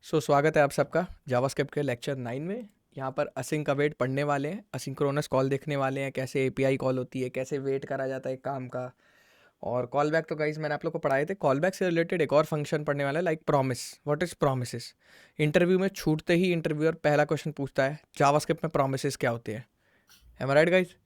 स्वागत है आप सबका जावास्क्रिप्ट के लेक्चर 9 में। यहाँ पर असिंक का वेट पढ़ने वाले हैं, असिंक्रोनस कॉल देखने वाले हैं, कैसे एपीआई कॉल होती है, कैसे वेट करा जाता है एक काम का। और कॉल बैक तो गाइस मैंने आप लोग को पढ़ाए थे। कॉल बैक से रिलेटेड एक और फंक्शन पढ़ने वाला है, like promise. What is promises? Interview में छूटते ही इंटरव्यूअर पहला क्वेश्चन पूछता है जावास्क्रिप्ट में प्रोमिसेस क्या होते हैं। एम आई राइट गाइस?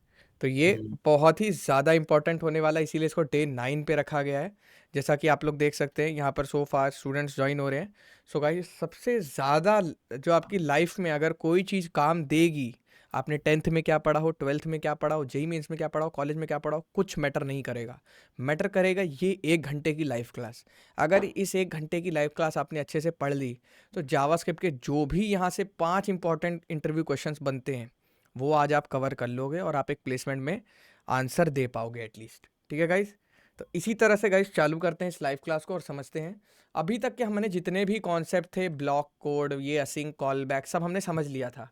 तो ये बहुत ही ज़्यादा इंपॉर्टेंट होने वाला है, इसीलिए इसको डे 9 पे रखा गया है। जैसा कि आप लोग देख सकते हैं यहाँ पर सो फार स्टूडेंट्स ज्वाइन हो रहे हैं। सो गाइस सबसे ज़्यादा जो आपकी लाइफ में अगर कोई चीज़ काम देगी, आपने 10th में क्या पढ़ा हो, 12th में क्या पढ़ा हो, जेई मेंस में क्या पढ़ा हो, कॉलेज में क्या पढ़ा हो, कुछ मैटर नहीं करेगा। मैटर करेगा ये 1 घंटे की लाइव क्लास। अगर इस 1 घंटे की लाइव क्लास आपने अच्छे से पढ़ ली तो जावास्क्रिप्ट के जो भी यहाँ से 5 इंपॉर्टेंट इंटरव्यू क्वेश्चंस बनते हैं वो आज आप कवर कर लोगे और आप एक प्लेसमेंट में आंसर दे पाओगे एटलीस्ट। ठीक है गाइज? तो इसी तरह से गाइज चालू करते हैं इस लाइव क्लास को और समझते हैं। अभी तक के हमने जितने भी कॉन्सेप्ट थे, ब्लॉक कोड, ये असिंक, कॉल बैक, सब हमने समझ लिया था।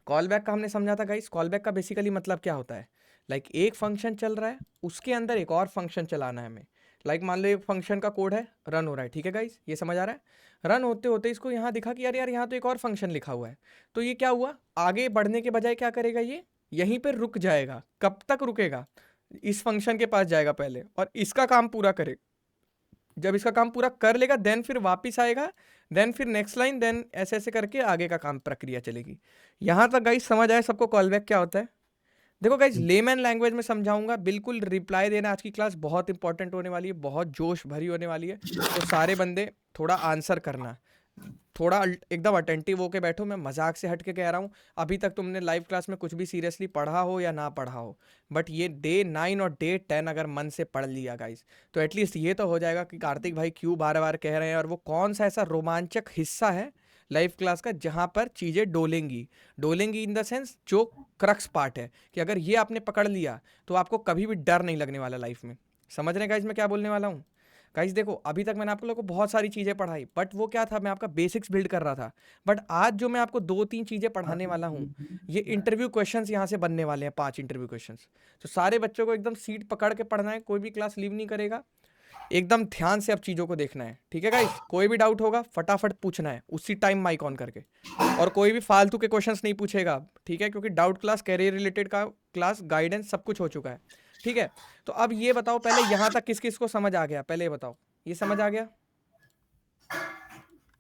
कॉल बैक का हमने समझा था गाइस। कॉल बैक का बेसिकली मतलब क्या होता है? लाइक एक फंक्शन चल रहा है, उसके अंदर एक और फंक्शन चलाना है हमें। लाइक मान लो एक फंक्शन का कोड है, रन हो रहा है। ठीक है गाइस, ये समझ आ रहा है? रन होते होते इसको यहाँ दिखा कि यार यार यहाँ तो एक और फंक्शन लिखा हुआ है। तो ये क्या हुआ, आगे बढ़ने के बजाय क्या करेगा, ये यहीं पर रुक जाएगा। कब तक रुकेगा? इस फंक्शन के पास जाएगा पहले और इसका काम पूरा करेगा। जब इसका काम पूरा कर लेगा देन फिर वापस आएगा, देन फिर नेक्स्ट लाइन, देन ऐसे ऐसे करके आगे का काम प्रक्रिया चलेगी। यहां तक गाइस समझ आए सबको कॉल बैक क्या होता है? देखो गाइज लेमैन लैंग्वेज में समझाऊंगा, बिल्कुल रिप्लाई देना। आज की क्लास बहुत इंपॉर्टेंट होने वाली है, बहुत जोश भरी होने वाली है। तो सारे बंदे थोड़ा आंसर करना, थोड़ा एकदम अटेंटिव होके बैठो। मैं मजाक से हट के कह रहा हूँ। अभी तक तुमने लाइव क्लास में कुछ भी सीरियसली पढ़ा हो या ना पढ़ा हो, बट ये डे 9 और डे 10 अगर मन से पढ़ लिया गाइज तो एटलीस्ट ये तो हो जाएगा कि कार्तिक भाई क्यों बार बार कह रहे हैं और वो कौन सा ऐसा रोमांचक हिस्सा है लाइव क्लास का जहाँ पर चीज़ें डोलेंगी। डोलेंगी इन द सेंस जो क्रक्स पार्ट है, कि अगर ये आपने पकड़ लिया तो आपको कभी भी डर नहीं लगने वाला लाइफ में। समझ रहे हैं गाइज मैं क्या बोलने वाला हूँ? गाइज देखो अभी तक मैंने आप लोगों को बहुत सारी चीज़ें पढ़ाई, बट वो क्या था, मैं आपका बेसिक्स बिल्ड कर रहा था। बट आज जो मैं आपको 2-3 चीज़ें पढ़ाने वाला हूँ, ये इंटरव्यू क्वेश्चंस यहाँ से बनने वाले हैं, 5 इंटरव्यू क्वेश्चंस। तो सारे बच्चों को एकदम सीट पकड़ के पढ़ना है, कोई भी क्लास लीव नहीं करेगा। एकदम ध्यान से अब चीज़ों को देखना है। ठीक है गाइस? कोई भी डाउट होगा फटाफट पूछना है उसी टाइम माइक ऑन करके। और कोई भी फालतू के क्वेश्चंस नहीं पूछेगा, ठीक है? क्योंकि डाउट क्लास, कैरियर रिलेटेड का क्लास, गाइडेंस सब कुछ हो चुका है। ठीक है? तो अब ये बताओ पहले यहाँ तक किस किस को समझ आ गया, पहले ये बताओ। ये समझ आ गया?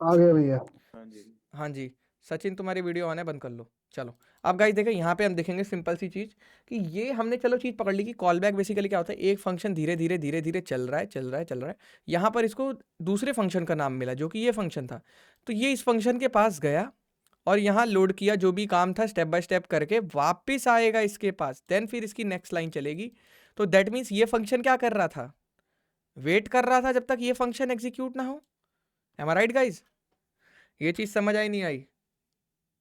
आ गया भैया। हाँ जी। हाँ जी। सचिन तुम्हारी वीडियो ऑन है, बंद कर लो। चलो अब गाइस देखें, यहाँ पे हम देखेंगे सिंपल सी चीज़ कि ये हमने चलो चीज़ पकड़ ली कि कॉल बैक बेसिकली क्या होता है। एक फंक्शन धीरे धीरे धीरे धीरे चल रहा है, चल रहा है, चल रहा है। यहाँ पर इसको दूसरे फंक्शन का नाम मिला जो कि ये फंक्शन था। तो ये इस फंक्शन के पास गया और यहाँ लोड किया, जो भी काम था स्टेप बाय स्टेप करके वापस आएगा इसके पास, देन फिर इसकी नेक्स्ट लाइन चलेगी। तो दैट मीन्स ये फंक्शन क्या कर रहा था, वेट कर रहा था जब तक ये फंक्शन एग्जीक्यूट ना हो। एम आई राइट गाइज? ये चीज़ समझ आई नहीं आई?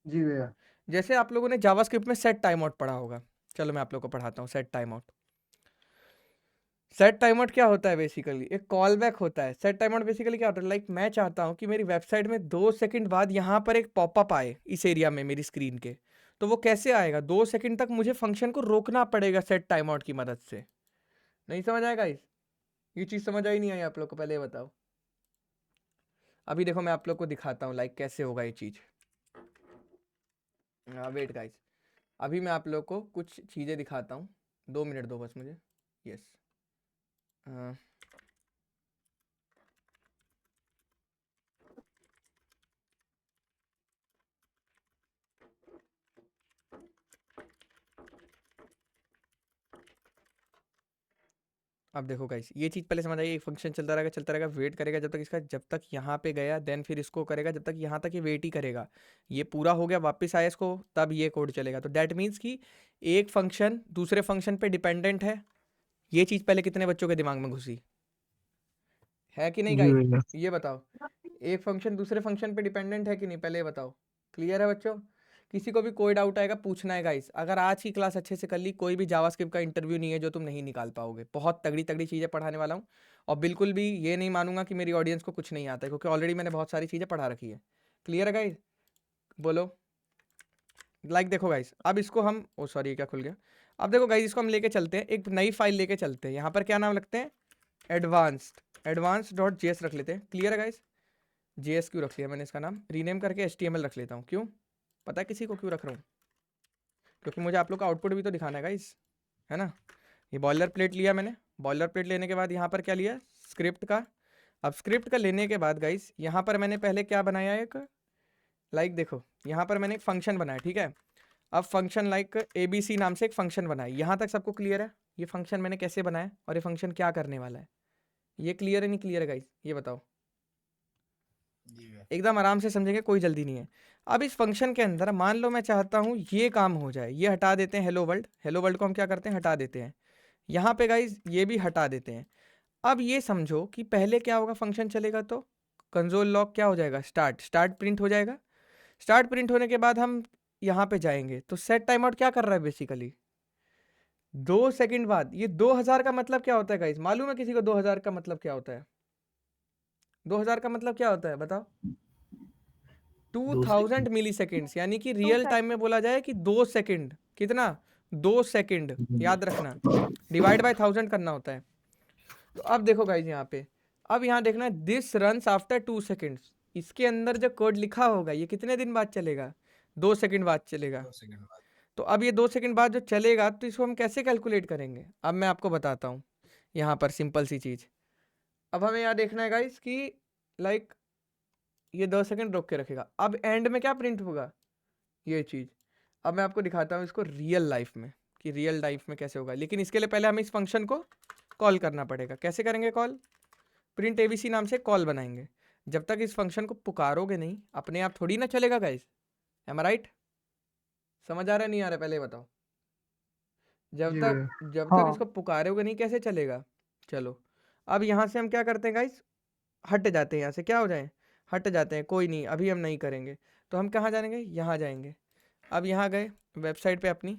जी भैया। जैसे आप लोगों ने जावास्क्रिप्ट में सेट टाइम आउट पढ़ा होगा, चलो मैं आप लोगों को पढ़ाता हूँ set time out. Set time out क्या होता है? बेसिकली एक कॉल बैक होता है। सेट टाइम आउट बेसिकली क्या होता है, लाइक मैं चाहता हूँ कि मेरी वेबसाइट में 2 सेकंड बाद यहाँ पर एक पॉपअप आए इस एरिया में मेरी स्क्रीन के। तो वो कैसे आएगा? 2 सेकंड तक मुझे फंक्शन को रोकना पड़ेगा सेट टाइम आउट की मदद से। नहीं समझ आएगा इस? ये चीज़ समझ आई नहीं आई आप लोग को? पहले ये बताओ। अभी देखो मैं आप लोग को दिखाता हूँ लाइक कैसे होगा ये चीज़। वेट गाइस, अभी मैं आप लोग को कुछ चीज़ें दिखाता हूँ। 2 मिनट दो बस मुझे। यस। अब देखो गाइस, ये चीज़ पहले समझ आइए। एक फंक्शन चलता रहेगा, वेट करेगा जब तक इसका, जब तक यहाँ पे गया, देन फिर इसको करेगा जब तक यहाँ तक ये वेट ही करेगा। ये पूरा हो गया, वापस आया इसको, तब ये कोड चलेगा। तो डैट मीन्स कि एक फंक्शन दूसरे फंक्शन पे डिपेंडेंट है। ये चीज़ पहले कितने बच्चों के दिमाग में घुसी है कि नहीं जी गाइस? भैया। ये बताओ, एक फंक्शन दूसरे फंक्शन पे डिपेंडेंट है कि नहीं? पहले ये बताओ। क्लियर है बच्चों? किसी को भी कोई डाउट आएगा पूछना है गाइस। अगर आज की क्लास अच्छे से कर ली, कोई भी जावास्क्रिप्ट का इंटरव्यू नहीं है जो तुम नहीं निकाल पाओगे। बहुत तगड़ी तगड़ी चीज़ें पढ़ाने वाला हूँ और बिल्कुल भी ये नहीं मानूंगा कि मेरी ऑडियंस को कुछ नहीं आता है, क्योंकि ऑलरेडी मैंने बहुत सारी चीज़ें पढ़ा रखी है। क्लियर है गाइस? बोलो लाइक। देखो गाइस अब इसको हम, ओ सॉरी क्या खुल गया। अब देखो गाइस, इसको हम लेके चलते हैं, एक नई फाइल लेके चलते हैं। यहाँ पर क्या नाम लगते हैं? एडवांस्ड डॉट जेएस रख लेते हैं। क्लियर है गाइस? JS क्यों रख लिया मैंने इसका नाम, रीनेम करके HTML रख लेता हूँ। क्यों पता है किसी को क्यों रख रहा हूँ? क्योंकि मुझे आप लोग का आउटपुट भी तो दिखाना है गाइस, है ना। ये बॉयलर प्लेट लिया मैंने, बॉयलर प्लेट लेने के बाद यहाँ पर क्या लिया, स्क्रिप्ट का। अब स्क्रिप्ट का लेने के बाद गाइस यहाँ पर मैंने पहले क्या बनाया, एक लाइक देखो यहाँ पर मैंने एक फंक्शन बनाया, ठीक है। अब फंक्शन लाइक ABC नाम से एक फंक्शन बनाया। यहाँ तक सबको क्लियर है ये फंक्शन मैंने कैसे बनाया और ये फंक्शन क्या करने वाला है? ये क्लियर है नहीं क्लियर है गाइस, ये बताओ। एकदम आराम से समझेंगे, कोई जल्दी नहीं है। अब इस फंक्शन के अंदर मान लो मैं चाहता हूँ ये काम हो जाए, ये हटा देते हैं हेलो वर्ल्ड, हेलो वर्ल्ड को हम क्या करते हैं, हटा देते हैं। यहाँ पे गाइस ये भी हटा देते हैं। अब ये समझो कि पहले क्या होगा, फंक्शन चलेगा तो कंसोल लॉग क्या हो जाएगा, स्टार्ट, स्टार्ट प्रिंट हो जाएगा। स्टार्ट प्रिंट होने के बाद हम यहाँ पे जाएंगे तो सेट टाइम आउट क्या कर रहा है बेसिकली, 2 सेकंड बाद। ये 2000 का मतलब क्या होता है गाइस, मालूम है किसी को 2000 का मतलब क्या होता है? 2000 का मतलब क्या होता है बताओ? 2000 मिली सेकेंड्स, यानी कि रियल टाइम में बोला जाए कि 2 सेकंड, कितना, 2 सेकंड, याद रखना, डिवाइड बाय 1000 करना होता है। तो अब देखो गाइज यहाँ पे, अब यहाँ देखना दिस रन्स आफ्टर 2 सेकंड्स, इसके अंदर जो कोड लिखा होगा ये कितने दिन बाद चलेगा, 2 सेकंड बाद चलेगा। तो अब ये 2 सेकंड बाद जो चलेगा तो इसको हम कैसे कैलकुलेट करेंगे, अब मैं आपको बताता हूँ। यहाँ पर सिंपल सी चीज, अब हमें यहाँ देखना है गाइस कि लाइक ये 2 सेकंड रोक के रखेगा। अब एंड में क्या प्रिंट होगा, ये चीज। अब मैं आपको दिखाता हूँ इसको रियल लाइफ में कि रियल लाइफ में कैसे होगा, लेकिन इसके लिए पहले हमें इस फंक्शन को कॉल करना पड़ेगा। कैसे करेंगे कॉल, प्रिंट ABC नाम से कॉल बनाएंगे। जब तक इस फंक्शन को पुकारोगे नहीं अपने आप थोड़ी ना चलेगा गाइस, एम आई राइट? समझ आ रहा है नहीं आ रहा है पहले बताओ। जब तक इसको पुकारोगे नहीं कैसे चलेगा। चलो अब यहाँ से हम क्या करते हैं गाइस, हट जाते हैं यहाँ से, क्या हो जाए, हट जाते हैं, कोई नहीं अभी हम नहीं करेंगे। तो हम कहाँ जाएंगे, यहाँ जाएंगे। अब यहाँ गए वेबसाइट पे अपनी,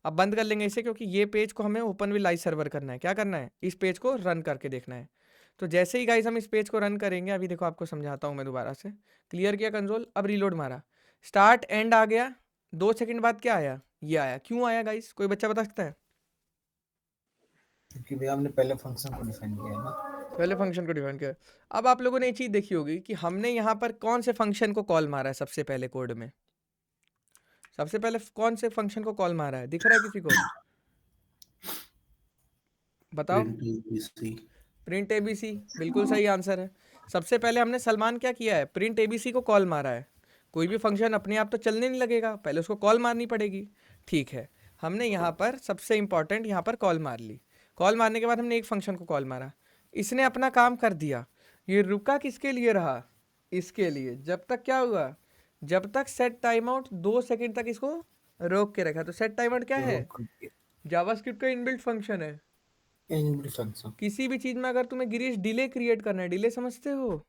अब बंद कर लेंगे इसे क्योंकि ये पेज को हमें ओपन विद लाइव सर्वर करना है। क्या करना है, इस पेज को रन करके देखना है। तो जैसे ही गाइस हम इस पेज को रन करेंगे, अभी देखो आपको समझाता हूँ मैं दोबारा से। क्लियर किया कंसोल, अब रीलोड मारा, स्टार्ट एंड आ गया। 2 सेकंड बाद क्या आया, ये आया। क्यों आया गाइस, कोई बच्चा बता सकता है? क्योंकि भैया हमने पहले फंक्शन को डिफाइन किया है ना, पहले फंक्शन को डिफाइन किया। अब आप लोगों ने ये चीज देखी होगी कि हमने यहाँ पर कौन से फंक्शन को कॉल मारा है सबसे पहले कोड में, सबसे पहले कौन से फंक्शन को कॉल मारा है, दिख रहा है किसी को, बताओ। प्रिंट ABC, बिल्कुल सही आंसर है। सबसे पहले हमने सलमान क्या किया है, प्रिंट ABC को कॉल मारा है। कोई भी फंक्शन अपने आप तो चलने नहीं लगेगा, पहले उसको कॉल मारनी पड़ेगी। ठीक है, हमने यहाँ पर सबसे इंपॉर्टेंट यहाँ पर कॉल मार ली। कॉल मारने के बाद हमने एक फंक्शन को कॉल मारा, इसने अपना काम कर दिया। ये रुका किसके लिए रहा, इसके लिए। जब तक क्या हुआ, जब तक सेट टाइम आउट 2 सेकंड तक इसको रोक के रखा। तो सेट टाइम आउट क्या है, जावास्क्रिप्ट का इनबिल्ट फंक्शन है। फंक्शन। किसी भी चीज में अगर तुम्हें गिरीश डिले क्रिएट करना है, डिले समझते हो,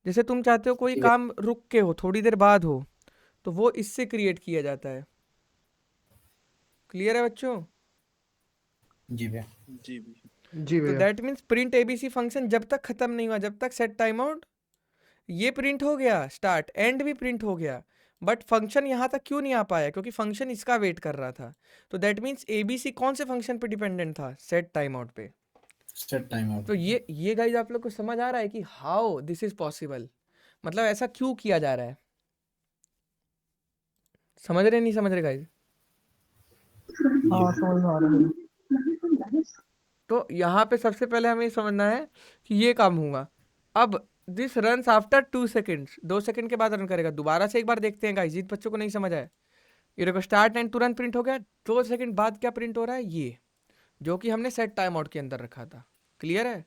जैसे तुम चाहते हो कोई काम रुक के हो, थोड़ी देर बाद हो, तो वो इससे क्रिएट किया जाता है। क्लियर है बच्चों? जी भैया, जी तो भैया। That means print ABC function जब तक खत्म नहीं हुआ, जब तक सेट टाइम आउट ये प्रिंट हो गया, स्टार्ट एंड भी प्रिंट हो गया, बट फंक्शन यहाँ तक क्यों नहीं आ पाया, क्योंकि फंक्शन इसका वेट कर रहा था। तो दैट मीन्स ABC कौन से फंक्शन पे डिपेंडेंट था, सेट टाइम आउट पे। Set time out. तो ये गाइज आप लोग को समझ आ रहा है कि हाउ दिस इज पॉसिबल, मतलब ऐसा क्यों किया जा रहा है। समझ रहे नहीं समझ रहे गाइज? हाँ समझ में आ रहा है। तो यहाँ पे सबसे पहले हमें समझना है कि ये काम होगा। अब this runs after 2 seconds, 2 second के बाद रन करेगा। दोबारा से एक बार देखते हैं गाइस, जिन बच्चों को नहीं समझ आया। ये देखो स्टार्ट एंड तुरंत प्रिंट हो गया, 2 सेकंड बाद क्या प्रिंट हो रहा है, ये जो कि हमने सेट टाइम आउट के अंदर रखा था। क्लियर है?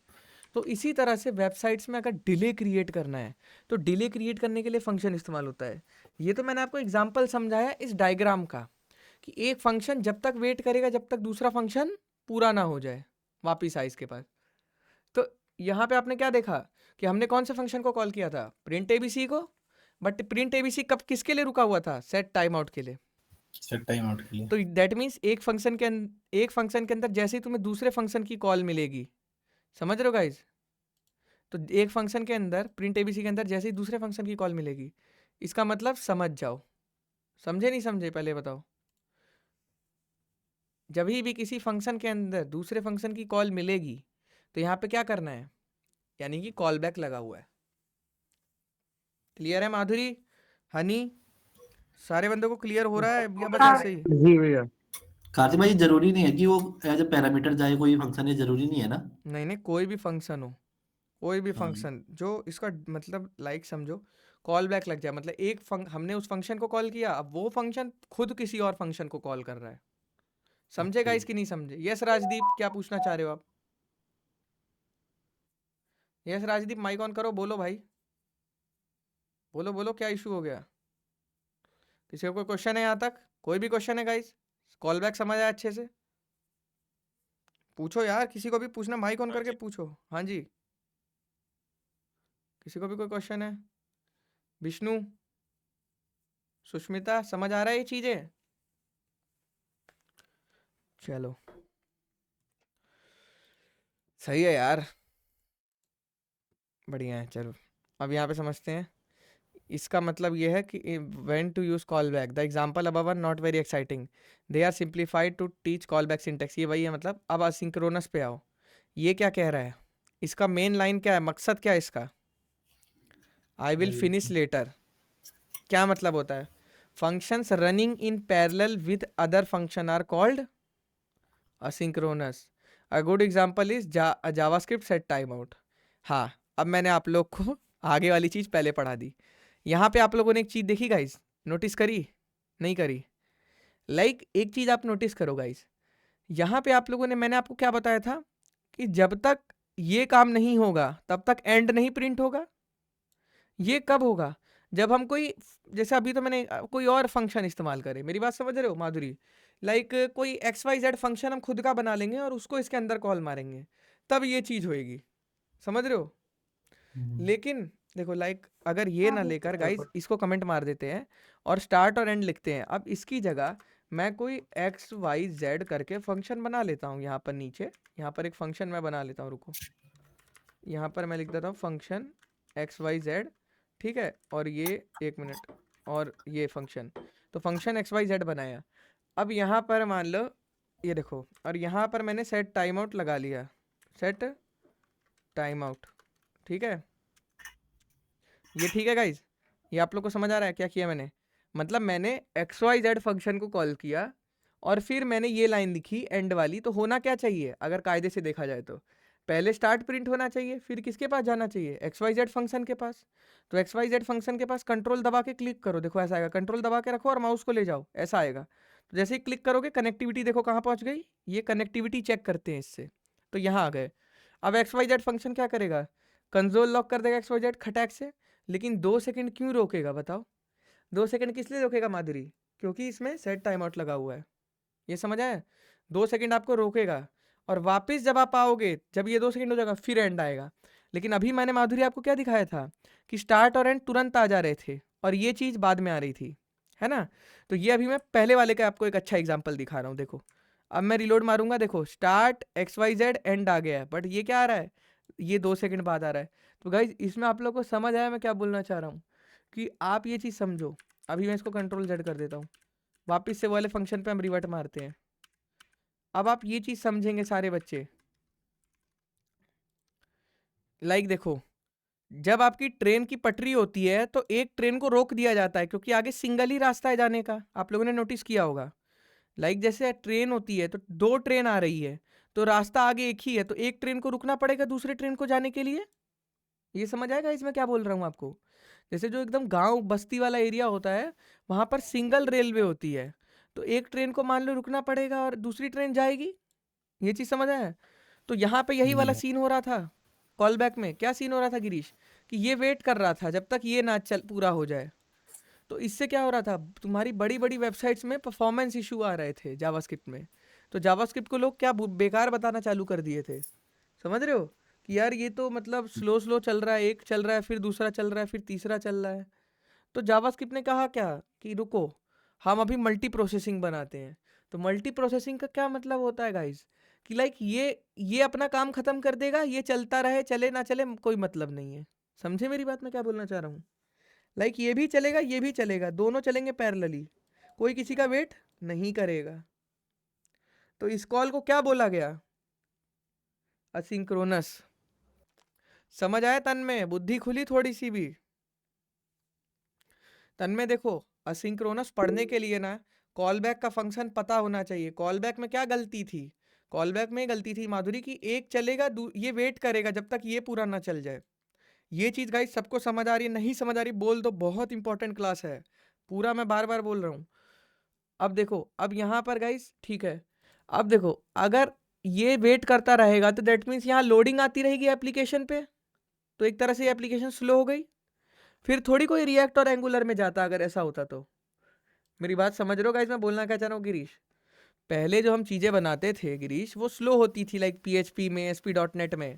तो इसी तरह से वेबसाइट्स में अगर डिले क्रिएट करना है तो डिले क्रिएट करने के लिए फंक्शन इस्तेमाल होता है। ये तो मैंने आपको एग्जाम्पल समझाया इस डायग्राम का कि एक फंक्शन जब तक वेट करेगा जब तक दूसरा फंक्शन पूरा ना हो जाए वापिस आए इसके पास। तो यहाँ पे आपने क्या देखा कि हमने कौन से फंक्शन को कॉल किया था, प्रिंट ABC को। बट प्रिंट ABC कब किसके लिए रुका हुआ था, सेट टाइम आउट के लिए। सेट टाइम आउट के लिए। तो दैट मीन्स एक फंक्शन के अंदर जैसे ही तुम्हें दूसरे फंक्शन की कॉल मिलेगी, समझ रहे हो गाइज? तो एक फंक्शन के अंदर प्रिंट ABC के अंदर जैसे ही दूसरे फंक्शन की कॉल मिलेगी, इसका मतलब समझ जाओ। समझे नहीं समझे पहले बताओ? जब भी किसी फंक्शन के अंदर दूसरे फंक्शन की कॉल मिलेगी तो यहाँ पे क्या करना है, यानी कि कॉल बैक लगा हुआ है। क्लियर है माधुरी, हनी, सारे बंदों को क्लियर हो रहा है या बस हाँ ऐसे ही? जी भैया। कार्तिक भाई जरूरी नहीं है कि वो एज ए पैरामीटर जाए, कोई फंक्शन ये जरूरी नहीं है ना। नहीं नहीं, कोई भी फंक्शन हो, कोई भी हाँ फंक्शन जो इसका मतलब लाइक समझो, कॉल बैक लग जाए, मतलब हमने उस फंक्शन को कॉल किया, अब वो फंक्शन खुद किसी और फंक्शन को कॉल कर रहा है। समझेगा ओके। इसकी नहीं समझे? यस राजदीप, क्या पूछना चाह रहे हो आप? यस राजदीप, माइक ऑन करो, बोलो भाई, बोलो बोलो, क्या इशू हो गया? किसी को कोई क्वेश्चन है यहाँ तक? कोई भी क्वेश्चन है गाइस? कॉल बैक समझ आया अच्छे से? पूछो यार, किसी को भी पूछना, माइक ऑन करके पूछो। हाँ जी, किसी को भी कोई क्वेश्चन है? विष्णु, सुष्मिता, समझ आ रहा है ये चीजें? चलो सही है यार, बढ़िया है। चलो अब यहाँ पे समझते हैं। इसका मतलब ये है कि when to use callback, the example above are not very exciting, they are simplified to teach callback syntax. ये वही है मतलब। अब असिंक्रोनस पे आओ, ये क्या कह रहा है? इसका मेन लाइन क्या है, मकसद क्या है इसका? I will finish later. क्या मतलब होता है? Functions running in parallel with other function are called asynchronous. A good example is JavaScript set timeout. हाँ, अब मैंने आप लोग को आगे वाली चीज़ पहले पढ़ा दी। यहाँ पे आप लोगों ने एक चीज़ देखी गाइस, नोटिस करी? नहीं करी? एक चीज़ आप नोटिस करो गाइस, यहाँ पे आप लोगों ने, मैंने आपको क्या बताया था कि जब तक ये काम नहीं होगा तब तक एंड नहीं प्रिंट होगा। ये कब होगा? जब हम कोई, जैसे अभी तो मैंने कोई और फंक्शन इस्तेमाल करे, मेरी बात समझ रहे हो माधुरी? कोई XYZ फंक्शन हम खुद का बना लेंगे और उसको इसके अंदर कॉल मारेंगे, तब ये चीज़ होएगी। समझ रहे हो? लेकिन देखो अगर ये ना लेकर गाइस, इसको कमेंट मार देते हैं और स्टार्ट और एंड लिखते हैं, अब इसकी जगह मैं कोई XYZ करके फंक्शन बना लेता हूँ। यहाँ पर नीचे, यहाँ पर एक फंक्शन मैं बना लेता हूँ, रुको, यहाँ पर मैं लिख देता हूँ फंक्शन XYZ, ठीक है? और ये, एक मिनट, और ये फंक्शन, तो फंक्शन XYZ बनाया। अब यहाँ पर मान लो, ये देखो, और यहाँ पर मैंने सेट टाइम आउट लगा लिया, सेट टाइम आउट, ठीक है? ये ठीक है गाइज? ये आप लोग को समझ आ रहा है क्या किया मैंने? मतलब मैंने XYZ फंक्शन को कॉल किया और फिर मैंने ये लाइन लिखी एंड वाली। तो होना क्या चाहिए अगर कायदे से देखा जाए तो? पहले स्टार्ट प्रिंट होना चाहिए, फिर किसके पास जाना चाहिए? XYZ फंक्शन के पास। तो XYZ फंक्शन के पास कंट्रोल दबा के क्लिक करो, देखो ऐसा आएगा, कंट्रोल दबा के रखो और माउस को ले जाओ, ऐसा आएगा। तो जैसे ही क्लिक करोगे, कनेक्टिविटी देखो कहाँ पहुँच गई, ये कनेक्टिविटी चेक करते हैं इससे, तो यहाँ आ गए। अब XYZ फंक्शन क्या करेगा? कंसोल लॉक कर देगा XYZ खटैक से। लेकिन 2 सेकंड क्यों रोकेगा बताओ? 2 सेकंड किस लिए रोकेगा माधुरी? क्योंकि इसमें सेट टाइम आउट लगा हुआ है। ये समझ आया? 2 सेकंड आपको रोकेगा और वापस जब आप आओगे, जब ये 2 सेकंड हो जाएगा, फिर एंड आएगा। लेकिन अभी मैंने माधुरी आपको क्या दिखाया था कि स्टार्ट और एंड तुरंत आ जा रहे थे और ये चीज़ बाद में आ रही थी, है ना? तो ये अभी मैं पहले वाले का आपको एक अच्छा एग्जाम्पल दिखा रहा हूँ। देखो, अब मैं रिलोड मारूंगा, देखो स्टार्ट XYZ एंड आ गया है, बट ये क्या आ रहा है? ये 2 सेकंड बाद आ रहा है। तो गाइज इसमें आप लोग को समझ आया मैं क्या बोलना चाह रहा हूँ? कि आप ये चीज़ समझो। अभी मैं इसको कंट्रोल Z कर देता हूँ, वापिस से वाले फंक्शन पे हम रिवर्ट मारते हैं। अब आप ये चीज़ समझेंगे सारे बच्चे। देखो, जब आपकी ट्रेन की पटरी होती है तो एक ट्रेन को रोक दिया जाता है क्योंकि आगे सिंगल ही रास्ता है जाने का। आप लोगों ने नोटिस किया होगा। जैसे ट्रेन होती है तो 2 ट्रेन आ रही है तो रास्ता आगे एक ही है, तो एक ट्रेन को रुकना पड़ेगा दूसरे ट्रेन को जाने के लिए। ये समझ आएगा इसमें क्या बोल रहा हूँ आपको? जैसे जो एकदम गांव बस्ती वाला एरिया होता है, वहाँ पर सिंगल रेलवे होती है, तो एक ट्रेन को मान लो रुकना पड़ेगा और दूसरी ट्रेन जाएगी। ये चीज़ समझ आया? तो यहाँ पे यही वाला सीन हो रहा था कॉल बैक में। क्या सीन हो रहा था गिरीश? कि ये वेट कर रहा था जब तक ये ना चल पूरा हो जाए। तो इससे क्या हो रहा था, तुम्हारी बड़ी बड़ी वेबसाइट्स में परफॉर्मेंस इशू आ रहे थे जावास्क्रिप्ट में। तो जावास्क्रिप्ट को लोग क्या बेकार बताना चालू कर दिए थे। समझ रहे हो कि यार ये तो मतलब स्लो चल रहा है, एक चल रहा है, फिर दूसरा चल रहा है, फिर तीसरा चल रहा है। तो जावास्क्रिप्ट ने कहा क्या कि रुको, हम अभी मल्टी प्रोसेसिंग बनाते हैं। तो मल्टी प्रोसेसिंग का क्या मतलब होता है गाइस? कि ये अपना काम खत्म कर देगा, ये चलता रहे, चले ना चले कोई मतलब नहीं है। समझे मेरी बात मैं क्या बोलना चाह रहा हूँ? ये भी चलेगा, ये भी चलेगा, दोनों चलेंगे पैरेलली, कोई किसी का वेट नहीं करेगा। तो इस कॉल को क्या बोला गया? असिंक्रोनस। समझ आया तन में? बुद्धि खुली थोड़ी सी भी? तन्मय देखो, असिंक्रोनस पढ़ने के लिए ना कॉल बैक का फंक्शन पता होना चाहिए। कॉल बैक में क्या गलती थी? कॉल बैक में गलती थी माधुरी की एक चलेगा, ये वेट करेगा जब तक ये पूरा ना चल जाए। ये चीज़ गाइस सबको समझ आ रही है? नहीं समझ आ रही बोल दो, बहुत इंपॉर्टेंट क्लास है, पूरा मैं बार बार बोल रहा हूँ। अब देखो, अब यहाँ पर गाइस ठीक है, अब देखो अगर ये वेट करता रहेगा तो दैट मीन्स यहाँ लोडिंग आती रहेगी एप्लीकेशन पे, तो एक तरह से एप्लीकेशन स्लो हो गई, फिर थोड़ी कोई रिएक्ट और एंगुलर में जाता अगर ऐसा होता तो। मेरी बात समझ रहे हो गाइस मैं बोलना क्या चाह रहा हूँ गिरीश? पहले जो हम चीज़ें बनाते थे गिरीश वो स्लो होती थी, लाइक PHP में, ASP.NET में,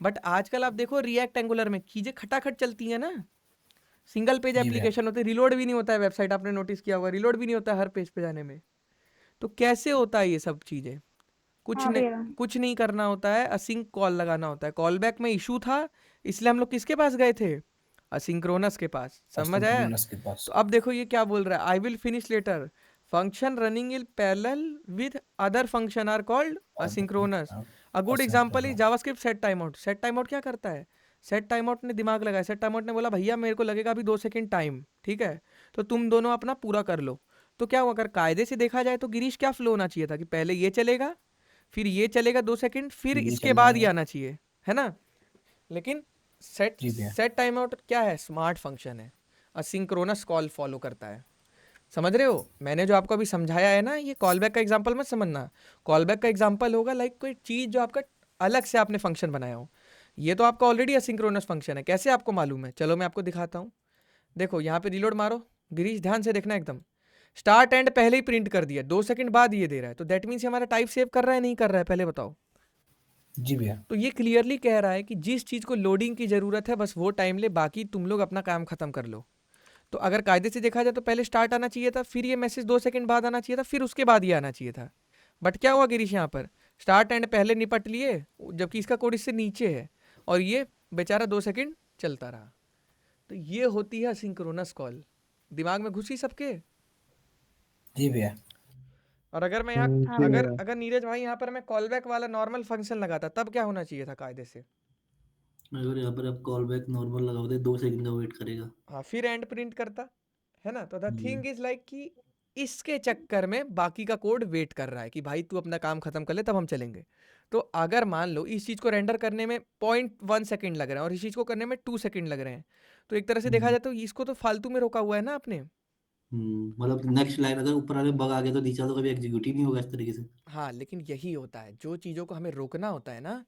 बट आजकल आप देखो रिएक्ट एंगुलर में चीज़ें खटाखट चलती हैं ना, सिंगल पेज जी भैया। एप्लीकेशन होती है, रिलोड भी नहीं होता है वेबसाइट, आपने नोटिस किया होगा, रिलोड भी नहीं होता है हर पेज पे जाने में। तो कैसे होता है ये सब चीज़ें? हाँ भैया। कुछ नहीं करना होता है, असिंक कॉल लगाना होता है। कॉल बैक में इशू था, इसलिए हम लोग किसके पास गए थे? असिंक्रोनस के पास। समझ आया? असिंक्रोनस के पास। तो अब देखो ये क्या बोल रहा है, I will finish later, function running in parallel with other function are called asynchronous. A good example is JavaScript set time out. Set time out क्या करता है? सेट टाइम आउट ने दिमाग लगाया, सेट टाइम आउट ने बोला भैया मेरे को लगेगा अभी 2 सेकंड टाइम, ठीक है, तो तुम दोनों अपना पूरा कर लो। तो क्या हुआ, अगर कायदे से देखा जाए तो गिरीश क्या फ्लो होना चाहिए था कि पहले ये चलेगा, फिर ये चलेगा 2 सेकंड, फिर ये इसके चल बाद ये जाएगा। आना चाहिए, है ना? लेकिन सेट जी भैया। सेट टाइम आउट क्या है? स्मार्ट फंक्शन है, असिंक्रोनस कॉल फॉलो करता है। समझ रहे हो? मैंने जो आपको अभी समझाया है ना, ये कॉल बैक का एग्जांपल मत समझना। कॉल बैक का एग्जांपल होगा लाइक कोई चीज़ जो आपका अलग से आपने फंक्शन बनाया हो। ये तो आपका ऑलरेडी असिंक्रोनस फंक्शन है, कैसे आपको मालूम है? चलो मैं आपको दिखाता हूँ। देखो यहाँ पे रिलोड मारो गिरीश, ध्यान से देखना एकदम, स्टार्ट एंड पहले ही प्रिंट कर दिया, 2 सेकंड बाद ये दे रहा है, तो दैट मीन्स हमारा टाइप सेव कर रहा है नहीं कर रहा है, पहले बताओ। जी भैया। तो ये क्लियरली कह रहा है कि जिस चीज़ को लोडिंग की ज़रूरत है बस वो टाइम ले, बाकी तुम लोग अपना काम खत्म कर लो। तो अगर कायदे से देखा जाए तो पहले स्टार्ट आना चाहिए था, फिर ये मैसेज 2 सेकंड बाद आना चाहिए था, फिर उसके बाद ये आना चाहिए था। बट क्या हुआ गिरीश, यहाँ पर स्टार्ट एंड पहले निपट लिए, जबकि इसका कोड इससे नीचे है, और ये बेचारा 2 सेकंड चलता रहा। तो ये होती है सिंक्रोनस कॉल। दिमाग में घुसी सबके? जी भैया। और अगर मैं यहाँ हाँ अगर भैया। अगर नीरज भाई यहाँ पर मैं कॉल बैक वाला नॉर्मल फंक्शन लगाता तब क्या होना चाहिए था कायदे से? अगर यहाँ पर आप कॉल बैक नॉर्मल लगाओगे 2 सेकंड का वेट करेगा। हाँ, फिर एंड प्रिंट करता, है ना? तो the hmm, thing is like कि इसके चक्कर में बाकी का कोड वेट कर रहा है कि भाई तू अपना काम खत्म कर ले तब हम चलेंगे। तो अगर मान लो इस चीज़ को रेंडर करने में 0.1 सेकंड लग रहा है और इस चीज़ को करने में 2 सेकंड लग रहे हैं, तो एक तरह से देखा हम्म, जाए तो इसको तो फालतू में रोका हुआ है ना आपने। मतलब नेक्स्ट लाइन अगर ऊपर वाले बग आ गया तो नीचे वाला तो कभी एग्जीक्यूट ही नहीं होगा इस तरीके से। हाँ, लेकिन यही होता है जो चीज़ों को हमें रोकना होता है ना।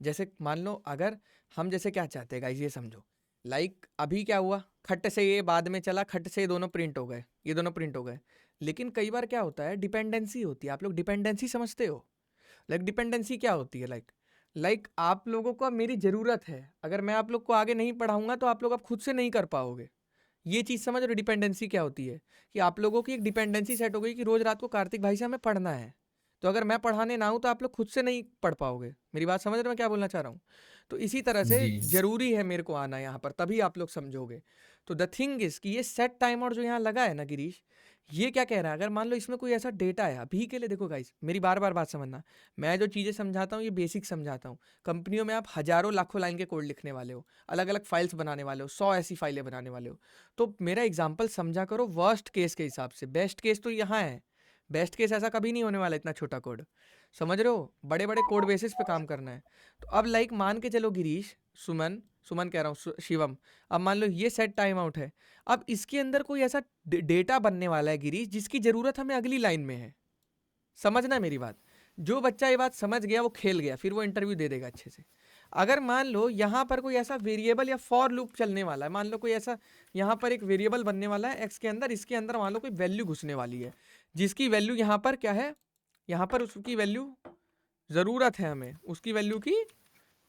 जैसे मान लो अगर हम जैसे क्या चाहते हैं गाइस, ये समझो, लाइक अभी क्या हुआ, खट से ये बाद में चला, खट से ये दोनों प्रिंट हो गए, ये दोनों प्रिंट हो गए। लेकिन कई बार क्या होता है, डिपेंडेंसी होती है। आप लोग डिपेंडेंसी समझते हो? लाइक डिपेंडेंसी क्या होती है? लाइक आप लोगों को अब मेरी ज़रूरत है, अगर मैं आप लोग को आगे नहीं पढ़ाऊंगा तो आप लोग अब खुद से नहीं कर पाओगे। ये चीज़ समझ रहे हो? डिपेंडेंसी क्या होती है कि आप लोगों की एक डिपेंडेंसी सेट हो गई कि रोज़ रात को कार्तिक भाई से हमें पढ़ना है, तो अगर मैं पढ़ाने ना आऊँ तो आप लोग खुद से नहीं पढ़ पाओगे। मेरी बात समझ रहे हो मैं क्या बोलना चाह रहा हूँ? तो इसी तरह से जी। ज़रूरी है मेरे को आना यहाँ पर, तभी आप लोग समझोगे। तो द थिंग इज़ कि ये सेट टाइम आउट जो यहाँ लगा है ना गिरीश, ये क्या कह रहा है, अगर मान लो इसमें कोई ऐसा डेटा है अभी के लिए, देखो गाइस मेरी बार बार बात समझना, मैं जो चीज़ें समझाता हूँ ये बेसिक समझाता हूँ। कंपनियों में आप हज़ारों लाखों लाइन के कोड लिखने वाले हो, अलग अलग फाइल्स बनाने वाले हो, 100 ऐसी फाइलें बनाने वाले हो, तो मेरा एग्जाम्पल समझा करो वर्स्ट केस के हिसाब से। बेस्ट केस तो यहाँ है, बेस्ट केस ऐसा कभी नहीं होने वाला, इतना छोटा कोड। समझ रहे हो? बड़े बड़े कोड बेसिस पे काम करना है। तो अब लाइक मान के चलो गिरीश, सुमन सुमन कह रहा हूँ, शिवम, अब मान लो ये सेट टाइम आउट है, अब इसके अंदर कोई ऐसा डेटा बनने वाला है गिरीश जिसकी ज़रूरत हमें अगली लाइन में है। समझना मेरी बात, जो बच्चा ये बात समझ गया वो खेल गया, फिर वो इंटरव्यू दे देगा अच्छे से। अगर मान लो यहाँ पर कोई ऐसा वेरिएबल या फॉर लूप चलने वाला है, मान लो कोई ऐसा यहाँ पर एक वेरिएबल बनने वाला है एक्स के अंदर, इसके अंदर मान लो कोई वैल्यू घुसने वाली है, जिसकी वैल्यू यहाँ पर क्या है, यहाँ पर उसकी वैल्यू ज़रूरत है हमें, उसकी वैल्यू की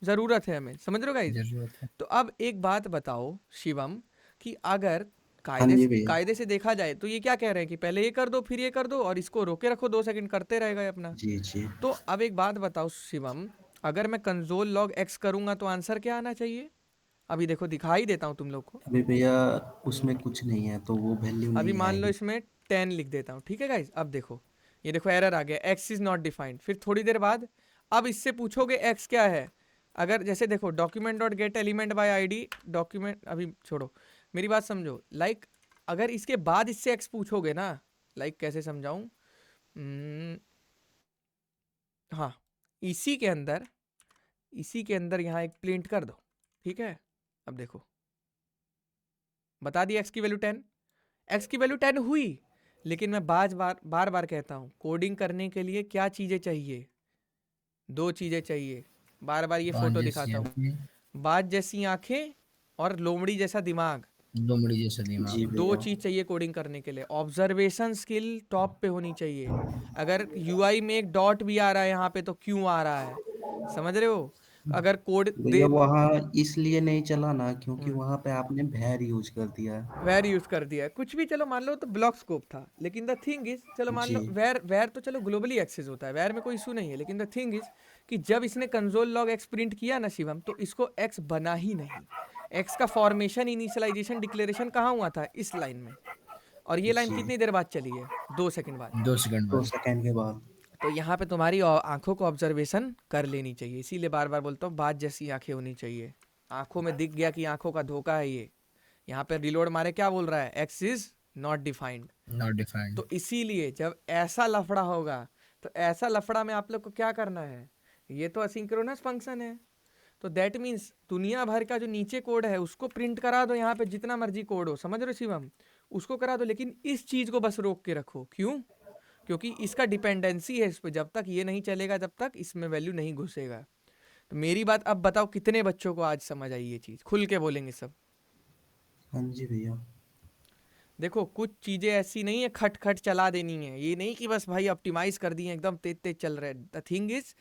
ज़रूरत है हमें। समझ रहे हो गाइस? जरूरत है। तो अब एक बात बताओ शिवम, कि अगर हाँ जी भैया। कायदे से देखा जाए तो ये क्या कह रहे हैं कि पहले ये कर दो फिर ये कर दो और इसको रोके रखो, 2 सेकंड करते रहेगा ये अपना। जी जी। तो अब एक बात बताओ शिवम, अगर मैं कंसोल लॉग एक्स करूंगा तो आंसर क्या आना चाहिए? अभी देखो दिखाई देता हूँ तुम लोग को। अभी भैया उसमें कुछ नहीं है तो वो वैल्यू अभी नहीं मान लो आएगी। इसमें 10 लिख देता हूँ, ठीक है गाइज? अब देखो, ये देखो एरर आ गया, एक्स इज नॉट डिफाइंड। फिर थोड़ी देर बाद अब इससे पूछोगे एक्स क्या है, अगर जैसे देखो document dot get element by ID document, अभी छोड़ो मेरी बात समझो, लाइक अगर इसके बाद इससे एक्स पूछोगे ना, लाइक कैसे समझाऊं, हाँ, इसी के अंदर यहाँ एक प्रिंट कर दो, ठीक है। अब देखो, बता दिया एक्स की वैल्यू 10, एक्स की वैल्यू 10 हुई, लेकिन मैं बार बार कहता हूँ, कोडिंग करने के लिए क्या चीज़ें चाहिए, 2 चीज़ें चाहिए, बार बार ये बात फोटो जैसी दिखाता हूँ, आंखें, बाज जैसी आंखें और लोमड़ी जैसा दिमाग, लोमड़ी जैसा जी दिमाग। 2 भैया। चीज़ चाहिए कोडिंग करने के लिए। ऑब्जर्वेशन स्किल टॉप पे होनी चाहिए। अगर यूआई में एक डॉट भी आ रहा है यहाँ पे तो क्यों आ रहा है, समझ रहे हो। अगर कोड भैया दे वहाँ इसलिए नहीं चला ना क्योंकि हम्म, वहाँ पे आपने भैर यूज कर दिया है। वेर यूज कर दिया है, कुछ भी चलो मान लो तो ब्लॉक स्कोप था, लेकिन द थिंग इज, चलो मान जी लो वेर वेर तो चलो ग्लोबली एक्सेस होता है, वेर में कोई इशू नहीं है, लेकिन द थिंग इज कि जब इसने कंसोल लॉग एक्स प्रिंट किया ना शिवम, तो इसको एक्स बना ही नहीं। एक्स का फॉर्मेशन, इनिशियलाइजेशन, डिक्लेरेशन कहाँ हुआ था, इस लाइन में। और ये लाइन जी कितनी देर बाद चली है, 2 सेकंड बाद। 2 सेकंड 2 बाद। सेकंड के बाद। तो यहाँ पे तुम्हारी आंखों को ऑब्जर्वेशन कर लेनी चाहिए, इसीलिए बार बार बोलता हूँ बात जैसी आंखें होनी चाहिए। आंखों में दिख गया कि आंखों का धोखा है ये, यहाँ पे रिलोड मारे क्या बोल रहा है, x is not defined. Not defined. तो इसीलिए जब ऐसा लफड़ा होगा, तो ऐसा लफड़ा में आप लोग को क्या करना है, ये तो असिंक्रोनस फंक्शन है, तो दैट मीन्स दुनिया भर का जो नीचे कोड है उसको प्रिंट करा दो, यहाँ पे जितना मर्जी कोड हो, समझ रहे हो शिवम, उसको करा दो, लेकिन इस चीज़ को बस रोक के रखो। क्यों, क्योंकि इसका डिपेंडेंसी है इस पर, जब तक ये नहीं चलेगा तब तक इसमें वैल्यू नहीं घुसेगा। तो मेरी बात अब बताओ, कितने बच्चों को आज समझ आई ये चीज़, खुल के बोलेंगे सब। हाँ जी भैया। देखो कुछ चीज़ें ऐसी नहीं है खट खट चला देनी है, ये नहीं कि बस भाई ऑप्टिमाइज कर दिए एकदम तेज तेज चल रहे हैं। द थिंग इज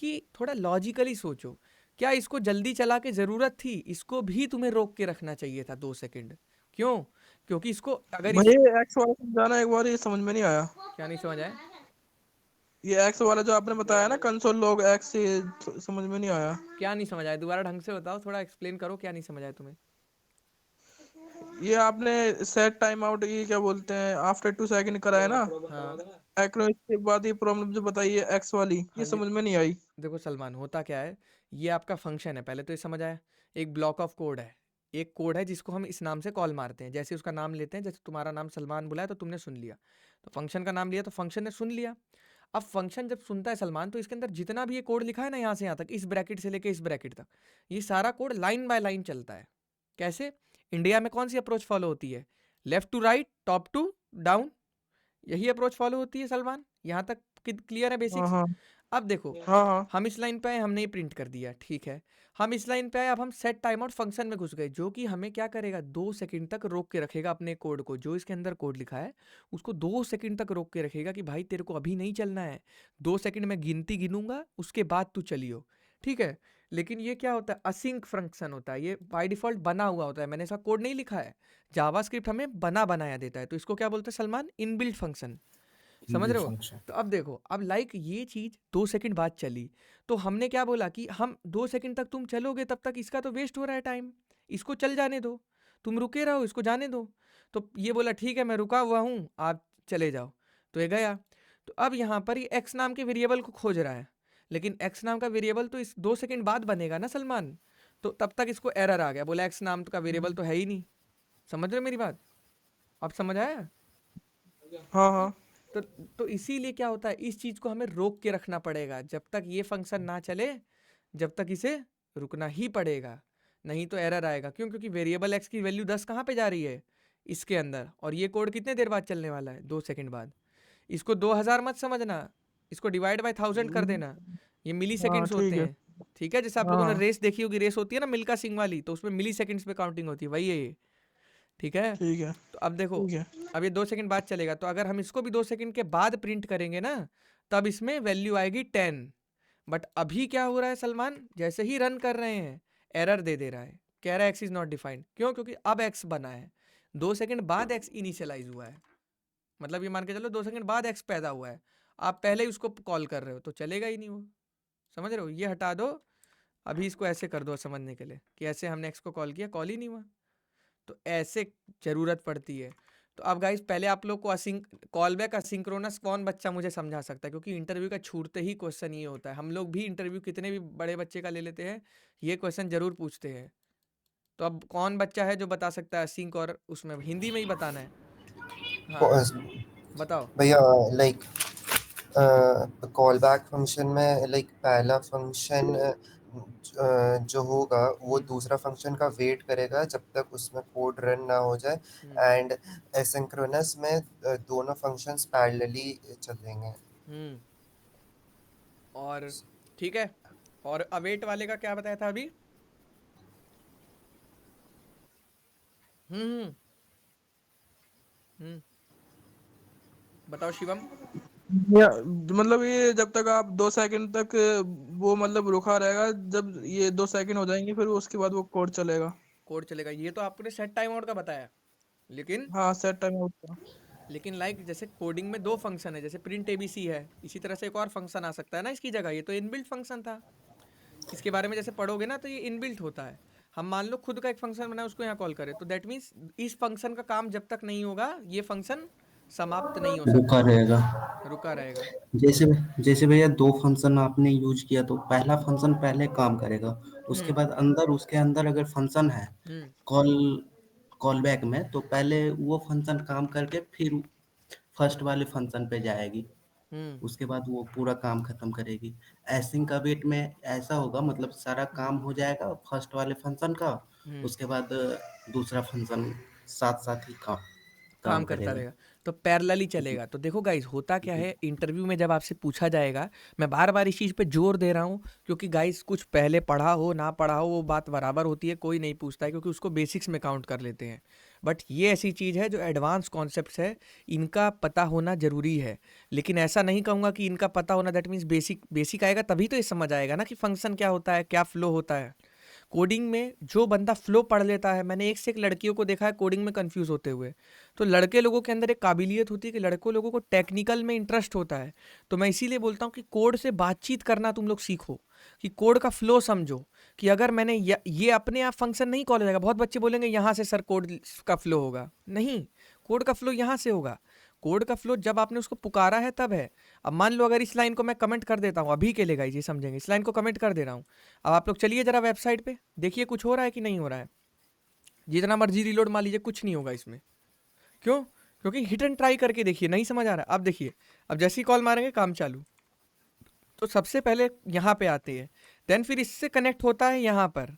कि थोड़ा लॉजिकली सोचो, क्या इसको जल्दी चला के ज़रूरत थी, इसको भी तुम्हें रोक के रखना चाहिए था 2 सेकंड। क्यों, क्योंकि इसको अगर इस, भाई एक्स वाला समझाना एक बार, ये समझ में नहीं आया। क्या नहीं समझ आया, ये एक्स वाला जो आपने बताया ना कंसोल लॉग एक्स, ये समझ में नहीं आया। क्या नहीं समझ आया, दोबारा ढंग से बताओ, थोड़ा एक्सप्लेन करो, क्या नहीं समझ आया तुम्हें। ये आपने सेट टाइम आउट, ये क्या बोलते हैं, आफ्टर 2 सेकंड करा है ना, हाँ एक्रो के बाद ये प्रॉब्लम जो बताई है एक्स वाली, हाँ ये जी, समझ में नहीं आई। देखो सलमान, होता क्या है, ये आपका फंक्शन है, पहले तो ये समझ आया, एक ब्लॉक ऑफ कोड है, एक कोड है जिसको हम इस नाम से कॉल मारते हैं, जैसे उसका नाम लेते हैं, जैसे तुम्हारा नाम सलमान बुलाया तो तुमने सुन लिया, तो फंक्शन का नाम लिया तो फंक्शन ने सुन लिया। अब फंक्शन जब सुनता है सलमान, तो इसके अंदर जितना भी ये कोड लिखा है ना, यहाँ से यहाँ तक, इस ब्रैकेट से लेके इस ब्रैकेट तक, ये सारा कोड लाइन बाय लाइन चलता है। कैसे, इंडिया में कौन सी अप्रोच फॉलो होती है, left to right, top to down, यही अप्रोच फॉलो होती है सलमान, यहाँ तक क्लियर है हाँ बेसिक्स। हाँ अब देखो, हाँ हाँ। हम इस लाइन पे आए, हमने ये प्रिंट कर दिया, ठीक है, हम इस लाइन पे आए, अब हम सेट टाइम आउट फंक्शन में घुस गए, जो कि हमें क्या करेगा, 2 सेकंड तक रोक के रखेगा अपने कोड को, जो इसके अंदर कोड लिखा है उसको 2 सेकंड तक रोक के रखेगा कि भाई तेरे को अभी नहीं चलना है, 2 सेकंड में गिनती गिनूंगा, उसके बाद तू चलियो, ठीक है। लेकिन ये क्या होता है, असिंक फंक्शन होता है, ये बाय डिफॉल्ट बना हुआ होता है, मैंने ऐसा कोड नहीं लिखा है, जावास्क्रिप्ट हमें बना बनाया देता है, तो इसको क्या बोलते हैं सलमान, इनबिल्ट फंक्शन, समझ रहे हो। फंक्शन। तो अब देखो, अब लाइक ये चीज़ 2 सेकंड बाद चली, तो हमने क्या बोला कि हम 2 सेकंड तक तुम चलोगे तब तक इसका तो वेस्ट हो रहा है टाइम, इसको चल जाने दो, तुम रुके रहो, इसको जाने दो। तो ये बोला ठीक है मैं रुका हुआ हूँ, आप चले जाओ, तो ये गया। तो अब यहाँ पर ये एक्स नाम के वेरिएबल को खोज रहा है, लेकिन एक्स नाम का वेरिएबल तो इस 2 सेकंड बाद बनेगा ना सलमान, तो तब तक इसको एरर आ गया, बोला एक्स नाम का वेरिएबल तो है ही नहीं। समझ रहे हो मेरी बात, अब समझ आया। हाँ हाँ। तो तो इसीलिए क्या होता है, इस चीज़ को हमें रोक के रखना पड़ेगा, जब तक ये फंक्शन ना चले जब तक इसे रुकना ही पड़ेगा, नहीं तो एरर आएगा। क्यों, क्योंकि वेरिएबल एक्स की वैल्यू 10 कहाँ पे जा रही है, इसके अंदर, और ये कोड कितने देर बाद चलने वाला है, 2 सेकंड बाद। इसको 2000 मत समझना, इसको डिवाइड बाय 1000 कर देना, ये मिली हाँ सेकेंड्स होते ठीक है। हैं, ठीक है। जैसे आप लोगों ने हाँ रेस देखी होगी, रेस होती है ना मिल्खा सिंह वाली, तो उसमें मिली सेकेंड्स पे काउंटिंग होती है, वही है ये, ठीक है। ठीक है। तो अब देखो, ठीक है। अब ये 2 सेकंड बाद चलेगा, तो अगर हम इसको भी 2 सेकंड के बाद प्रिंट करेंगे ना, तब इसमें वैल्यू आएगी 10। बट अभी क्या हो रहा है सलमान, जैसे ही रन कर रहे हैं एरर दे दे रहा है, कह रहा है एक्स इज नॉट डिफाइंड। क्यों, क्योंकि अब एक्स बना है, 2 सेकंड बाद एक्स इनिशियलाइज हुआ है, मतलब ये मान के चलो 2 सेकंड बाद एक्स पैदा हुआ है, आप पहले ही उसको कॉल कर रहे हो तो चलेगा ही नहीं वो, समझ रहे हो। ये हटा दो, अभी इसको ऐसे कर दो समझने के लिए, कि ऐसे हमने एक्स को कॉल किया, कॉल ही नहीं हुआ, तो ऐसे ज़रूरत पड़ती है। तो अब गाइस पहले आप लोग को कॉल बैक असिंक्रोनस कौन बच्चा मुझे समझा सकता है, क्योंकि इंटरव्यू का छूटते ही क्वेश्चन ये होता है, हम लोग भी इंटरव्यू कितने भी बड़े बच्चे का ले लेते हैं, ये क्वेश्चन जरूर पूछते हैं। तो अब कौन बच्चा है जो बता सकता है असिंक और उसमें हिंदी में ही बताना है। हाँ बताओ। भैया लाइक कॉल बैक फंक्शन में लाइक पहला फंक्शन जो होगा वो दूसरा फंक्शन का वेट करेगा जब तक उसमें कोड रन ना हो जाए एंड एसिंक्रोनस में दोनों फंक्शंस पैरेलली चलेंगे। और ठीक है, और अवेट वाले का क्या बताया था अभी? हम्म हम्म बताओ शिवम। या मतलब ये जब तक आप 2 सेकंड तक वो मतलब रुका रहेगा, जब ये 2 सेकंड हो जाएंगे फिर उसके बाद वो कोड चलेगा। कोड चलेगा, ये तो आपने सेट टाइम आउट का बताया, लेकिन हाँ सेट टाइम आउट का। लाइक जैसे कोडिंग में 2 फंक्शन है, जैसे प्रिंट एबीसी है, इसी तरह से एक और फंक्शन आ सकता है ना इसकी जगह। ये तो इनबिल्ट फंक्शन था, इसके बारे में जैसे पढ़ोगे ना तो ये इनबिल्ट होता है। हम मान लो खुद का एक फंक्शन बनाए उसको यहाँ कॉल करें, तो दैट मीन्स इस फंक्शन का काम जब तक नहीं होगा ये फंक्शन समाप्त नहीं हो रुका सकता, रहेगा। रुका रहेगा। जैसे जैसे भैया 2 फंक्शन आपने यूज किया तो पहला फंक्शन पहले काम करेगा, उसके बाद उसके अंदर अगर फंक्शन है हम्म कॉल कॉल बैक में, तो पहले वो फंक्शन काम करके फिर फर्स्ट वाले फंक्शन पे जाएगी, हम्म उसके बाद वो पूरा काम खत्म करेगी। एसिंक का वेट में ऐसा होगा, मतलब सारा काम हो जाएगा फर्स्ट वाले फंक्शन का, हम्म उसके बाद दूसरा फंक्शन साथ साथ ही काम काम काम करता करेगा। रहेगा, तो पैरेलली चलेगा। तो देखो गाइस, होता क्या है इंटरव्यू में जब आपसे पूछा जाएगा, मैं बार बार इस चीज़ पे जोर दे रहा हूँ क्योंकि गाइस कुछ पहले पढ़ा हो ना पढ़ा हो वो बात बराबर होती है, कोई नहीं पूछता है क्योंकि उसको बेसिक्स में काउंट कर लेते हैं। बट ये ऐसी चीज़ है जो एडवांस कॉन्सेप्ट्स है, इनका पता होना ज़रूरी है। लेकिन ऐसा नहीं कहूँगा कि इनका पता होना दैट मीन्स बेसिक बेसिक आएगा तभी तो ये समझ आएगा ना कि फंक्शन क्या होता है, क्या फ्लो होता है। कोडिंग में जो बंदा फ्लो पढ़ लेता है, मैंने एक से एक लड़कियों को देखा है कोडिंग में कंफ्यूज होते हुए। तो लड़के लोगों के अंदर एक काबिलियत होती है कि लड़कों लोगों को टेक्निकल में इंटरेस्ट होता है। तो मैं इसीलिए बोलता हूँ कि कोड से बातचीत करना तुम लोग सीखो, कि कोड का फ्लो समझो, कि अगर मैंने ये अपने आप फंक्शन नहीं कॉल हो जाएगा। बहुत बच्चे बोलेंगे यहाँ से सर कोड का फ्लो होगा, नहीं, कोड का फ्लो यहाँ से होगा। कोड का फ्लो जब आपने उसको पुकारा है तब है। अब मान लो अगर इस लाइन को मैं कमेंट कर देता हूँ अभी के लिए गाइस, ये समझेंगे, इस लाइन को कमेंट कर दे रहा हूँ। अब आप लोग चलिए जरा वेबसाइट पे देखिए कुछ हो रहा है कि नहीं हो रहा है। जितना मर्जी रिलोड मान लीजिए कुछ नहीं होगा इसमें। क्यों? क्योंकि हिट एंड ट्राई करके देखिए, नहीं समझ आ रहा। अब देखिए, अब जैसे ही कॉल मारेंगे काम चालू। तो सबसे पहले यहाँ पे आते हैं, देन फिर इससे कनेक्ट होता है यहाँ पर,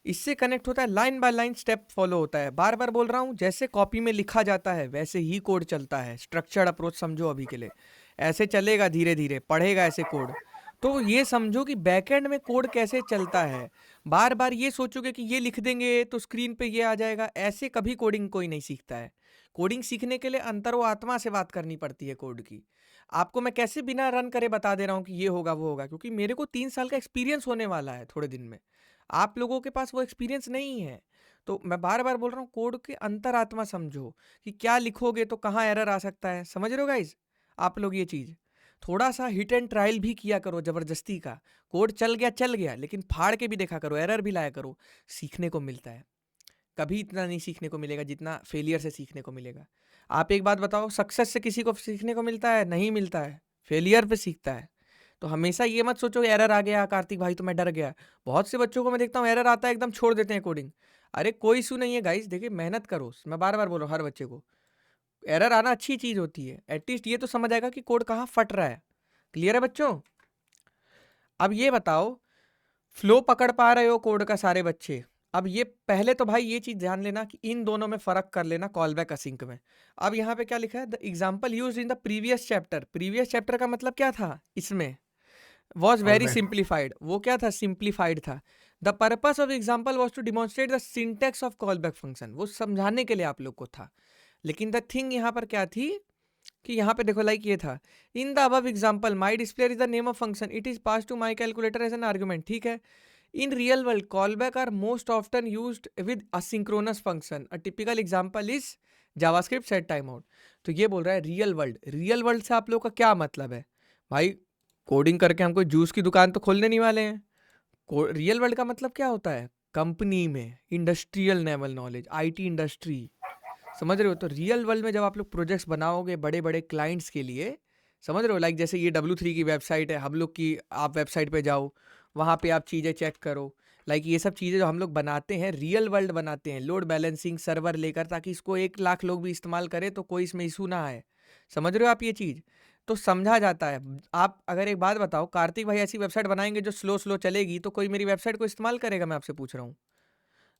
इससे कनेक्ट होता है, line by line step follow होता है। बार बार बोल रहा हूँ, जैसे कॉपी में लिखा जाता है वैसे ही कोड चलता है। स्ट्रक्चर्ड अप्रोच समझो अभी के लिए, ऐसे चलेगा, धीरे धीरे पढ़ेगा ऐसे कोड। तो ये समझो कि बैकएंड में कोड कैसे चलता है। बार बार ये सोचोगे कि ये लिख देंगे तो स्क्रीन पे ये आ जाएगा, ऐसे कभी कोडिंग कोई नहीं सीखता है। कोडिंग सीखने के लिए अंतर वो आत्मा से बात करनी पड़ती है कोड की। आपको मैं कैसे बिना रन करे बता दे रहा हूँ कि ये होगा वो होगा, क्योंकि मेरे को 3 साल का एक्सपीरियंस होने वाला है थोड़े दिन में। आप लोगों के पास वो एक्सपीरियंस नहीं है। तो मैं बार बार बोल रहा हूँ, कोड के अंतरात्मा समझो कि क्या लिखोगे तो कहाँ एरर आ सकता है। समझ रहे हो गाइज आप लोग ये चीज़? थोड़ा सा हिट एंड ट्रायल भी किया करो ज़बरदस्ती का। कोड चल गया, लेकिन फाड़ के भी देखा करो, एरर भी लाया करो, सीखने को मिलता है। कभी इतना नहीं सीखने को मिलेगा जितना फेलियर से सीखने को मिलेगा। आप एक बात बताओ, सक्सेस से किसी को सीखने को मिलता है? नहीं मिलता है, फेलियर पे सीखता है। तो हमेशा ये मत सोचो एरर आ गया कार्तिक भाई तो मैं डर गया। बहुत से बच्चों को मैं देखता हूँ एरर आता है एकदम छोड़ देते हैं कोडिंग। अरे कोई इशू नहीं है गाइस, देखिए मेहनत करो, मैं बार बार बोल रहा हूँ हर बच्चे को, एरर आना अच्छी चीज़ होती है। एटलीस्ट ये तो समझ आएगा कि कोड कहाँ फट रहा है। क्लियर है बच्चों? अब ये बताओ, फ्लो पकड़ पा रहे हो कोड का सारे बच्चे? अब ये पहले तो भाई ये चीज़ ध्यान लेना कि इन दोनों में फ़र्क कर लेना, कॉल बैक असिंक में। अब यहाँ पे क्या लिखा है, the example use in the previous chapter. Previous chapter का मतलब क्या था इसमें? Was very simplified. वो क्या था? सिंप्लीफाइड था। The purpose of example was to demonstrate the syntax of callback function. वो समझाने के लिए आप लोग को था। लेकिन द थिंग यहाँ पर क्या थी कि यहाँ पे देखो लाइक ये था, in the above example my display is the name of function, it is pass to my calculator as an argument. ठीक है, in real world callback are most often used with asynchronous function. A typical example is javascript set timeout. तो ये बोल रहा है real world. Real world से आप लोग का क्या मतलब है भाई? कोडिंग करके हम कोई जूस की दुकान तो खोलने नहीं वाले हैं। रियल वर्ल्ड का मतलब क्या होता है? कंपनी में industrial level knowledge, IT industry, समझ रहे हो? तो रियल वर्ल्ड में जब आप लोग प्रोजेक्ट्स बनाओगे बड़े बड़े क्लाइंट्स के लिए, समझ रहे हो, लाइक जैसे ये W3 की वेबसाइट है, हम लोग की, आप वेबसाइट पे जाओ, वहाँ पे आप चीज़ें चेक करो, लाइक ये सब चीज़ें जो हम लोग बनाते हैं रियल वर्ल्ड बनाते हैं, लोड बैलेंसिंग सर्वर लेकर, ताकि इसको 1 लाख लोग भी इस्तेमाल करें तो कोई इसमें इशू ना आए। समझ रहे हो आप ये चीज़? तो समझा जाता है। आप अगर एक बात बताओ, कार्तिक भाई ऐसी वेबसाइट बनाएंगे जो स्लो चलेगी, तो कोई मेरी वेबसाइट को इस्तेमाल करेगा? मैं आपसे पूछ रहा हूँ।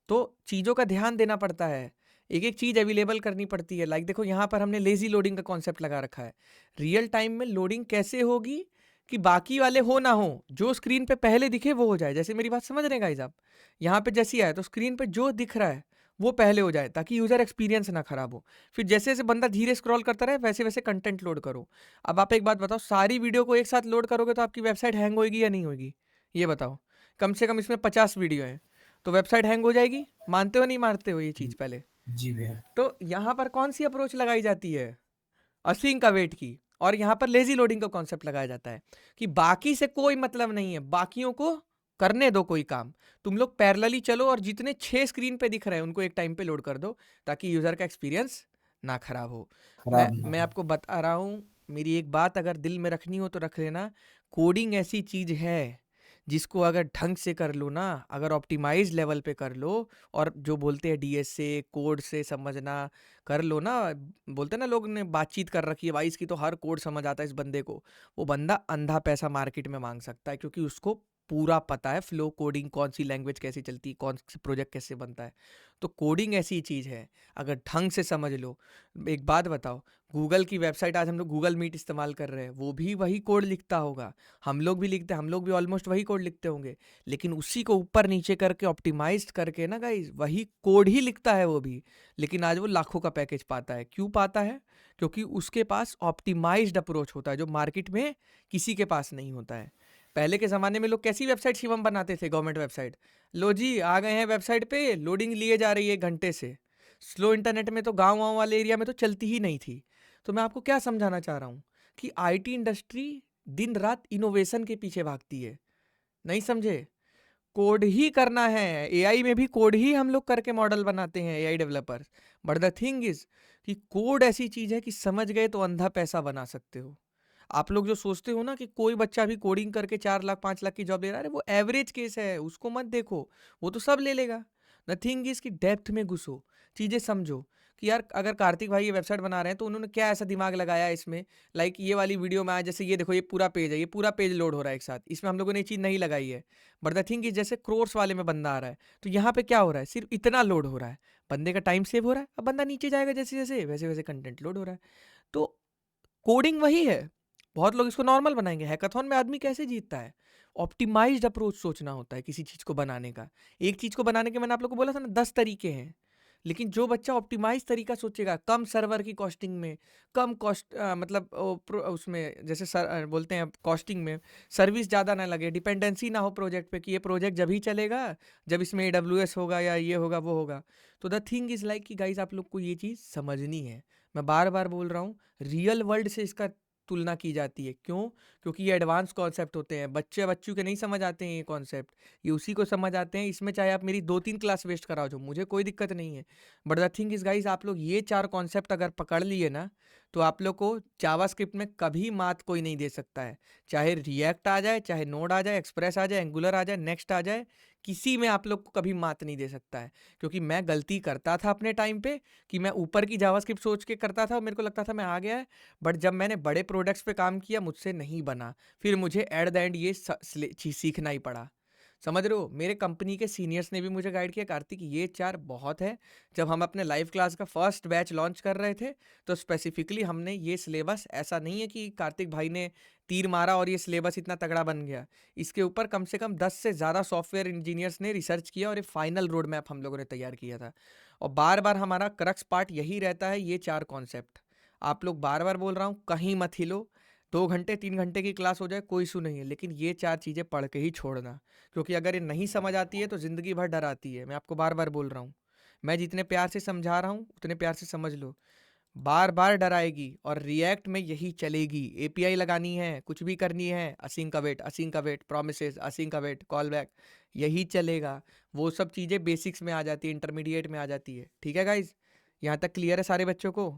तो चीज़ों का ध्यान देना पड़ता है, एक एक चीज़ अवेलेबल करनी पड़ती है। लाइक देखो यहाँ पर हमने लेजी लोडिंग का कॉन्सेप्ट लगा रखा है। रियल टाइम में लोडिंग कैसे होगी कि बाकी वाले हो ना हो, जो स्क्रीन पे पहले दिखे वो हो जाए। जैसे मेरी बात समझ रहे हैं गाइस आप? यहाँ पे जैसी आए तो स्क्रीन पे जो दिख रहा है वो पहले हो जाए, ताकि यूज़र एक्सपीरियंस ना खराब हो। फिर जैसे जैसे बंदा धीरे स्क्रॉल करता रहे वैसे वैसे कंटेंट लोड करो। अब आप एक बात बताओ, सारी वीडियो को एक साथ लोड करोगे तो आपकी वेबसाइट हैंग होएगी या नहीं होगी? ये बताओ। कम से कम इसमें 50 वीडियो हैं, तो वेबसाइट हैंग हो जाएगी। मानते हो नहीं मानते हो ये चीज़ पहले? जी भैया। तो यहाँ पर कौन सी अप्रोच लगाई जाती है? असिंक अवेट की। और यहाँ पर लेजी लोडिंग का कॉन्सेप्ट लगाया जाता है कि बाकी से कोई मतलब नहीं है, बाकियों को करने दो कोई काम, तुम लोग पैरेलली चलो और जितने 6 स्क्रीन पे दिख रहे हैं उनको एक टाइम पे लोड कर दो, ताकि यूज़र का एक्सपीरियंस ना खराब हो। खराब ना मैं हो। आपको बता रहा हूँ, मेरी एक बात अगर दिल में रखनी हो तो रख लेना, कोडिंग ऐसी चीज़ है जिसको अगर ढंग से कर लो ना, अगर ऑप्टिमाइज लेवल पे कर लो, और जो बोलते हैं डीएस से कोड से समझना कर लो ना, बोलते हैं ना लोग ने बातचीत कर रखी है भाई इसकी तो हर कोड समझ आता है इस बंदे को, वो बंदा अंधा पैसा मार्केट में मांग सकता है, क्योंकि उसको पूरा पता है फ्लो कोडिंग, कौन सी लैंग्वेज कैसी चलती है, कौन सा प्रोजेक्ट कैसे बनता है। तो कोडिंग ऐसी चीज़ है, अगर ढंग से समझ लो। एक बात बताओ, गूगल की वेबसाइट आज हम लोग गूगल मीट इस्तेमाल कर रहे हैं, वो भी वही कोड लिखता होगा, हम लोग भी लिखते हैं, हम लोग भी ऑलमोस्ट वही कोड लिखते होंगे, लेकिन उसी को ऊपर नीचे करके ऑप्टिमाइज करके ना गाइज वही कोड ही लिखता है वो भी, लेकिन आज वो लाखों का पैकेज पाता है। क्यों पाता है? क्योंकि उसके पास ऑप्टिमाइज्ड अप्रोच होता है, जो मार्केट में किसी के पास नहीं होता है। पहले के ज़माने में लोग कैसी वेबसाइट शिवम बनाते थे? गवर्नमेंट वेबसाइट, लो जी आ गए हैं वेबसाइट पे, लोडिंग लिए जा रही है घंटे से। स्लो इंटरनेट में तो गाँव वाले एरिया में तो चलती ही नहीं थी। तो मैं आपको क्या समझाना चाह रहा हूँ कि आईटी इंडस्ट्री दिन रात इनोवेशन के पीछे भागती है। नहीं समझे? कोड ही करना है, एआई में भी कोड ही हम लोग करके मॉडल बनाते हैं AI developers. But the thing is कि कोड ऐसी चीज़ है कि समझ गए तो अंधा पैसा बना सकते हो। आप लोग जो सोचते हो ना कि कोई बच्चा भी कोडिंग करके 4 लाख 5 लाख की जॉब ले रहा है, वो एवरेज केस है, उसको मत देखो, वो तो सब ले लेगा। द थिंग इज कि डेप्थ में घुसो, चीज़ें समझो कि यार अगर कार्तिक भाई ये वेबसाइट बना रहे हैं तो उन्होंने क्या ऐसा दिमाग लगाया है इसमें। लाइक ये वाली वीडियो में आया, जैसे ये देखो ये पूरा पेज है, ये पूरा पेज लोड हो रहा है एक साथ, इसमें हम लोगों ने ये चीज़ नहीं लगाई है। बट द थिंग इज जैसे क्रोर्स वाले में बंदा आ रहा है, तो यहाँ पे क्या हो रहा है, सिर्फ इतना लोड हो रहा है, बंदे का टाइम सेव हो रहा है। अब बंदा नीचे जाएगा जैसे जैसे वैसे वैसे कंटेंट लोड हो रहा है। तो कोडिंग वही है, बहुत लोग इसको नॉर्मल बनाएंगे। हैकाथॉन में आदमी कैसे जीतता है? ऑप्टिमाइज्ड अप्रोच सोचना होता है किसी चीज़ को बनाने का। एक चीज़ को बनाने के मैंने आप लोग को बोला था ना 10 तरीके हैं, लेकिन जो बच्चा ऑप्टिमाइज तरीका सोचेगा, कम सर्वर की कॉस्टिंग में, कम कॉस्ट मतलब उसमें जैसे बोलते हैं कॉस्टिंग में सर्विस ज़्यादा ना लगे, डिपेंडेंसी ना हो प्रोजेक्ट पे कि ये प्रोजेक्ट जब ही चलेगा जब इसमें AWS होगा या ये होगा वो होगा। तो द थिंग इज़ लाइक कि गाइज आप लोग को ये चीज़ समझनी है। मैं बार बार बोल रहा हूँ, रियल वर्ल्ड से इसका तुलना की जाती है। क्यों? क्योंकि ये एडवांस कॉन्सेप्ट होते हैं, बच्चों के नहीं समझ आते हैं ये कॉन्सेप्ट, ये उसी को समझ आते हैं। इसमें चाहे आप मेरी 2-3 क्लास वेस्ट कराओ, जो मुझे कोई दिक्कत नहीं है। But the thing is guys, आप लोग ये 4 कॉन्सेप्ट अगर पकड़ लिए ना, तो आप लोग को जावास्क्रिप्ट में कभी मात कोई नहीं दे सकता है। चाहे रिएक्ट आ जाए, चाहे नोड आ जाए, एक्सप्रेस आ जाए, एंगुलर आ जाए, नेक्स्ट आ जाए, किसी में आप लोग को कभी मात नहीं दे सकता है। क्योंकि मैं गलती करता था अपने टाइम पे कि मैं ऊपर की जावास्क्रिप्ट सोच के करता था और मेरे को लगता था मैं आ गया है। बट जब मैंने बड़े प्रोडक्ट्स पे काम किया, मुझसे नहीं बना, फिर मुझे एट द एंड ये चीज़ सीखना ही पड़ा। समझ रहे हो? मेरे कंपनी के सीनियर्स ने भी मुझे गाइड किया, कार्तिक ये 4 बहुत है। जब हम अपने लाइव क्लास का फर्स्ट बैच लॉन्च कर रहे थे, तो स्पेसिफिकली हमने ये सिलेबस, ऐसा नहीं है कि कार्तिक भाई ने तीर मारा और ये सिलेबस इतना तगड़ा बन गया, इसके ऊपर कम से कम 10 से ज़्यादा सॉफ्टवेयर इंजीनियर्स ने रिसर्च किया और ये फाइनल रोड मैप हम लोगों ने तैयार किया था। और बार बार हमारा क्रक्स पार्ट यही रहता है, ये 4 कॉन्सेप्ट। आप लोग बार बार बोल रहा हूँ, कहीं मत हिलो, 2 घंटे 3 घंटे की क्लास हो जाए कोई इशू नहीं है, लेकिन ये 4 चीज़ें पढ़ के ही छोड़ना, क्योंकि अगर ये नहीं समझ आती है तो ज़िंदगी भर डर आती है। मैं आपको बार बार बोल रहा हूँ, मैं जितने प्यार से समझा रहा हूँ उतने प्यार से समझ लो। बार बार डराएगी, और रिएक्ट में यही चलेगी। API लगानी है, कुछ भी करनी है, async await promises, async await call back, यही चलेगा। वो सब चीज़ें बेसिक्स में आ जाती है, इंटरमीडिएट में आ जाती है। ठीक है गाइज, यहाँ तक क्लियर है सारे बच्चों को?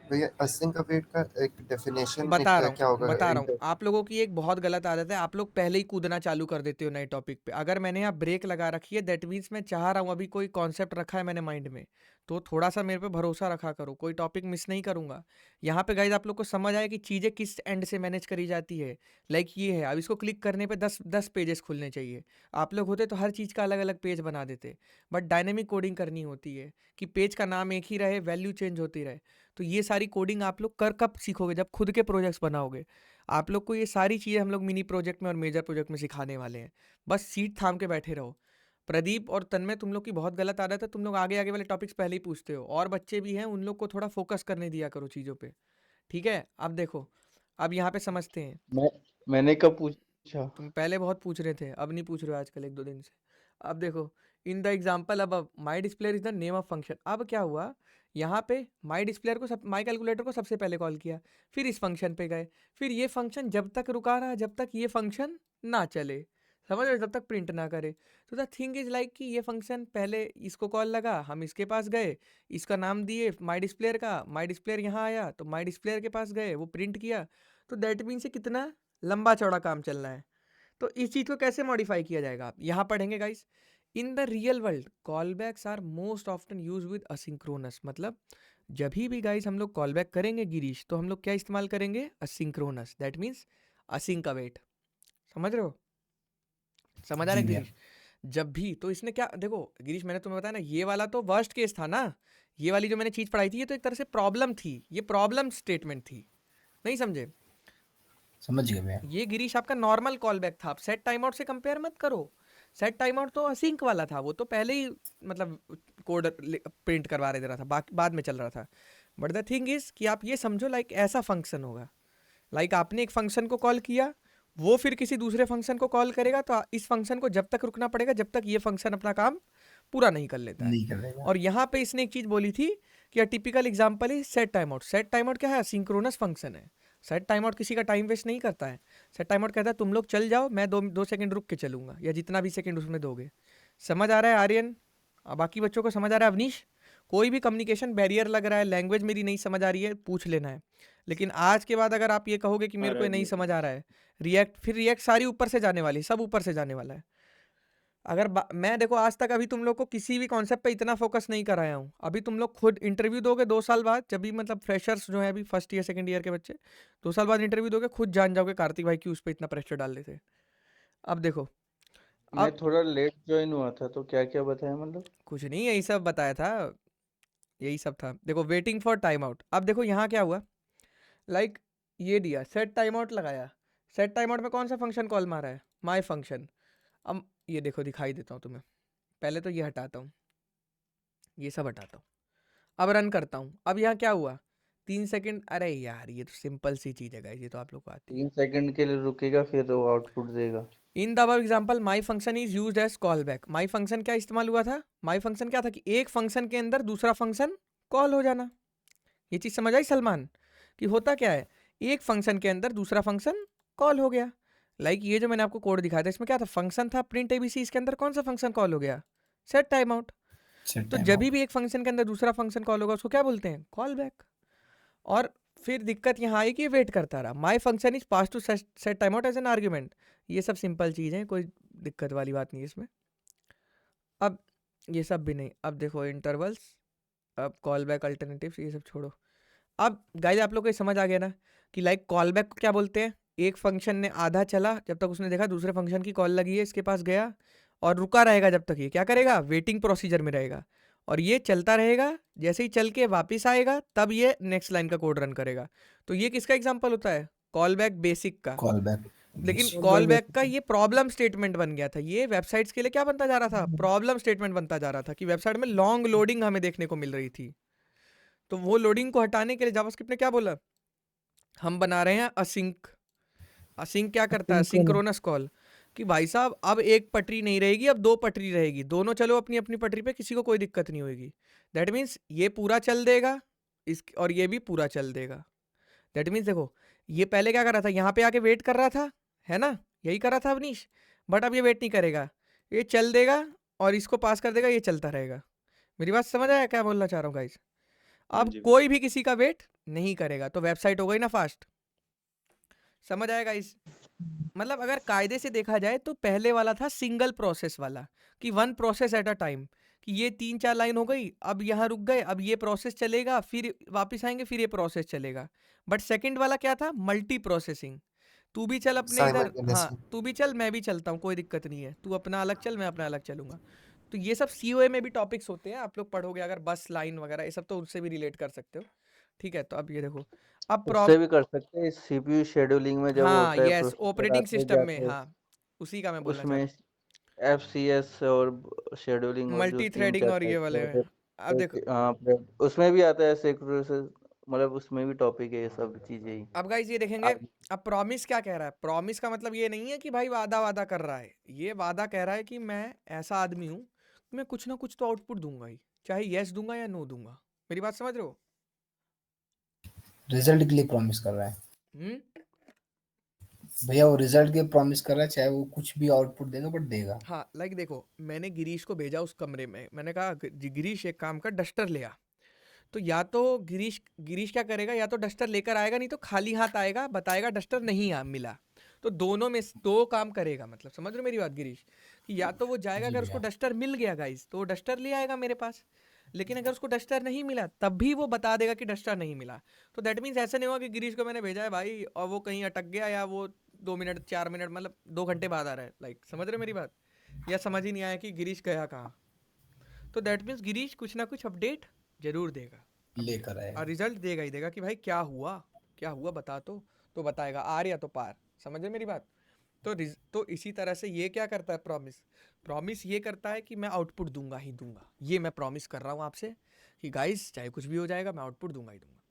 भैया असिंक अवेट का एक डेफिनेशन बता रहा क्या हूँ होगा? बता रहा हूँ आप लोगों की एक बहुत गलत आदत है, आप लोग पहले ही कूदना चालू कर देते हो नए टॉपिक पे। अगर मैंने यहाँ ब्रेक लगा रखी है दैट मीन्स मैं चाह रहा हूँ, अभी कोई कॉन्सेप्ट रखा है मैंने माइंड में, तो थोड़ा सा मेरे पे भरोसा रखा करो, कोई टॉपिक मिस नहीं करूंगा। यहाँ पे गाइज आप लोग को समझ आया कि चीज़ें किस एंड से मैनेज करी जाती है। लाइक ये है, अब इसको क्लिक करने पे 10 पेजेस खुलने चाहिए। आप लोग होते तो हर चीज़ का अलग अलग पेज बना देते, बट डायनेमिक कोडिंग करनी होती है कि पेज का नाम एक ही रहे, वैल्यू चेंज होती रहे। तो ये सारी कोडिंग आप लोग कर कब सीखोगे? जब खुद के प्रोजेक्ट्स बनाओगे। आप लोग को ये सारी चीज़ें हम लोग मिनी प्रोजेक्ट में और मेजर प्रोजेक्ट में सिखाने वाले हैं। बस सीट थाम के बैठे रहो। प्रदीप और तन्मय, तुम लोग की बहुत गलत आदत है, तुम लोग आगे आगे वाले टॉपिक्स पहले ही पूछते हो, और बच्चे भी हैं उन लोग को थोड़ा फोकस करने दिया करो चीज़ों पे। ठीक है, अब देखो, अब यहाँ पे समझते हैं। मैंने कब पूछा? तुम पहले बहुत पूछ रहे थे, अब नहीं पूछ रहे हो आजकल 1-2 दिन से। अब देखो, इन द एग्जाम्पल अब my displayer is the name of function. अब क्या हुआ, यहाँ पे माई डिस्प्लेयर को माई कैलकुलेटर को सबसे पहले कॉल किया, फिर इस फंक्शन पे गए, फिर ये फंक्शन जब तक रुका रहा जब तक ये फंक्शन ना चले, समझ रहे हो, जब तक प्रिंट ना करे। तो द थिंग इज लाइक कि ये फंक्शन पहले इसको कॉल लगा, हम इसके पास गए, इसका नाम दिए माई डिस्प्लेयर का, माई डिस्प्लेयर यहाँ आया तो माई डिस्प्लेयर के पास गए, वो प्रिंट किया। तो दैट मीन से कितना लंबा चौड़ा काम चलना है। तो इस चीज़ को कैसे मॉडिफाई किया जाएगा आप यहाँ पढ़ेंगे guys. In the real world callbacks are most often use with asynchronous. मतलब जब भी गाइस हम लोग कॉल बैक करेंगे गिरीश, तो हम लोग क्या इस्तेमाल करेंगे? Asynchronous, that means async await. समझ रहे हो? समझ आ रहा जी है भैया। गिरीश? जब भी तो इसने क्या, देखो गिरीश मैंने तुम्हें बताया ना, ये वाला तो वर्स्ट केस था ना, ये वाली जो मैंने चीज़ पढ़ाई थी ये तो एक तरह से प्रॉब्लम थी, ये प्रॉब्लम स्टेटमेंट थी, नहीं समझे? समझ गए भैया। ये गिरीश आपका नॉर्मल कॉल बैक था, आप सेट टाइम आउट से कंपेयर मत करो। सेट टाइम आउट तो असिंक वाला था, वो तो पहले ही मतलब कोड प्रिंट करवा दे रहा था, बाकी बाद में चल रहा था। बट द थिंग इज कि आप ये समझो लाइक ऐसा फंक्शन होगा, लाइक आपने एक फंक्शन को कॉल किया, वो फिर किसी दूसरे फंक्शन को कॉल करेगा, तो इस फंक्शन को जब तक रुकना पड़ेगा जब तक ये फंक्शन अपना काम पूरा नहीं कर लेता है। नहीं कर देगा। और यहाँ पे इसने एक चीज़ बोली थी कि typical example is set time out. Set time out क्या है? सिंक्रोनस फंक्शन है। सेट टाइम आउट किसी का टाइम वेस्ट नहीं करता है। सेट टाइम आउट कहता है तुम लोग चल जाओ, मैं 2 सेकंड रुक के चलूंगा, या जितना भी सेकंड उसमें दोगे। समझ आ रहा है आर्यन? बाकी बच्चों को समझ आ रहा है? अवनीश, कोई भी कम्युनिकेशन बैरियर लग रहा है, लैंग्वेज मेरी नहीं समझ आ रही है, पूछ लेना है। लेकिन आज के बाद अगर आप ये कहोगे कि मेरे को ये नहीं समझ आ रहा है, रिएक्ट सारी ऊपर से जाने वाली, सब ऊपर से जाने वाला है। अगर मैं देखो आज तक अभी तुम लोग को किसी भी कॉन्सेप्ट पे इतना फोकस नहीं कराया हूँ। अभी तुम लोग खुद इंटरव्यू दोगे 2 साल बाद, जब भी मतलब फ्रेशर्स जो है अभी फर्स्ट ईयर सेकंड ईयर के बच्चे 2 साल बाद इंटरव्यू दोगे, खुद जान जाओगे कार्तिक भाई की उस पर इतना प्रेशर डाल देते। अब देखो, मैं अब थोड़ा लेट ज्वाइन हुआ था, तो क्या क्या बताया मतलब? कुछ नहीं, यही सब बताया था, यही सब था। देखो वेटिंग फॉर टाइम आउट। अब देखो यहाँ क्या हुआ, लाइक ये दिया सेट टाइम आउट लगाया, सेट टाइम आउट में कौन सा फंक्शन कॉल मारा है? माई फंक्शन। अब ये देखो दिखाई देता हूँ तुम्हें, पहले तो ये हटाता हूँ, ये सब हटाता हूँ, अब रन करता हूँ। अब यहाँ क्या हुआ? 3 सेकंड। अरे यार ये तो सिंपल सी चीज़ है गाइस, ये तो आप लोग को आती है। 3 सेकंड के लिए रुकेगा, फिर वो आउटपुट देगा। In the above example my function is used as callback. My function क्या इस्तेमाल हुआ था? माई फंक्शन क्या था कि एक फंक्शन के अंदर दूसरा फंक्शन कॉल हो जाना। ये चीज़ समझ आई सलमान? कि होता क्या है, एक फंक्शन के अंदर दूसरा फंक्शन कॉल हो गया। लाइक ये जो मैंने आपको कोड दिखाया था, इसमें क्या था? फंक्शन था प्रिंट एबीसी, इसके अंदर कौन सा फंक्शन कॉल हो गया? Set time out. तो जब भी एक फंक्शन के अंदर दूसरा फंक्शन कॉल होगा उसको क्या बोलते हैं? Callback. और फिर दिक्कत यहाँ आई कि वेट करता रहा। My function is pass to set time out as an argument. ये सब सिंपल चीज़ है, कोई दिक्कत वाली बात नहीं है इसमें। अब ये सब भी नहीं, अब देखो इंटरवल्स, अब कॉल बैक अल्टरनेटिव्स, ये सब छोड़ो। अब गाइस आप लोग को ये समझ आ गया ना कि लाइक कॉल बैक को क्या बोलते हैं? एक फंक्शन ने आधा चला, जब तक उसने देखा दूसरे फंक्शन की कॉल लगी है, इसके पास गया और रुका रहेगा जब तक, ये क्या करेगा? वेटिंग प्रोसीजर में रहेगा, और ये चलता रहेगा, जैसे ही चल के वापस आएगा तब ये नेक्स्ट लाइन का कोड रन करेगा। तो ये किसका एग्जांपल होता है? कॉल बैक बेसिक का। Call back. लेकिन कॉल बैक का ये प्रॉब्लम स्टेटमेंट बन गया था। ये वेबसाइट्स के लिए क्या बनता जा रहा था? प्रॉब्लम स्टेटमेंट बनता जा रहा था, कि वेबसाइट में लॉन्ग लोडिंग हमें देखने को मिल रही थी। तो वो लोडिंग को हटाने के लिए जावास्क्रिप्ट ने क्या बोला? हम बना रहे हैं असिंक। असिंक क्या करता है? Synchronous call. कि भाई साहब अब एक पटरी नहीं रहेगी, अब 2 पटरी रहेगी, दोनों चलो अपनी अपनी पटरी पे, किसी को कोई दिक्कत नहीं होगी। दैट मीन्स ये पूरा चल देगा इस, और ये भी पूरा चल देगा। दैट मीन्स देखो ये पहले क्या कर रहा था? यहाँ पे आके वेट कर रहा था, है ना? यही कर रहा था अवनीश। बट अब ये वेट नहीं करेगा, ये चल देगा और इसको पास कर देगा, ये चलता रहेगा। मेरी बात समझ आया क्या बोलना चाह रहा हूँ गाइस? अब जी कोई भी किसी का वेट नहीं करेगा, तो वेबसाइट हो गई ना फास्ट। समझ आएगा इस मतलब अगर कायदे से देखा जाए तो पहले वाला था सिंगल प्रोसेस वाला, कि one process at a time, कि ये 3-4 लाइन हो गई, अब यहाँ रुक गए, अब ये प्रोसेस चलेगा, फिर वापस आएंगे, फिर ये प्रोसेस चलेगा। बट सेकंड वाला क्या था, मल्टी प्रोसेसिंग। तू भी चल अपने इधर, हाँ साइमल्टेनियसली। तू भी चल मैं भी चलता हूँ, कोई दिक्कत नहीं है, तू अपना अलग चल मैं अपना अलग चलूंगा। तो ये सब सीओए में भी टॉपिक्स होते हैं, आप लोग पढ़ोगे अगर बस लाइन वगैरह ये सब, तो उससे भी रिलेट कर सकते हो। ठीक है, तो अब ये देखो, अब उससे भी कर सकते हैं सीपीयू शेड्यूलिंग में जब हाँ होता है यस, प्रोसेसर ऑपरेटिंग आते सिस्टम में, जाते हाँ उसी का मैं बोलना चाह उसमें रहा एफसीएस और शेड्यूलिंग हूँ, और जो मल्टी तीन थ्रेडिंग चार और ये टाइप के वाले होते में। अब देखो, हैं हाँ, उसमें भी आता है सिंक्रोनस, मतलब उसमें भी टॉपिक है ये सब चीजें ही। अब गाइस ये देखेंगे, आगे अब प्रॉमिस क्या कह रहा है। प्रॉमिस का मतलब ये नहीं है कि भाई वादा वादा कर रहा है, ये वादा कह रहा है कि मैं ऐसा आदमी हूँ कि मैं कुछ ना कुछ तो आउटपुट दूंगा ही, चाहे यस दूंगा या नो दूंगा। मेरी बात समझ रहे हो? रिजल्ट के लिए प्रॉमिस कर रहा है हम्म। भैया, वो रिजल्ट के प्रॉमिस कर रहा है, चाहे वो कुछ भी आउटपुट देगा बट देगा। हाँ लाइक देखो, मैंने गिरीश को भेजा उस कमरे में, मैंने कहा गिरीश एक काम कर, डस्टर ले आ। तो या तो गिरीश गिरीश क्या करेगा, या तो डस्टर लेकर आएगा, नहीं तो खाली हाथ आएगा, बताएगा डस्टर नहीं मिला। तो दोनों में दो काम करेगा, मतलब समझ रहे हो मेरी बात गिरीश, कि या तो वो जाएगा, जी अगर उसको भैया। डस्टर मिल गया गाइस तो वो डस्टर ले आएगा मेरे पास, लेकिन अगर उसको डस्टर नहीं मिला तब भी वो बता देगा कि डस्टर नहीं मिला। तो दैट मीन्स ऐसा नहीं होगा कि गिरीश को मैंने भेजा है भाई और वो कहीं अटक गया, या वो 2 मिनट 4 मिनट मतलब 2 घंटे बाद आ रहा है, लाइक समझ रहे हो मेरी बात, या समझ ही नहीं आया कि गिरीश गया कहाँ। तो दैट मीन्स गिरीश कुछ ना कुछ अपडेट जरूर देगा, लेकर और आएगा। रिजल्ट देगा ही देगा कि भाई क्या हुआ, क्या हुआ बता, तो बताएगा, आर या तो पार। समझ रहे मेरी बात? तो इसी तरह से ये क्या करता है, प्रॉमिस प्रॉमिस ये करता है कि मैं आउटपुट दूंगा ही दूंगा, ये मैं प्रॉमिस कर रहा हूँ आपसे कि गाइस चाहे कुछ भी हो जाएगा मैं आउटपुट दूंगा ही दूंगा।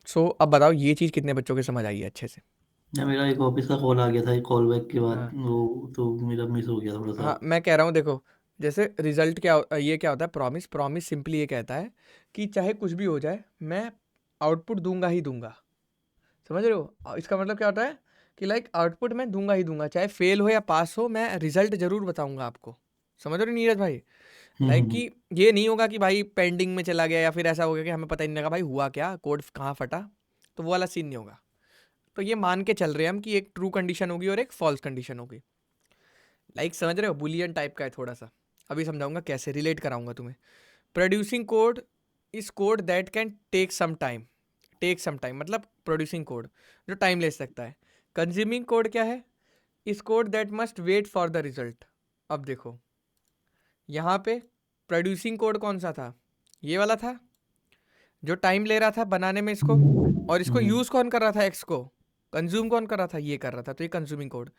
सो अब बताओ ये चीज़ कितने बच्चों के समझ आई है अच्छे से? या मेरा एक ऑफिस का कॉल आ गया था, एक कॉल बैक के बाद हाँ वो तो मेरा मिस हो गया थोड़ा सा। हाँ, मैं कह रहा हूँ देखो, जैसे रिजल्ट ये क्या होता है, प्रॉमिस प्रॉमिस सिंपली ये कहता है कि चाहे कुछ भी हो जाए मैं आउटपुट दूंगा ही दूंगा। समझ रहे हो? इसका मतलब क्या होता है कि लाइक आउटपुट मैं दूंगा ही दूंगा, चाहे फेल हो या पास हो, मैं रिजल्ट जरूर बताऊंगा आपको। समझ रहे हो नीरज भाई? लाइक कि ये नहीं होगा कि भाई पेंडिंग में चला गया, या फिर ऐसा हो गया कि हमें पता ही नहीं लगा भाई हुआ क्या, कोड कहाँ फटा, तो वो वाला सीन नहीं होगा। तो ये मान के चल रहे हैं हम कि एक ट्रू कंडीशन होगी और एक फॉल्स कंडीशन होगी। लाइक समझ रहे हो, बुलियन टाइप का है थोड़ा सा, अभी समझाऊंगा कैसे, रिलेट कराऊंगा तुम्हें। Producing code is code that can take some time मतलब प्रोड्यूसिंग कोड जो टाइम ले सकता है। कंज्यूमिंग कोड क्या है? Is code that must wait for the result. अब देखो यहाँ पे प्रोड्यूसिंग कोड कौन सा था, ये वाला था जो टाइम ले रहा था बनाने में इसको, और इसको यूज़ कौन कर रहा था, एक्स को। कंज्यूम कौन कर रहा था, ये कर रहा था, तो ये कंज्यूमिंग कोड।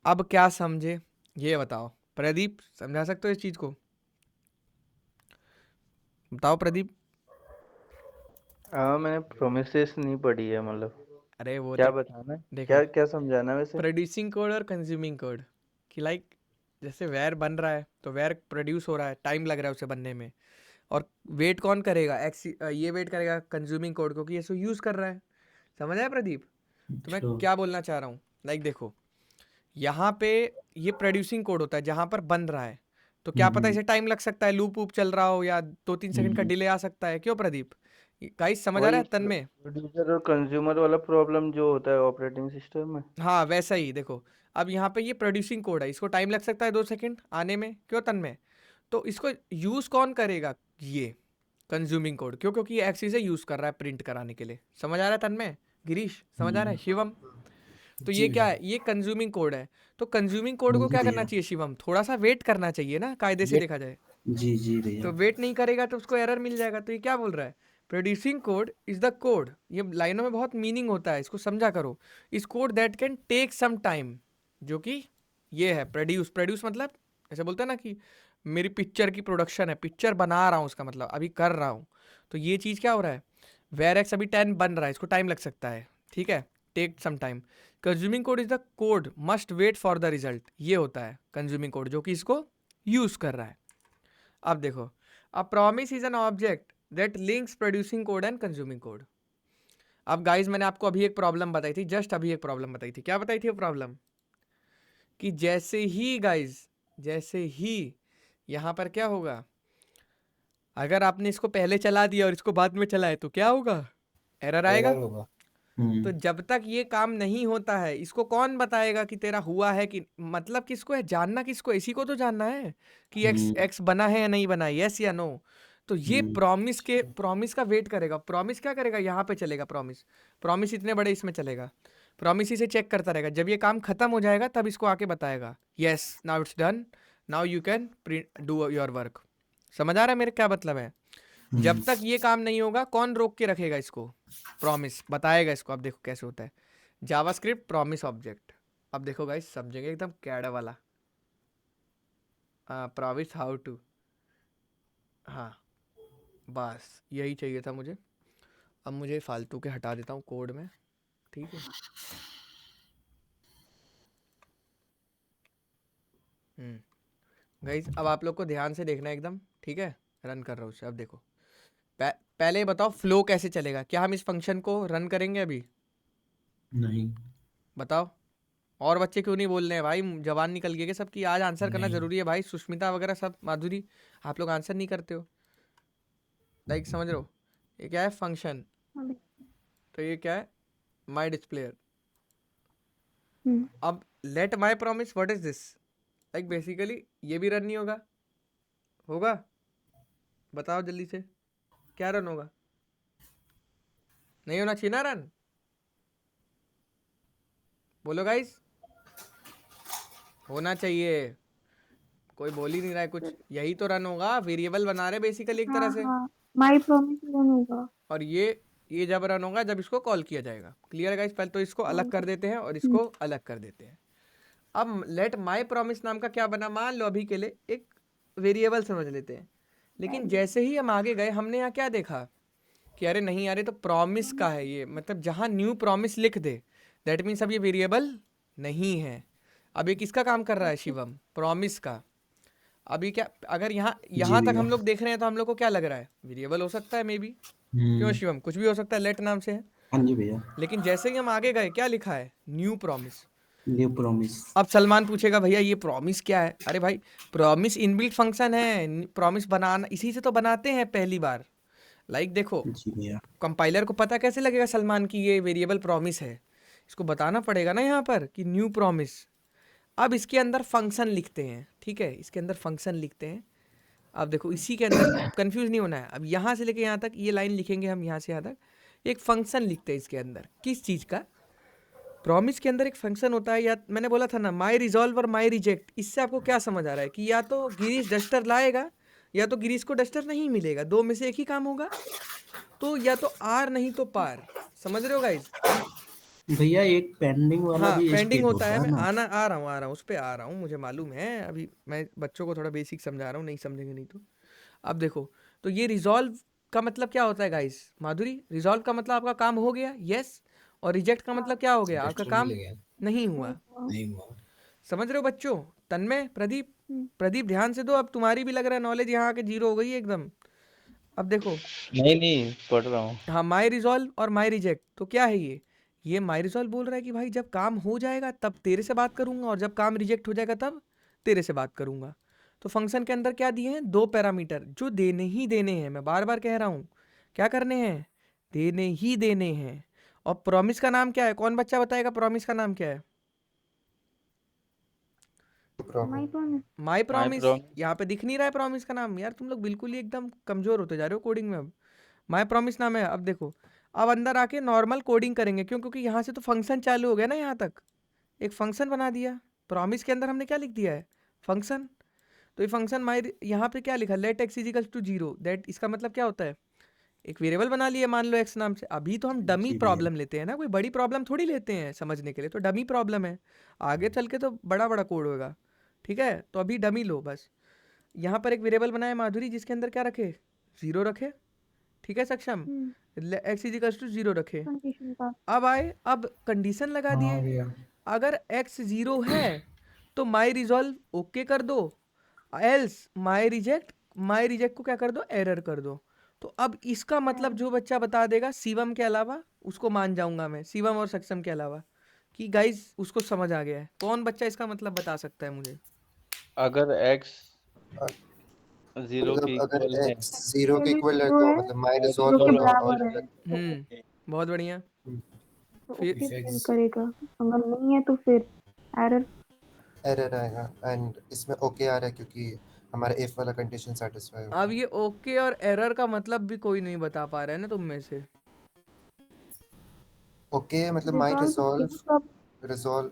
अब क्या समझे ये बताओ, प्रदीप समझा सकते हो इस चीज़ को? बताओ प्रदीप। हाँ, मैंने प्रोमिसेस नहीं पढ़ी है, मतलब अरे वो क्या तो बताना है, देखो, क्या क्या समझाना है वैसे? प्रोड्यूसिंग कोड और कंज्यूमिंग कोड कि लाइक जैसे वेयर बन रहा है तो वेयर प्रोड्यूस हो रहा है, टाइम लग रहा है उसे बनने में, और वेट कौन करेगा, एक्स ये वेट करेगा कंज्यूमिंग कोड, क्योंकि ये यूज़ कर रहा है। समझ आया प्रदीप? तो मैं अच्छा। क्या बोलना चाह रहा हूँ, लाइक देखो यहाँ पे ये प्रोड्यूसिंग कोड होता है जहाँ पर बन रहा है, तो क्या पता इसे टाइम लग सकता है, लूप वूप चल रहा हो, या 2-3 सेकंड का डिले आ सकता है। क्यों प्रदीप? गाइस समझ आ रहा वही है तन में? प्रोड्यूसर और कंज्यूमर वाला प्रॉब्लम जो होता है ऑपरेटिंग सिस्टम में। हाँ वैसा ही देखो, अब यहाँ पे ये प्रोड्यूसिंग कोड है, इसको टाइम लग सकता है 2 सेकंड आने में, क्यों तन में? तो इसको यूज़ कौन करेगा, ये कंज्यूमिंग कोड, क्यों? क्योंकि ये एक्सी से यूज़ कर रहा है प्रिंट कराने के लिए। समझ आ रहा है तन में? गिरीश समझ आ रहा है? शिवम? तो जी ये क्या भैया। है, ये कंज्यूमिंग कोड है। तो कंज्यूमिंग कोड को जी क्या करना भैया। चाहिए शिवम, थोड़ा सा वेट करना चाहिए ना, कायदे से वेट। देखा जाए। जी जी तो भैया। वेट नहीं करेगा तो उसको एरर मिल जाएगा। तो ये क्या बोल रहा है, producing code is the code, ये लाइनों में बहुत मीनिंग होता है, इसको समझा करो। Is code that can take some time, जो कि ये है प्रोड्यूस मतलब ऐसे बोलते हैं ना कि मेरी पिक्चर की प्रोडक्शन है, पिक्चर बना रहा हूँ, उसका मतलब अभी कर रहा हूँ। तो ये चीज़ क्या हो रहा है, वेर एक्स अभी 10 बन रहा है, इसको टाइम लग सकता है, ठीक है, take some time. Consuming code is the code must wait for the result, ये होता है कंज्यूमिंग कोड जो कि इसको यूज़ कर रहा है। अब देखो, a promise is an object that links producing code and consuming code. अब गाइज मैंने आपको अभी एक प्रॉब्लम बताई थी, जस्ट अभी एक प्रॉब्लम बताई थी। क्या बताई थी वो प्रॉब्लम? कि जैसे ही गाइज, जैसे ही यहाँ पर क्या होगा, अगर आपने इसको पहले चला दिया और इसको बाद में चलाए तो क्या होगा? एरर आएगा। एरर होगा। तो जब तक ये काम नहीं होता है, इसको कौन बताएगा कि तेरा हुआ है कि मतलब किसको है? जानना किसको है? इसी को तो जानना है कि एक्स बना है या नहीं बना है, यस या नो। तो ये प्रॉमिस का वेट करेगा। प्रॉमिस क्या करेगा? यहाँ पे चलेगा प्रॉमिस इतने बड़े इसमें चलेगा। प्रॉमिस इसे चेक करता रहेगा। जब ये काम खत्म हो जाएगा तब इसको आके बताएगा, yes now it's done, now you can do your work. समझ आ रहा है मेरे क्या मतलब है? जब तक ये काम नहीं होगा कौन रोक के रखेगा इसको? प्रॉमिस बताएगा इसको। अब देखो कैसे होता है जावास्क्रिप्ट प्रॉमिस ऑब्जेक्ट। अब देखो गाइस सब जगह एकदम कैड वाला प्रॉमिस हाउ टू। हाँ बस यही चाहिए था मुझे। अब मुझे फालतू के हटा देता हूँ कोड में, ठीक है। गाइस अब आप लोग को ध्यान से देखना है एकदम, ठीक है। रन कर रहा हूँ उसे। अब देखो पहले बताओ फ्लो कैसे चलेगा? क्या हम इस फंक्शन को रन करेंगे अभी? नहीं। बताओ। और बच्चे क्यों नहीं बोल रहे हैं भाई? जवान निकल गए सबकी। आज आंसर करना नहीं। जरूरी है भाई। सुष्मिता वगैरह सब, माधुरी, आप लोग आंसर नहीं करते हो। लाइक समझ रहे हो? ये क्या है? फंक्शन। तो ये क्या है? माई डिस्प्लेयर। अब let my promise, what is this? Like basically ये भी रन नहीं होगा। होगा? बताओ जल्दी से, क्या रन होगा? नहीं होना चाहिए ना रन? बोलो गाइस। होना चाहिए। कोई बोल ही नहीं रहा है कुछ। यही तो रन होगा। वेरिएबल बना रहे बेसिकली एक तरह से। माई प्रॉमिस रन होगा। और ये जब रन होगा जब इसको कॉल किया जाएगा। Clear guys? पहले तो इसको अलग कर देते हैं और इसको अलग कर देते हैं। अब लेट माई प्रॉमिस नाम का क्या बना? मान लो अभी के लिए एक वेरिएबल समझ लेते हैं। लेकिन जैसे ही हम आगे गए हमने यहाँ क्या देखा कि अरे नहीं यार ये तो प्रॉमिस का है। ये मतलब जहाँ न्यू प्रॉमिस लिख दे दैट मीन्स अब ये वेरिएबल नहीं है। अब ये किसका काम कर रहा है? शिवम, प्रॉमिस का। अभी क्या अगर यहाँ तक हम लोग देख रहे हैं तो हम लोग को क्या लग रहा है? वेरिएबल हो सकता है मे बी। क्यों शिवम? कुछ भी हो सकता है, लेट नाम से है। हाँ जी भैया। लेकिन जैसे ही हम आगे गए क्या लिखा है? New promise. New promise. अब सलमान पूछेगा भैया ये प्रॉमिस क्या है? अरे भाई प्रॉमिस इनबिल्ट फंक्शन है। प्रॉमिस बनाना इसी से तो बनाते हैं पहली बार। लाइक देखो जी भैया। कंपाइलर को पता कैसे लगेगा सलमान की ये वेरिएबल प्रॉमिस है? इसको बताना पड़ेगा ना यहाँ पर कि न्यू प्रॉमिस। अब इसके अंदर फंक्शन लिखते हैं, ठीक है। इसके अंदर फंक्शन लिखते हैं। अब देखो इसी के अंदर कंफ्यूज नहीं होना है। अब यहाँ से लेके यहाँ तक ये लाइन लिखेंगे हम, यहाँ से यहाँ तक एक फंक्शन लिखते हैं इसके अंदर। किस चीज़ का? प्रॉमिस के अंदर एक फंक्शन होता है। या मैंने बोला था ना माई रिजॉल्व और माई रिजेक्ट। इससे आपको क्या समझ आ रहा है कि या तो गिरीश डस्टर लाएगा या तो गिरीश को डस्टर नहीं मिलेगा। दो में से एक ही काम होगा। तो या तो आर नहीं तो पार। समझ रहे हो गाइस? भैया एक पेंडिंग वाला हाँ भी पेंडिंग स्टेट होता है। मैं ना। आ रहा हूँ उस पर आ रहा हूँ। मुझे मालूम है। अभी मैं बच्चों को थोड़ा बेसिक समझा रहा हूँ, नहीं समझेंगे नहीं तो। अब देखो तो ये रिजॉल्व का मतलब क्या होता है गाइस? माधुरी, रिजॉल्व का मतलब आपका काम हो गया, यस। और रिजेक्ट का मतलब क्या हो गया? आपका डस्टर काम मिल गया। नहीं हुआ। नहीं हुआ। समझ रहे हो बच्चों? तन्मय, प्रदीप ध्यान से दो। अब तुम्हारी भी लग रहा है नॉलेज यहाँ आके जीरो हो गई है एकदम। अब देखो नहीं पढ़ रहा हूँ। हाँ माई रिजॉल्व और माई रिजेक्ट। तो क्या है ये माई रिजॉल्व बोल रहा है कि भाई जब काम हो जाएगा तब तेरे से बात करूंगा और जब काम रिजेक्ट हो जाएगा तब तेरे से बात करूंगा। तो फंक्शन के अंदर क्या दिए हैं? दो पैरामीटर जो देने ही देने हैं। मैं बार बार कह रहा हूँ क्या करने हैं? देने ही देने हैं। और प्रॉमिस का नाम क्या है? कौन बच्चा बताएगा प्रॉमिस का नाम क्या है? My promise. My promise. promise। यहाँ पे दिख नहीं रहा है प्रॉमिस का नाम? यार तुम लोग बिल्कुल ही एकदम कमजोर होते जा रहे हो कोडिंग में। अब माई प्रॉमिस नाम है। अब देखो अब अंदर आके नॉर्मल कोडिंग करेंगे। क्यों? क्योंकि यहाँ से तो फंक्शन चालू हो गया ना। यहाँ तक एक फंक्शन बना दिया। प्रॉमिस के अंदर हमने क्या लिख दिया है? फंक्शन। तो ये फंक्शन माई यहाँ पे क्या लिखा? Let x is equal to 0। That इसका मतलब क्या होता है? एक वेरिएबल बना लिया मान लो एक्स नाम से। अभी तो हम डमी जी भैया। प्रॉब्लम लेते हैं ना, कोई बड़ी प्रॉब्लम थोड़ी लेते हैं समझने के लिए। तो डमी प्रॉब्लम है, आगे चल के तो बड़ा बड़ा कोड होगा, ठीक है। तो अभी डमी लो बस। यहाँ पर एक वेरिएबल बनाए माधुरी जिसके अंदर क्या रखे? 0 रखे, ठीक है सक्षम। एक्स इज इक्वल टू 0 रखे। कंडीशन का। अब आए, अब कंडीशन लगा हाँ दिए। भैया। अगर x 0 है तो माई रिजॉल्व ओके कर दो, एल्स माई रिजेक्ट को क्या कर दो? एरर कर दो। तो अब इसका मतलब जो बच्चा बता देगा शिवम के अलावा उसको मान जाऊंगा मैं, शिवम और सक्षम के अलावा, कि गाइस उसको समझ आ गया है। कौन बच्चा इसका मतलब बता सकता है मुझे? अगर x जीरो के मतलब अगर इक्वल है। x 0 के पहले इक्वल है जीरो तो है मतलब माई और जीरो रिजॉल्व के रिजॉल्व और बराबर है अलग। बहुत बढ़िया। तो फिर ओके फिर प्रिंट करेगा, अगर नहीं है तो फिर एरर। एरर आएगा एंड इसमें ओके आ रहा है क्योंकि हमारा इफ वाला कंडीशन सेटिस्फाई हो अब गया। ये ओके और एरर का मतलब भी कोई नहीं बता पा रहा है ना तुम में से। ओके मतलब माई रिजॉल्व रिजॉल्व कब? रिजॉल्व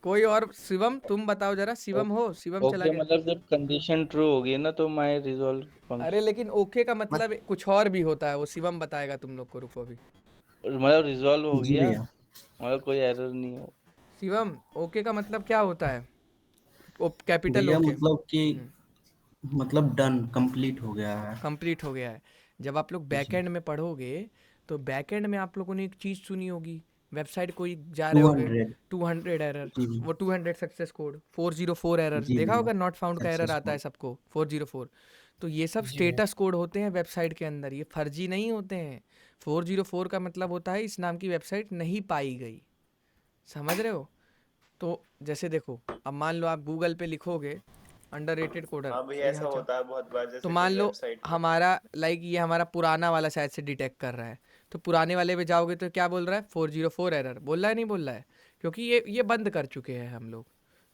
कोई और शिवम तुम बताओ जरा, शिवम हो, शिवम चला ओके गया। मतलब जब कंडीशन ट्रू होगी ना तो माई रिजॉल्व अरे फंक्शन लेकिन ओके का मतलब कुछ और भी होता है, वो शिवम बताएगा तुम लोग को, रुको अभी। मतलब रिजॉल्व हो जी गया, भैया। मतलब कोई एरर नहीं हो। शिवम ओके का मतलब क्या होता है? कैपिटल भैया ओके। मतलब कि मतलब डन कंप्लीट हो गया है। कंप्लीट हो गया है। जब आप लोग बैकएंड में पढ़ोगे तो बैकएंड में आप लोगों ने एक चीज़ सुनी होगी, वेबसाइट कोई जा रहे होगे 200। 200 एरर, जी वो 200 सक्सेस कोड, 404 एरर जी देखा भैया। होगा, नॉट फाउंड का एरर सक्सेस आता है कोड। सबको 404। तो ये सब जी भैया। स्टेटस कोड होते हैं वेबसाइट के अंदर, ये फर्जी नहीं होते हैं। 404 का मतलब होता है इस नाम की वेबसाइट नहीं पाई गई, समझ रहे हो? तो जैसे देखो, अब मान लो आप गूगल पे लिखोगे अंडररेटेड कोडर, हाँ भैया तो ऐसा यहाँ होता है बहुत बार, तो जैसे मान कोई लो वेबसाइट पे। हमारा लाइक ये हमारा पुराना वाला शायद से डिटेक्ट कर रहा है, तो पुराने वाले पे जाओगे तो क्या बोल रहा है? 404 एरर बोल रहा है, नहीं बोल रहा है? क्योंकि ये बंद कर चुके हैं हम लोग,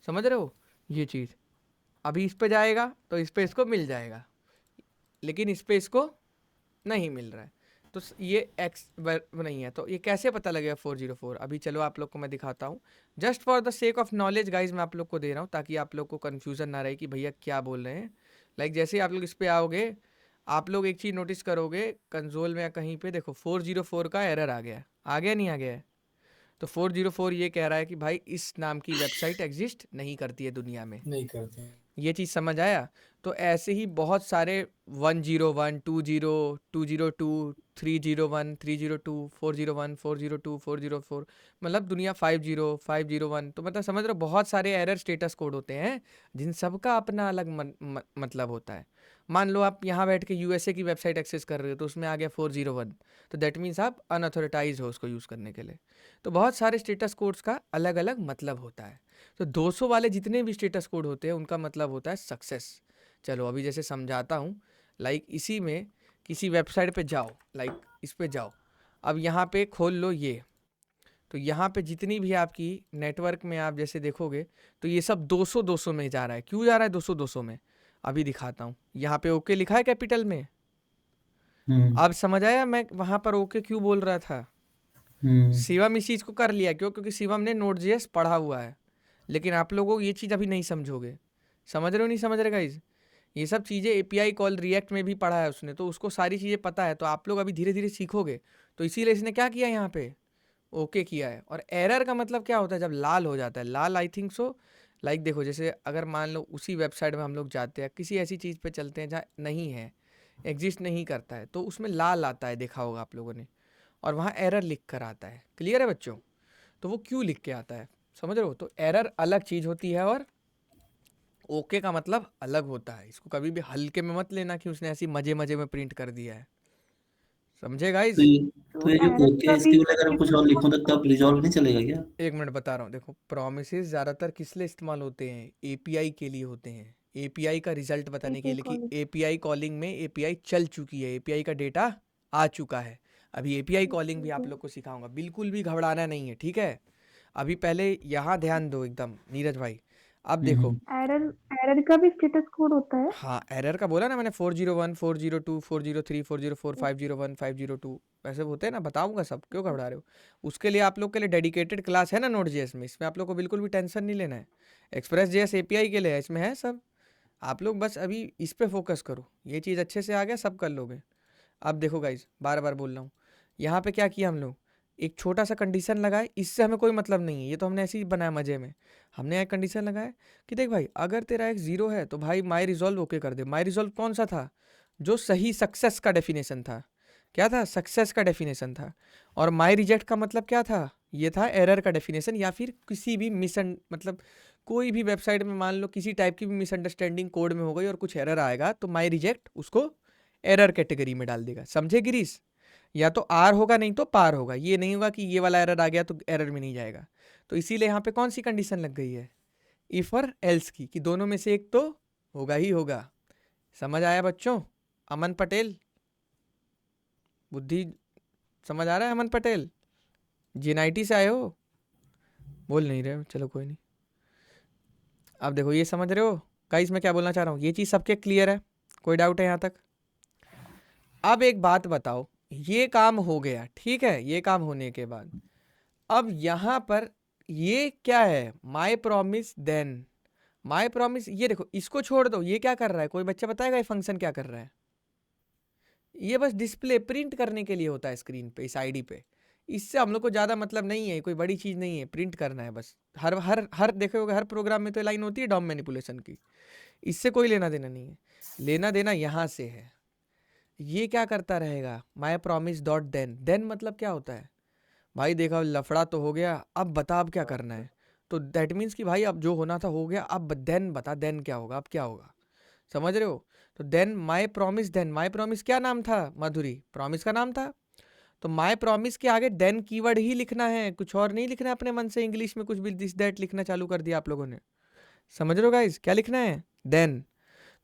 समझ रहे हो ये चीज़? अभी इस पे जाएगा तो इस पे इसको मिल जाएगा, लेकिन इस पे इसको नहीं मिल रहा है। तो ये एक्स नहीं है, तो ये कैसे पता लगेगा 404? अभी चलो आप लोग को मैं दिखाता हूँ, just for the sake of knowledge guys मैं आप लोग को दे रहा हूँ, ताकि आप लोग को कन्फ्यूज़न ना रहे कि भैया क्या बोल रहे हैं। लाइक जैसे ही आप लोग इस पे आओगे, आप लोग एक चीज़ नोटिस करोगे कंसोल में या कहीं पे, देखो 404 का एरर आ गया है, आ गया नहीं आ गया है? तो 404 ये कह रहा है कि भाई इस नाम की वेबसाइट एग्जिस्ट नहीं करती है दुनिया में, नहीं करते हैं। ये चीज़ समझ आया? तो ऐसे ही बहुत सारे 101 20 202 301 302 401 402 404, मतलब दुनिया 50 501, तो मतलब समझ रहे हो बहुत सारे एरर स्टेटस कोड होते हैं जिन सब का अपना अलग मतलब होता है। मान लो आप यहाँ बैठ के यूएसए की वेबसाइट एक्सेस कर रहे हो तो उसमें आ गया 401, तो दैट मीन्स आप अनऑथोराइज हो उसको यूज़ करने के लिए। तो बहुत सारे स्टेटस कोड्स का अलग अलग मतलब होता है। तो 200 वाले जितने भी स्टेटस कोड होते हैं उनका मतलब होता है सक्सेस। चलो अभी जैसे समझाता हूँ, लाइक इसी में किसी वेबसाइट पे जाओ, लाइक इस पे जाओ, अब यहाँ पे खोल लो ये, तो यहाँ पे जितनी भी आपकी नेटवर्क में आप जैसे देखोगे तो ये सब 200 200 में जा रहा है। क्यों जा रहा है 200 200 में? अभी दिखाता हूँ। यहाँ पे ओके लिखा है कैपिटल में, अब समझ आया मैं वहाँ पर ओके क्यों बोल रहा था? शिवम इस चीज़ को कर लिया क्यों? क्योंकि शिवम ने Node.js पढ़ा हुआ है, लेकिन आप लोगों को ये चीज़ अभी नहीं समझोगे। समझ रहे हो नहीं समझ रहे गाइज? ये सब चीज़ें एपीआई कॉल रिएक्ट में भी पढ़ा है उसने, तो उसको सारी चीज़ें पता है, तो आप लोग अभी धीरे धीरे सीखोगे। तो इसीलिए इसने क्या किया, यहाँ पे ओके किया है। और एरर का मतलब क्या होता है? जब लाल हो जाता है, लाल आई थिंक सो, लाइक देखो जैसे अगर मान लो उसी वेबसाइट में हम लोग जाते हैं, किसी ऐसी चीज़ पे चलते हैं जहाँ नहीं है, एग्जिस्ट नहीं करता है, तो उसमें लाल आता है, देखा होगा आप लोगों ने, और वहाँ एरर लिख कर आता है। क्लियर है बच्चों? तो वो क्यों लिख के आता है, समझ रहे हो? तो एरर अलग चीज़ होती है और ओके का मतलब अलग होता है। इसको कभी भी हल्के में मत लेना कि उसने ऐसी मजे मजे में प्रिंट कर दिया है, समझे गाइज? तो तो ये जो एरर ओके का है भी इसकी बजाय अगर मैं कुछ और लिखूं तो तब रिजॉल्व नहीं चलेगा क्या? एक मिनट बता रहा हूँ, देखो प्रॉमिसेस ज़्यादातर किस लिए इस्तेमाल होते हैं? एपीआई के लिए होते हैं, एपीआई का रिजल्ट बताने के API लिए कि कॉलिंग। एपीआई कॉलिंग में एपीआई चल चुकी है, एपीआई का डेटा आ चुका है। अभी एपीआई कॉलिंग भी आप लोग को सिखाऊंगा, बिल्कुल भी घबराना नहीं है, ठीक है? अभी पहले यहाँ ध्यान दो एकदम नीरज भाई। अब देखो, एरर एरर का भी स्टेटस कोड होता है। हाँ एरर का बोला ना मैंने, 401 402 403 404 501 502 ऐसे होते हैं ना, बताऊंगा सब, क्यों घबरा रहे हो? उसके लिए आप लोग के लिए डेडिकेटेड क्लास है ना Node.js में, इसमें आप लोग को बिल्कुल भी टेंशन नहीं लेना है। Express.js एपीआई के लिए है, इसमें है सब। आप लोग बस अभी इस पे फोकस करो, ये चीज़ अच्छे से आ गया, सब कर लोगे। अब देखो गाइज, बार बार बोल रहा हूँ, यहाँ पे क्या किया हम लोग, एक छोटा सा कंडीशन लगाए, इससे हमें कोई मतलब नहीं है, ये तो हमने ऐसे ही बनाया मजे में। हमने एक कंडीशन लगाया कि देख भाई अगर तेरा एक 0 है तो भाई माई रिजॉल्व ओके कर दे। माई रिजॉल्व कौन सा था? जो सही सक्सेस का डेफिनेशन था। क्या था? सक्सेस का डेफिनेशन था। और माई रिजेक्ट का मतलब क्या था? ये था एरर का डेफिनेशन, या फिर किसी भी मतलब कोई भी वेबसाइट में मान लो किसी टाइप की भी मिसअंडरस्टैंडिंग कोड में हो गई और कुछ एरर आएगा तो माई रिजेक्ट उसको एरर कैटेगरी में डाल देगा, समझे गिरीश? या तो आर होगा नहीं तो पार होगा, ये नहीं होगा कि ये वाला एरर आ गया तो एरर में नहीं जाएगा। तो इसीलिए यहाँ पे कौन सी कंडीशन लग गई है? इफ और एल्स की, कि दोनों में से एक तो होगा ही होगा, समझ आया बच्चों? अमन पटेल, बुद्धि समझ आ रहा है? अमन पटेल JNIT से आए हो? बोल नहीं रहे हो, चलो कोई नहीं। अब देखो ये समझ रहे हो गाइस मैं क्या बोलना चाह रहा हूँ? ये चीज़ सबके क्लियर है? कोई डाउट है यहाँ तक? अब एक बात बताओ, ये काम हो गया, ठीक है? ये काम होने के बाद अब यहाँ पर ये क्या है? My promise then, my promise, ये देखो इसको छोड़ दो, ये क्या कर रहा है? कोई बच्चा बताएगा ये फंक्शन क्या कर रहा है? ये बस डिस्प्ले प्रिंट करने के लिए होता है स्क्रीन पे, इस आईडी पे। इससे हम लोग को ज़्यादा मतलब नहीं है, कोई बड़ी चीज़ नहीं है, प्रिंट करना है बस। हर देखे होगा हर प्रोग्राम में तो लाइन होती है डॉम मैनिपुलेशन की, इससे कोई लेना देना नहीं है। लेना देना यहाँ से है। ये क्या करता रहेगा? My promise dot then, then मतलब क्या होता है भाई? देखा लफड़ा तो हो गया, अब बता अब क्या करना है। तो दैट मीन्स कि भाई अब जो होना था हो गया, अब देन बता, देन क्या होगा, अब क्या होगा, समझ रहे हो? तो then my promise, then my promise क्या नाम था माधुरी? प्रॉमिस का नाम था। तो माई प्रॉमिस के आगे देन कीवर्ड ही लिखना है, कुछ और नहीं लिखना है अपने मन से इंग्लिश में कुछ भी दिस दैट लिखना चालू कर दिया आप लोगों ने। समझ रहे हो गाइस? क्या लिखना है? देन।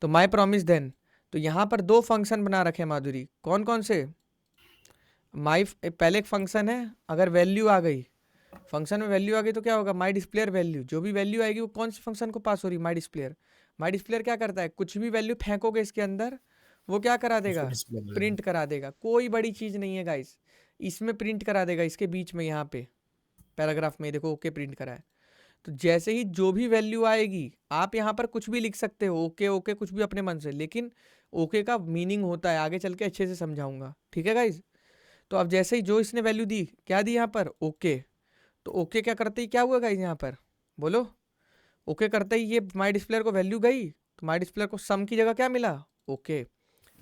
तो माई प्रॉमिस देन। तो यहाँ पर दो फंक्शन बना रखे हैं माधुरी, कौन कौन से? पहले एक फंक्शन है, अगर वैल्यू आ गई, फंक्शन में वैल्यू आ गई तो क्या होगा? माई डिस्प्लेयर वैल्यू, जो भी वैल्यू आएगी वो कौन से फंक्शन को पास हो रही? माई डिस्प्लेयर। माई डिस्प्लेयर क्या करता है? कुछ भी वैल्यू फेंकोगे इसके अंदर वो क्या करा देगा? प्रिंट करा देगा। कोई बड़ी चीज़ नहीं है गाइस, इसमें प्रिंट करा देगा, इसके बीच में यहाँ पे पैराग्राफ में देखो ओके प्रिंट करा है। तो जैसे ही जो भी वैल्यू आएगी, आप यहाँ पर कुछ भी लिख सकते हो, ओके ओके कुछ भी अपने मन से, लेकिन ओके का मीनिंग होता है, आगे चल के अच्छे से समझाऊंगा, ठीक है गाइज? तो अब जैसे ही जो इसने वैल्यू दी, क्या दी यहाँ पर? ओके। तो ओके क्या करते ही क्या हुआ गाइज यहाँ पर? बोलो। ओके करते ही ये माई डिस्प्लेयर को वैल्यू गई, तो माई डिस्प्लेयर को सम की जगह क्या मिला? ओके।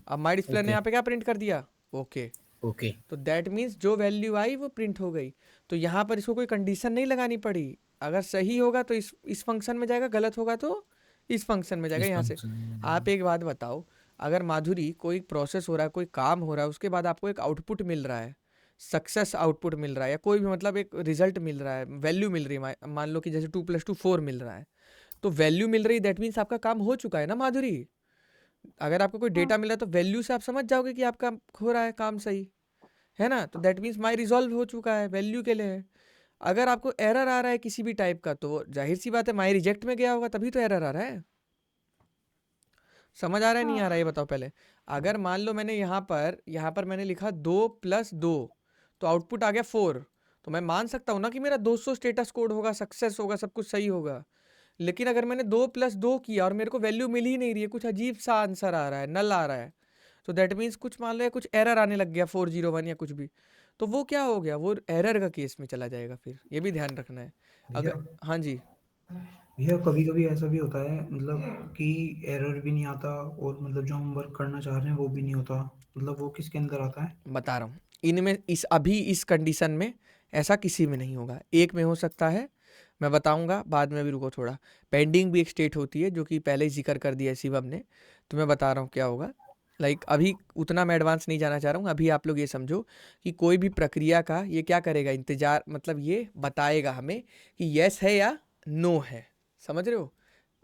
अब माई डिस्प्लेयर ने यहाँ पे क्या प्रिंट कर दिया? ओके। ओके। तो दैट मीन्स जो वैल्यू आई वो प्रिंट हो गई। तो यहाँ पर इसको कोई कंडीशन नहीं लगानी पड़ी, अगर सही होगा तो इस फंक्शन में जाएगा, गलत होगा तो इस फंक्शन में जाएगा। यहाँ से आप एक बात बताओ, अगर माधुरी कोई प्रोसेस हो रहा है, कोई काम हो रहा है, उसके बाद आपको एक आउटपुट मिल रहा है, सक्सेस आउटपुट मिल रहा है, या कोई भी मतलब एक रिजल्ट मिल रहा है, वैल्यू मिल रही है, मान लो कि जैसे 2 + 2 4 मिल रहा है, तो वैल्यू मिल रही है, दैट मीन्स आपका काम हो चुका है ना माधुरी? अगर आपको कोई डेटा मिला है तो वैल्यू से आप समझ जाओगे कि आपका हो रहा है काम सही, है ना? तो दैट मीन्स माई रिजॉल्व हो चुका है, वैल्यू के लिए है। अगर आपको एरर आ रहा है किसी भी टाइप का, तो जाहिर सी बात है माई रिजेक्ट में गया होगा, तभी तो एरर आ रहा है। समझ आ रहा है नहीं आ रहा है ये बताओ पहले। अगर मान लो मैंने यहाँ पर मैंने लिखा 2 + 2, तो आउटपुट आ गया 4, तो मैं मान सकता हूँ ना कि मेरा 200 स्टेटस कोड होगा, सक्सेस होगा, सब कुछ सही होगा। लेकिन अगर मैंने 2 + 2 किया और मेरे को वैल्यू मिल ही नहीं रही है, कुछ अजीब सा आंसर आ रहा है, नल आ रहा है, तो दैट मीन्स कुछ मान लो कुछ एरर आने लग गया 401 या कुछ भी, तो वो क्या हो गया? वो एरर का केस में चला जाएगा। फिर ये भी ध्यान रखना है। अगर हाँ जी भैया कभी कभी ऐसा भी होता है मतलब कि एरर भी नहीं आता और मतलब जो हम वर्क करना चाह रहे हैं वो भी नहीं होता, मतलब वो किसके अंदर आता है? बता रहा हूँ, इनमें इस कंडीशन में ऐसा किसी में नहीं होगा, एक में हो सकता है, मैं बताऊंगा बाद में, भी रुको थोड़ा। पेंडिंग भी एक स्टेट होती है जो कि पहले ही जिक्र कर दिया है शिवम ने, तो मैं बता रहा हूँ क्या होगा। अभी उतना मैं एडवांस नहीं जाना चाह रहा हूँ। अभी आप लोग ये समझो कि कोई भी प्रक्रिया का ये क्या करेगा, इंतजार, मतलब ये बताएगा हमें कि यस है या नो है, समझ रहे हो?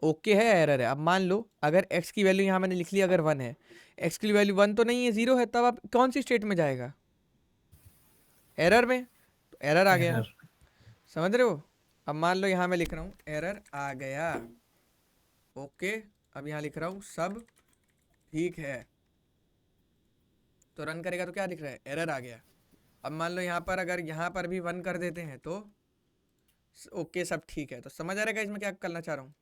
ओके है, एरर है। अब मान लो अगर x की वैल्यू यहाँ मैंने लिख ली अगर 1 है, x की वैल्यू 1 तो नहीं है, 0 है, तब आप कौन सी स्टेट में जाएगा? एरर में। तो एरर आ गया, समझ रहे हो? अब मान लो यहाँ मैं लिख रहा हूँ एरर आ गया, ओके। अब यहाँ लिख रहा हूँ सब ठीक है, तो रन करेगा तो क्या दिख रहा है? एरर आ गया। अब मान लो यहाँ पर अगर यहाँ पर भी 1 कर देते हैं तो ओके सब ठीक है। तो समझ आ रहा है इसमें क्या करना चाह रहा हूँ?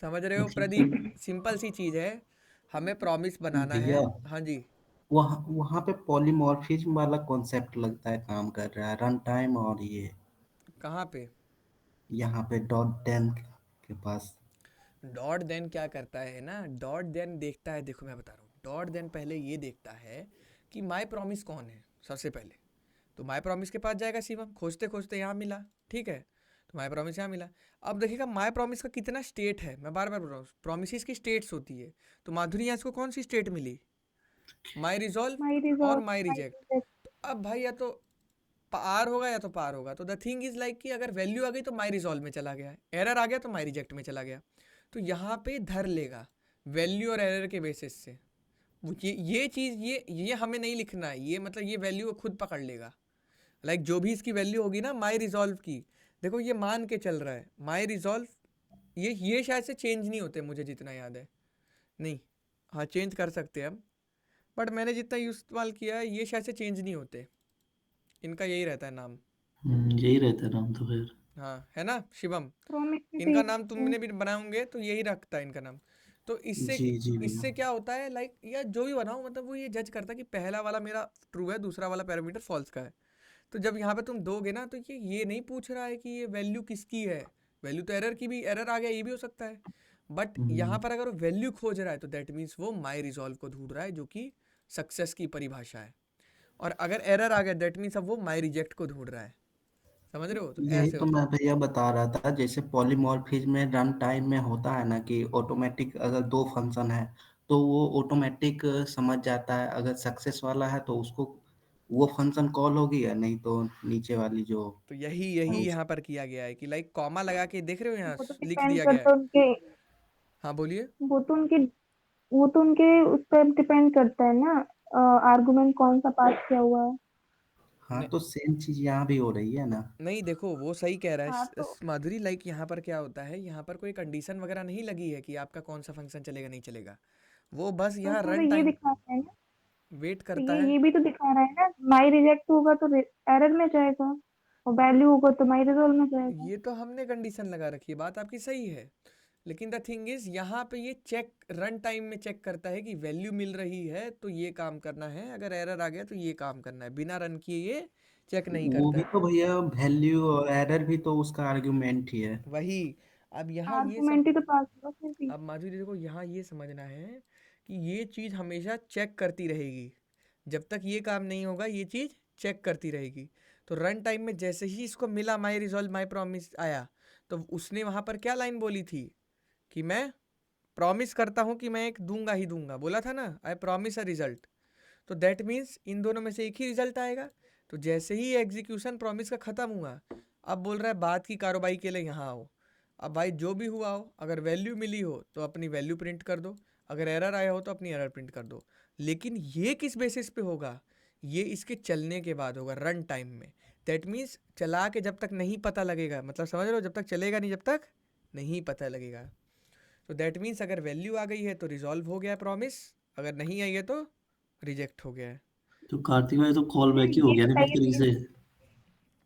समझ रहे हो प्रदीप? सिंपल सी चीज है, हमें प्रॉमिस बनाना है। भैया हाँ जी, वहाँ पे पॉलीमॉर्फिज्म वाला कॉन्सेप्ट लगता है काम कर रहा है, रन टाइम और ये कहाँ पे? यहाँ पे .10 के पास। डॉट देन क्या करता है ना, डॉट देन देखता है, देखो मैं बता रहा हूँ, डॉट देन पहले ये देखता है कि माई प्रॉमिस कौन है सबसे पहले। तो माई प्रॉमिस के पास जाएगा शिवम, खोजते खोजते यहाँ मिला, ठीक है, तो माई प्रॉमिस यहाँ मिला। अब देखिएगा माई प्रॉमिस का कितना स्टेट है, मैं बार बार बोल रहा हूँ प्रॉमिस की स्टेट्स होती है। तो माधुरी यहाँ इसको कौन सी स्टेट मिली? माई रिजॉल्व और माई रिजेक्ट। अब भाई या तो पार होगा या तो पार होगा। तो द थिंग इज लाइक कि अगर वैल्यू आ गई तो माई रिजॉल्व में चला गया, एरर आ गया तो माई रिजेक्ट में चला गया। तो यहाँ पे धर लेगा वैल्यू और एरर के बेसिस से। ये चीज़ ये हमें नहीं लिखना है, ये मतलब ये वैल्यू खुद पकड़ लेगा। लाइक जो भी इसकी वैल्यू होगी ना माई रिजॉल्व की, देखो ये मान के चल रहा है माई रिजॉल्व, ये शायद से चेंज नहीं होते मुझे जितना याद है, नहीं हाँ चेंज कर सकते हैं हम, बट मैंने जितना इस्तेमाल किया है ये शायद से चेंज नहीं होते, इनका यही रहता है नाम। यही रहता है नाम तो खैर। हाँ है ना शिवम, प्रॉमिस इनका नाम तुमने भी बनाओगे तो यही रखता है इनका नाम। तो इससे जी जी भैया। इससे क्या होता है लाइक या जो भी बनाओ मतलब वो ये जज करता है कि पहला वाला मेरा ट्रू है, दूसरा वाला पैरामीटर फॉल्स का है। तो जब यहाँ पे तुम दोगे ना तो ये नहीं पूछ रहा है कि ये वैल्यू किसकी है, वैल्यू तो एरर की भी, एरर आ गया ये भी हो सकता है, बट यहाँ पर अगर वो वैल्यू खोज रहा है तो दैट मीन्स वो माई रिजॉल्व को ढूंढ रहा है जो कि सक्सेस की परिभाषा है, और अगर एरर आ गया दैट मीन्स अब वो माई रिजेक्ट को ढूंढ रहा है, समझ रहे हो? तो यही ऐसे तो होता मैं है। भैया बता रहा था, जैसे पॉलीमॉर्फिज्म में रन टाइम में होता है ना कि ऑटोमेटिक अगर दो फंक्शन है तो वो ऑटोमेटिक समझ जाता है, अगर सक्सेस वाला है तो उसको वो फंक्शन कॉल होगी या नहीं तो नीचे वाली जो तो यही यहाँ पर किया गया है कि लाइक कॉमा लगा के देख रहे हो यहाँ वो तो लिख डिपेंड दिया गया करता है। है उनके हाँ बोलिए। वो तो उनके उस पर डिपेंड करता है ना, आर्गुमेंट कौन सा पास किया हुआ है। हाँ तो सेम चीज यहाँ भी हो रही है ना। नहीं देखो वो सही कह रहा है हाँ तो माधुरी, लाइक यहाँ पर क्या होता है, यहाँ पर कोई कंडीशन वगैरह नहीं लगी है कि आपका कौन सा फंक्शन चलेगा नहीं चलेगा, वो बस यहाँ उसमें तो रन ये टाइम दिखा रहा है ना, वेट तो करता है। ये भी तो दिखा रहा है ना, माई रिजेक्ट होगा तो एरर में जाएगा, और वैल्यू होगा तो माई रिजॉल्व में जाएगा। ये तो हमने कंडीशन लगा रखी है, बात आपकी सही है, लेकिन द थिंग इज यहाँ पे ये चेक रन टाइम में चेक करता है कि वैल्यू मिल रही है तो ये काम करना है, अगर एरर आ गया तो ये काम करना है, बिना रन किए ये चेक नहीं वो करता भी है। तो भैया वैल्यू और एरर भी तो उसका आर्गुमेंट ही है। वही, अब यहाँ ये सब, आर्गुमेंट ही तो पास होगा फिर भी। अब माधुरी देखो यहाँ ये समझना है कि ये चीज़ हमेशा चेक करती रहेगी, जब तक ये काम नहीं होगा ये चीज़ चेक करती रहेगी। तो रन टाइम में जैसे ही इसको मिला माई रिजॉल्व माई प्रॉमिस आया, तो उसने वहाँ पर क्या लाइन बोली थी कि मैं प्रॉमिस करता हूँ कि मैं एक दूंगा ही दूंगा, बोला था ना आई प्रॉमिस अ रिजल्ट। तो दैट मीन्स इन दोनों में से एक ही रिजल्ट आएगा। तो जैसे ही एग्जीक्यूशन प्रॉमिस का ख़त्म हुआ, अब बोल रहा है बाद की कार्रवाई के लिए यहाँ आओ। अब भाई जो भी हुआ हो, अगर वैल्यू मिली हो तो अपनी वैल्यू प्रिंट कर दो, अगर एरर आया हो तो अपनी एरर प्रिंट कर दो। लेकिन ये किस बेसिस पे होगा, ये इसके चलने के बाद होगा रन टाइम में। दैट मीन्स चला के जब तक नहीं पता लगेगा, मतलब समझ रहे हो, जब तक चलेगा नहीं जब तक नहीं पता लगेगा। तो दैट मीन्स अगर वैल्यू आ गई है तो रिजॉल्व हो गया प्रॉमिस, अगर नहीं आई है तो रिजेक्ट हो गया है। तो कार्तिक भाई तो कॉल बैक ही हो ये गया ना एक बताइए तरीके से।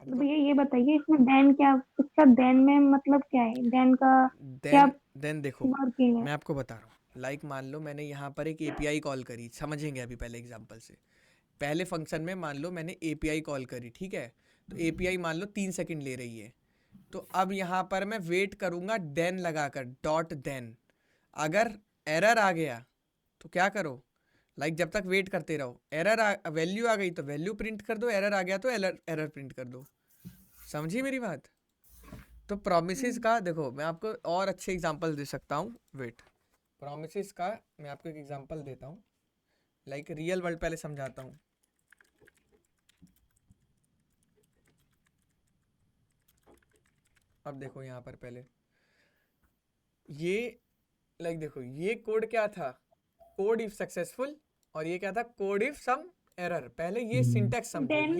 तो भैया ये बताइए इसमें देन क्या, इसका देन में मतलब क्या है, देन का क्या देन देखो वर्किंग है? मैं आपको बता रहा हूँ, लाइक मान लो मैंने यहाँ पर एक एपीआई कॉल करी, समझेंगे अभी पहले एग्जांपल से। पहले फंक्शन में मान लो मैंने एपीआई कॉल करी, ठीक है, तो एपीआई मान लो 3 सेकंड ले रही है, तो अब यहाँ पर मैं वेट करूँगा देन लगाकर डॉट देन। अगर एरर आ गया तो क्या करो, लाइक जब तक वेट करते रहो, वैल्यू आ गई तो वैल्यू प्रिंट कर दो, एरर आ गया तो एरर प्रिंट कर दो। समझी मेरी बात? तो प्रोमिसेस का देखो मैं आपको और अच्छे एग्जांपल दे सकता हूँ, वेट, प्रोमिसेस का मैं आपको एक एग्जांपल देता हूँ, लाइक रियल वर्ल्ड पहले समझाता हूँ। अब देखो यहाँ पर पहले ये लाइक देखो ये कोड क्या था, कोड इफ सक्सेसफुल, और ये क्या था, कोड इफ सम एरर। पहले ये सिंटैक्स समझो, देन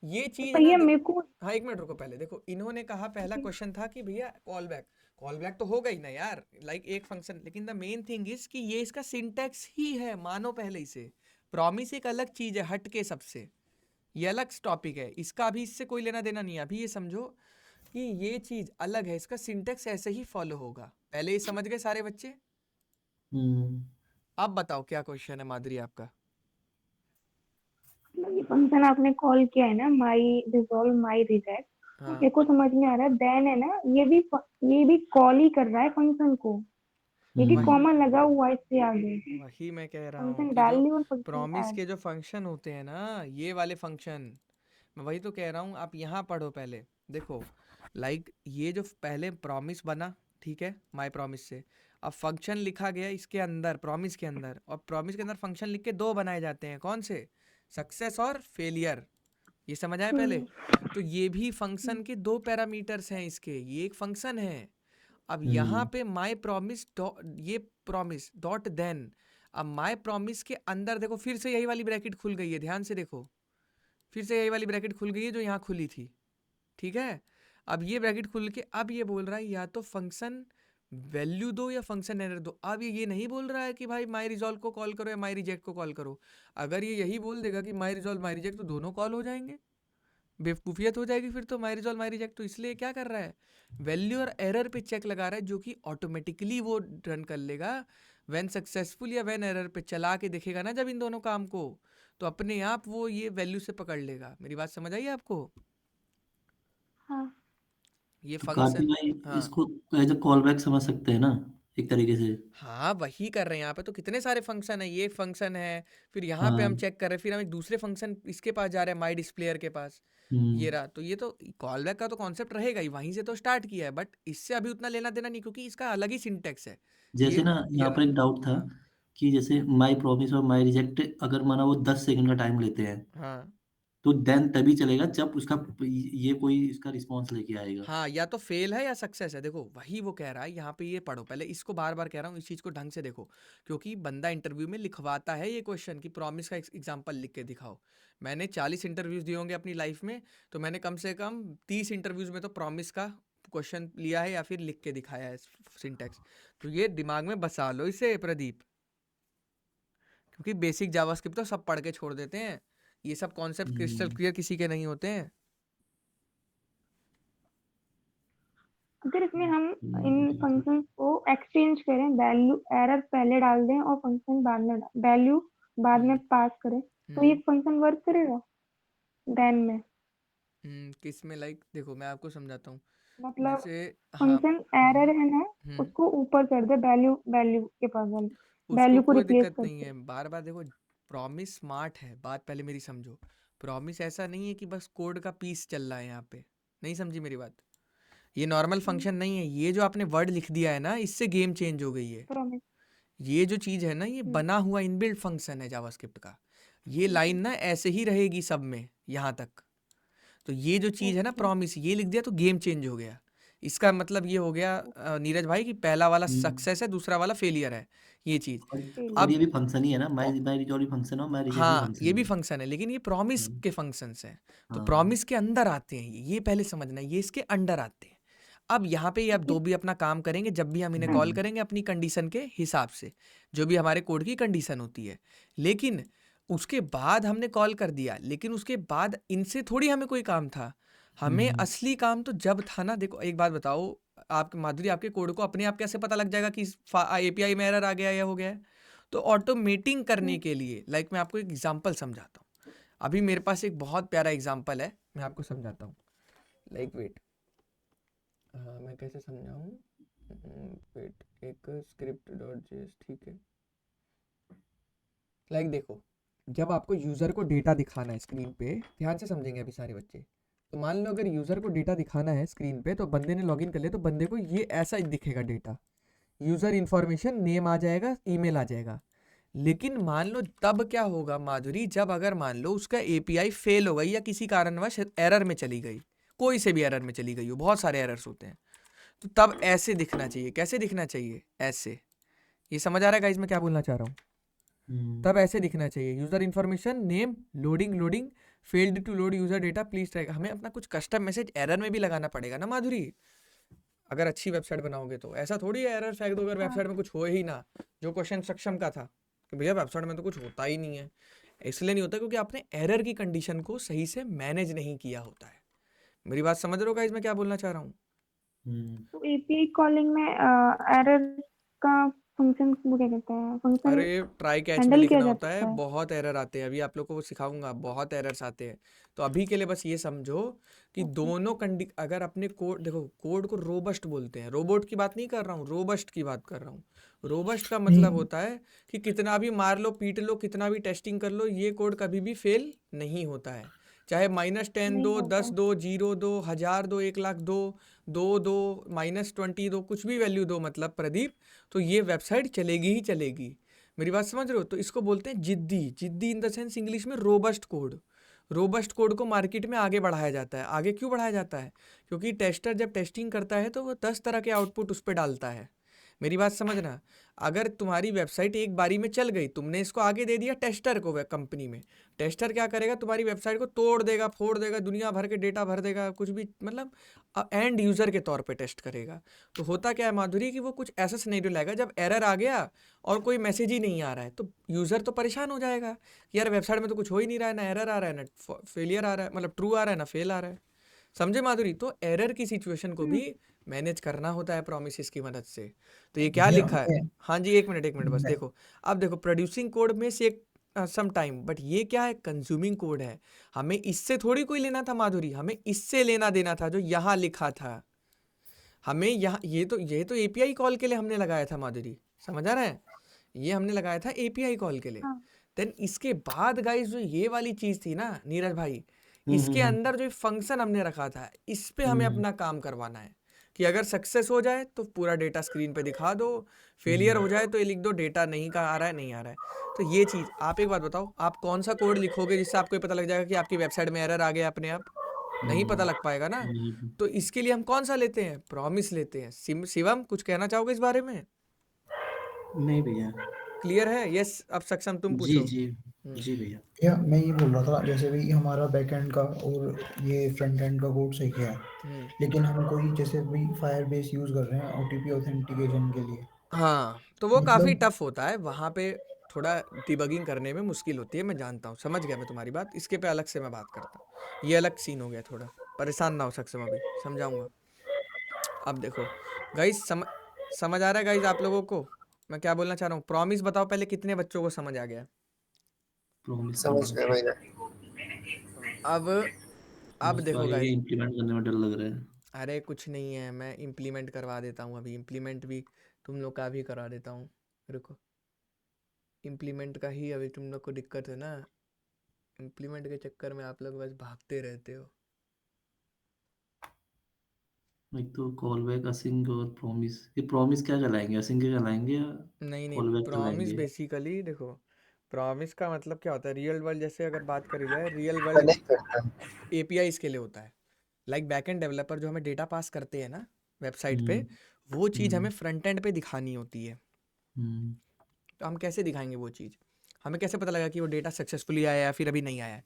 ये चीज है ना भैया देखो, मेरे को हाँ एक मिनट रुको, पहले देखो इन्होंने कहा पहला क्वेश्चन था कि भैया कॉल बैक तो हो गई ना यार, लाइक एक फंक्शन, लेकिन द मेन थिंग इज कि ये इसका सिंटैक्स ही है, मानो पहले इसे। प्रॉमिस एक अलग चीज है हट के सबसे, ये अलग टॉपिक है, इसका अभी इससे कोई लेना देना नहीं है। अभी ये समझो कि ये चीज अलग है, इसका सिंटैक्स ऐसे ही फॉलो होगा। पहले ये समझ गए सारे बच्चे? अब बताओ क्या क्वेश्चन है माधुरी आपका? ये फंक्शन आपने कॉल किया है ना, माई रिजॉल्व माई रिजेक्ट, हाँ मेरे को समझ में आ रहा है देन है ना, ये भी कॉल ही कर रहा है फंक्शन को, ये भी वही कॉमन लगा हुआ है इससे आगे, वही मैं कह रहा हूँ फंक्शन कि डाल जो ली और फंक्शन प्रॉमिस ऐड। के जो फंक्शन होते हैं ना, ये वाले फंक्शन, मैं वही तो कह रहा हूँ, आप यहाँ पढ़ो पहले। देखो लाइक ये जो पहले प्रॉमिस बना, ठीक है, माई प्रॉमिस से, अब फंक्शन लिखा गया इसके अंदर, प्रॉमिस के अंदर, और प्रॉमिस के अंदर फंक्शन लिख के 2 बनाए जाते हैं, कौन से, सक्सेस और फेलियर। ये समझ आए पहले? तो ये भी फंक्शन के 2 पैरामीटर्स हैं इसके, ये एक फंक्शन है। अब यहाँ पे माई प्रॉमिस ये प्रॉमिस डॉट देन, अब माई प्रॉमिस के अंदर देखो फिर से यही वाली ब्रैकेट खुल गई है, ध्यान से देखो, फिर से यही वाली ब्रैकेट खुल गई है जो यहाँ खुली थी, ठीक है। अब ये ब्रैकेट खुल के अब ये बोल रहा है या तो फंक्शन वैल्यू दो या फंक्शन एरर दो। अब ये नहीं बोल रहा है कि भाई माई रिजॉल्व को कॉल करो या माई रिजेक्ट को कॉल करो। अगर ये यही बोल देगा कि माई रिजॉल्व माई रिजेक्ट तो दोनों कॉल हो जाएंगे, बेवकूफ़ियत हो जाएगी फिर तो माई रिजॉल्व माई रिजेक्ट। तो इसलिए क्या कर रहा है, वैल्यू और एरर पे चेक लगा रहा है, जो कि ऑटोमेटिकली वो रन कर लेगा व्हेन सक्सेसफुल या व्हेन एरर पे चला के देखेगा ना जब इन दोनों काम को, तो अपने आप वो ये वैल्यू से पकड़ लेगा। मेरी बात समझ आई आपको? हाँ ये तो कार्तिक फंक्शन, भाई हाँ इसको एज अ कॉल बैक समझ सकते हैं ना एक तरीके से। हाँ वही कर रहे हैं। यहाँ पे तो कितने सारे फंक्शन है, ये फंक्शन है, फिर यहाँ पे हाँ। हम चेक कर रहे हैं, फिर हम एक दूसरे फंक्शन इसके पास जा रहे हैं, माई डिस्प्लेयर के पास, ये रहा। तो ये तो कॉल बैक का तो कॉन्सेप्ट रहेगा ही, वहीं से तो स्टार्ट किया है, बट इससे अभी उतना लेना देना नहीं, क्योंकि इसका अलग ही सिंटेक्स है। जैसे ना ये यहाँ पर एक डाउट था कि जैसे माई प्रॉमिस और माई रिजेक्ट अगर माना वो 10 सेकंड का टाइम लेते हैं हाँ तो देन तभी चलेगा जब उसका ये कोई इसका रिस्पॉन्स लेके आएगा। हाँ, या तो फेल है या सक्सेस है। देखो वही वो कह रहा है यहाँ पे, ये पढ़ो पहले इसको, बार बार कह रहा हूँ इस चीज़ को ढंग से देखो, क्योंकि बंदा इंटरव्यू में लिखवाता है ये क्वेश्चन कि प्रॉमिस का एग्जांपल लिख के दिखाओ। मैंने 40 इंटरव्यूज़ दिए होंगे अपनी लाइफ में, तो मैंने कम से कम 30 इंटरव्यूज़ में तो प्रॉमिस का क्वेश्चन लिया है या फिर लिख के दिखाया है सिंटेक्स। तो ये दिमाग में बसा लो इसे प्रदीप, क्योंकि बेसिक जावास्क्रिप्ट तो सब पढ़ के छोड़ देते हैं, ये सब कॉन्सेप्ट क्रिस्टल क्लियर किसी के नहीं होते हैं। अगर इसमें हम इन फंक्शंस को एक्सचेंज करें, वैल्यू एरर पहले डाल दें और फंक्शन बाद में वैल्यू बाद में पास करें, तो ये फंक्शन वर्क करेगा देन में? किस में, लाइक देखो मैं आपको समझाता हूँ। मतलब जैसे हाँ, फंक्शन एरर है ना, उसको ऊपर कर दे, वैल्यू के पास उसको वैल्यू को कोई रिप्लेस दिक्कत कर नहीं दे। है। बार बार देखो, प्रॉमिस स्मार्ट है, बात पहले मेरी समझो। प्रॉमिस ऐसा नहीं है कि बस कोड का पीस चल रहा है यहाँ पे, नहीं समझी मेरी बात। ये नॉर्मल फंक्शन नहीं है, ये जो आपने वर्ड लिख दिया है ना, इससे गेम चेंज हो गई है। प्रॉमिस ये जो चीज़ है ना, ये बना हुआ इनबिल्ट फंक्शन है जावास्क्रिप्ट का। ये लाइन ना ऐसे ही रहेगी सब में यहाँ तक। तो ये जो चीज़ है ना प्रॉमिस, ये लिख दिया तो गेम चेंज हो गया। इसका मतलब ये हो गया नीरज भाई कि पहला वाला सक्सेस है, दूसरा वाला फेलियर है, ये चीज़। और ये भी फंक्शन ही है ना, माई रिजॉल्व भी फंक्शन और माई रिजेक्ट भी हाँ फंक्शन ये है। भी फंक्शन है, लेकिन ये प्रॉमिस हाँ। के फंक्शंस हैं। तो हाँ। प्रॉमिस के अंदर आते हैं ये पहले समझना है, ये इसके अंडर आते हैं। अब यहाँ पे ये अब दो भी अपना काम करेंगे, जब भी हम इन्हें कॉल करेंगे अपनी कंडीशन के हिसाब से, जो भी हमारे कोड की कंडीशन होती है। लेकिन उसके बाद हमने कॉल कर दिया, लेकिन उसके बाद इनसे थोड़ी हमें कोई काम था। हमें असली काम तो जब था ना, देखो एक बात बताओ, आप माधुरी आपके कोड को अपने आप कैसे पता लग जाएगा कि एपीआई में एरर आ गया या हो गया है? तो ऑटोमेटिंग करने के लिए, लाइक मैं आपको एक एग्जांपल समझाता हूँ। अभी मेरे पास एक बहुत प्यारा एग्जांपल है, मैं आपको समझाता हूँ। लाइक वेट, मैं कैसे समझाऊँ? वेट, एक स्क्रिप्ट डॉट जेएस, ठीक है। लाइक देखो, जब आपको यूज़र को डेटा दिखाना है स्क्रीन पे, ध्यान से समझेंगे अभी सारे बच्चे। तो मान लो अगर यूज़र को डेटा दिखाना है स्क्रीन पे, तो बंदे ने लॉगिन कर लिया, तो बंदे को ये ऐसा दिखेगा डेटा, यूज़र इन्फॉर्मेशन, नेम आ जाएगा, ईमेल आ जाएगा। लेकिन मान लो तब क्या होगा माधुरी, जब अगर मान लो उसका एपीआई फेल हो गई या किसी कारणवश एरर में चली गई, कोई से भी एरर में चली गई हो, बहुत सारे एरर्स होते हैं, तो तब ऐसे दिखना चाहिए। कैसे दिखना चाहिए? ऐसे। ये समझ आ रहा है गाइस मैं क्या बोलना चाह रहा हूँ? तब ऐसे दिखना चाहिए, user information, name, loading, failed to load user data, please try. हमें अपना कुछ कस्टम मैसेज एरर में भी लगाना पड़ेगा ना माधुरी, अगर अच्छी वेबसाइट बनाओगे तो। ऐसा थोड़ी है एरर फेंक दो अगर वेबसाइट में कुछ हो ही ना, जो क्वेश्चन सक्षम का था कि भैया वेबसाइट में तो कुछ होता ही नहीं है। इसलिए नहीं होता क्योंकि आपने एरर की कंडीशन को सही से मैनेज नहीं किया होता है। मेरी बात समझ रहे हो गाइस मैं क्या बोलना चाह रहा हूँ? तो एपीआई कॉलिंग में एरर का फंक्शन वो क्या कहते हैं, फंक्शन अरे ट्राई कैच में हैंडल किया लिखना जा होता है, सकता है? बहुत एरर आते हैं, अभी आप लोग को वो सिखाऊंगा, बहुत एरर्स आते हैं। तो अभी के लिए बस ये समझो कि दोनों अगर अपने कोड, देखो कोड को रोबस्ट बोलते हैं, रोबोट की बात नहीं कर रहा हूँ, रोबस्ट की बात कर रहा हूँ। रोबस्ट का मतलब होता है कि कितना भी मार लो, पीट लो, कितना भी टेस्टिंग कर लो, ये कोड कभी भी फेल नहीं होता है। चाहे -10 दो, 10 दो, 0 दो, 1000 दो, 1,00,000 दो, 2 दो, -20 दो, कुछ भी वैल्यू दो मतलब प्रदीप, तो ये वेबसाइट चलेगी ही चलेगी। मेरी बात समझ रहे हो? तो इसको बोलते हैं जिद्दी इन द सेंस इंग्लिश में रोबस्ट कोड। रोबस्ट कोड को मार्केट में आगे बढ़ाया जाता है। आगे क्यों बढ़ाया जाता है? क्योंकि टेस्टर जब टेस्टिंग करता है तो वो 10 तरह के आउटपुट उस पर डालता है। मेरी बात समझना, अगर तुम्हारी वेबसाइट एक बारी में चल गई, तुमने इसको आगे दे दिया टेस्टर को कंपनी में, टेस्टर क्या करेगा, तुम्हारी वेबसाइट को तोड़ देगा, फोड़ देगा, दुनिया भर के डेटा भर देगा, कुछ भी, मतलब एंड यूज़र के तौर पे टेस्ट करेगा। तो होता क्या है माधुरी कि वो कुछ ऐसा सिनेरियो लाएगा जब एरर आ गया और कोई मैसेज ही नहीं आ रहा है, तो यूज़र तो परेशान हो जाएगा कि यार वेबसाइट में तो कुछ हो ही नहीं रहा है, ना एरर आ रहा है, ना फेलियर आ रहा है, मतलब ट्रू आ रहा है, ना फेल आ रहा है। समझे माधुरी? तो एरर की सिचुएशन को भी मैनेज करना होता है प्रोमिसेस की मदद से। तो ये क्या भैया लिखा है? हाँ जी, एक मिनट बस मैं देखो। अब देखो, प्रोड्यूसिंग कोड में से एक सम टाइम, बट ये क्या है? कंज्यूमिंग कोड है। हमें इससे थोड़ी कोई लेना था माधुरी, हमें इससे लेना देना था जो यहाँ लिखा था। हमें यहाँ ये तो एपीआई कॉल के लिए हमने लगाया था माधुरी, समझ आ रहा है? ये हमने लगाया था एपीआई कॉल के लिए। हाँ देन इसके बाद गाइस जो ये वाली चीज़ थी ना नीरज भाई, इसके अंदर जो फंक्शन हमने रखा था, इस पे हमें अपना काम करवाना है कि अगर सक्सेस हो जाए तो पूरा डेटा स्क्रीन पे दिखा दो, फेलियर हो जाए तो ये लिख दो डेटा नहीं का आ रहा है, नहीं आ रहा है। तो ये चीज़, आप एक बात बताओ, आप कौन सा कोड लिखोगे जिससे आपको ये पता लग जाएगा कि आपकी वेबसाइट में एरर आ गया अपने आप? नहीं पता लग पाएगा ना। तो इसके लिए हम कौन सा लेते हैं? प्रॉमिस लेते हैं। शिवम, कुछ कहना चाहोगे इस बारे में? नहीं भैया। क्लियर है? यस, अब सक्षम तुम जी पूछो। जी जी भैया। भैया मैं ये बोल रहा था, जैसे भी हमारा बैकएंड का और ये फ्रंट एंड का कोड सही है, लेकिन हम कोई जैसे भी फायरबेस यूज कर रहे हैं ओटीपी ऑथेंटिकेशन के लिए, हाँ, तो वो काफ़ी मतलब टफ होता है, वहाँ पे थोड़ा डिबगिंग करने में मुश्किल होती है, मैं जानता हूँ, समझ गया मैं तुम्हारी बात। इसके पे अलग से मैं बात करता हूँ, ये अलग सीन हो गया थोड़ा, परेशान ना हो सक्षम, अभी समझाऊंगा। अब देखो गाइस, समझ आ रहा है गाइस आप लोगों को मैं क्या बोलना चाह रहा हूँ? प्रॉमिस बताओ पहले, कितने बच्चों को समझ आ गया? प्रॉमिस समझ गए भैया। अब देखो ये गाइस, इम्प्लीमेंट करने में डर लग रहा है। अरे कुछ नहीं है, मैं इम्प्लीमेंट करवा देता हूँ, अभी इम्प्लीमेंट भी तुम लोग का भी करवा देता हूँ, रुको। इम्प्लीमेंट का ही अभी तुम लोग को दिक्कत है ना, इम्प्लीमेंट के चक्कर में आप लोग बस भागते रहते हो। एक तो कॉल बैक, असिंक और प्रॉमिस। ये प्रॉमिस क्या चलाएंगे, असिंक के चलाएंगे या नहीं, कॉल बैक प्रॉमिस चलाएंगे? बेसिकली देखो, प्रॉमिस का मतलब क्या होता है रियल वर्ल्ड, जैसे अगर बात करी जाए रियल वर्ल्ड कनेक्ट करता है। एपीआई इसके लिए होता है। लाइक बैकएंड डेवलपर जो हमें डेटा पास करते हैं ना वेबसाइट पे, हम्म वो चीज़ हमें हम्म फ्रंट एंड पे दिखानी होती है। हम्म तो हम कैसे दिखाएंगे वो चीज़? हमें कैसे पता लगा कि वो डेटा सक्सेसफुली आया या फिर अभी नहीं आया है?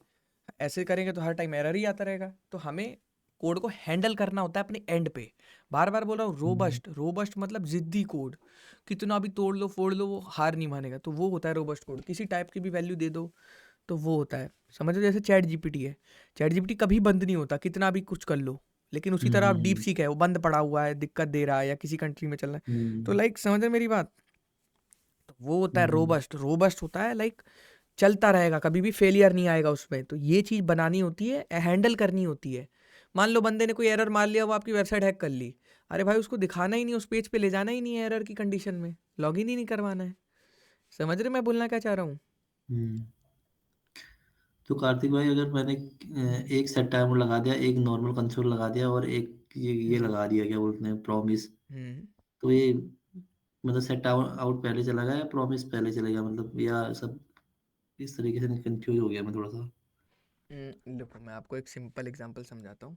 ऐसे करेंगे तो हर टाइम एरर ही आता रहेगा। तो हमें कोड को हैंडल करना होता है अपने एंड पे। बार बार बोल रहा हूँ, रोबस्ट मतलब जिद्दी कोड, कितना भी तोड़ लो फोड़ लो वो हार नहीं मानेगा, तो वो होता है रोबस्ट कोड। किसी टाइप की भी वैल्यू दे दो तो वो होता है। समझ लो जैसे चैट जीपीटी है, चैट जीपीटी कभी बंद नहीं होता, कितना भी कुछ कर लो। लेकिन उसी तरह आप डीप सीक है, वो बंद पड़ा हुआ है, दिक्कत दे रहा है या किसी कंट्री में चल रहा है, तो लाइक समझ रहे मेरी बात? तो वो होता है रोबस्ट होता है, लाइक चलता रहेगा, कभी भी फेलियर नहीं आएगा उसमें। तो ये चीज़ बनानी होती है, हैंडल करनी होती है। मान लो बंदे ने कोई एरर मार लिया, वो आपकी वेबसाइट हैक कर ली, अरे भाई उसको दिखाना ही नहीं, उस पेज पे ले जाना ही नहीं है एरर की कंडीशन में, लॉगिन ही नहीं करवाना है। समझ रहे मैं बोलना क्या चाह रहा हूँ? हम्म। तो कार्तिक भाई, अगर मैंने एक सेट टाइमर लगा दिया, एक नॉर्मल कंसोल लगा दिया और एक ये हम्म लगा दिया, क्या बोलते हैं, प्रॉमिस, हम्म तो ये मतलब सेट आउट पहले चला गया या प्रॉमिस पहले चलेगा, मतलब या सब इस तरीके से कंफ्यूज हो गया मैं थोड़ा सा। देखो मैं आपको एक सिंपल एग्जांपल समझाता हूँ।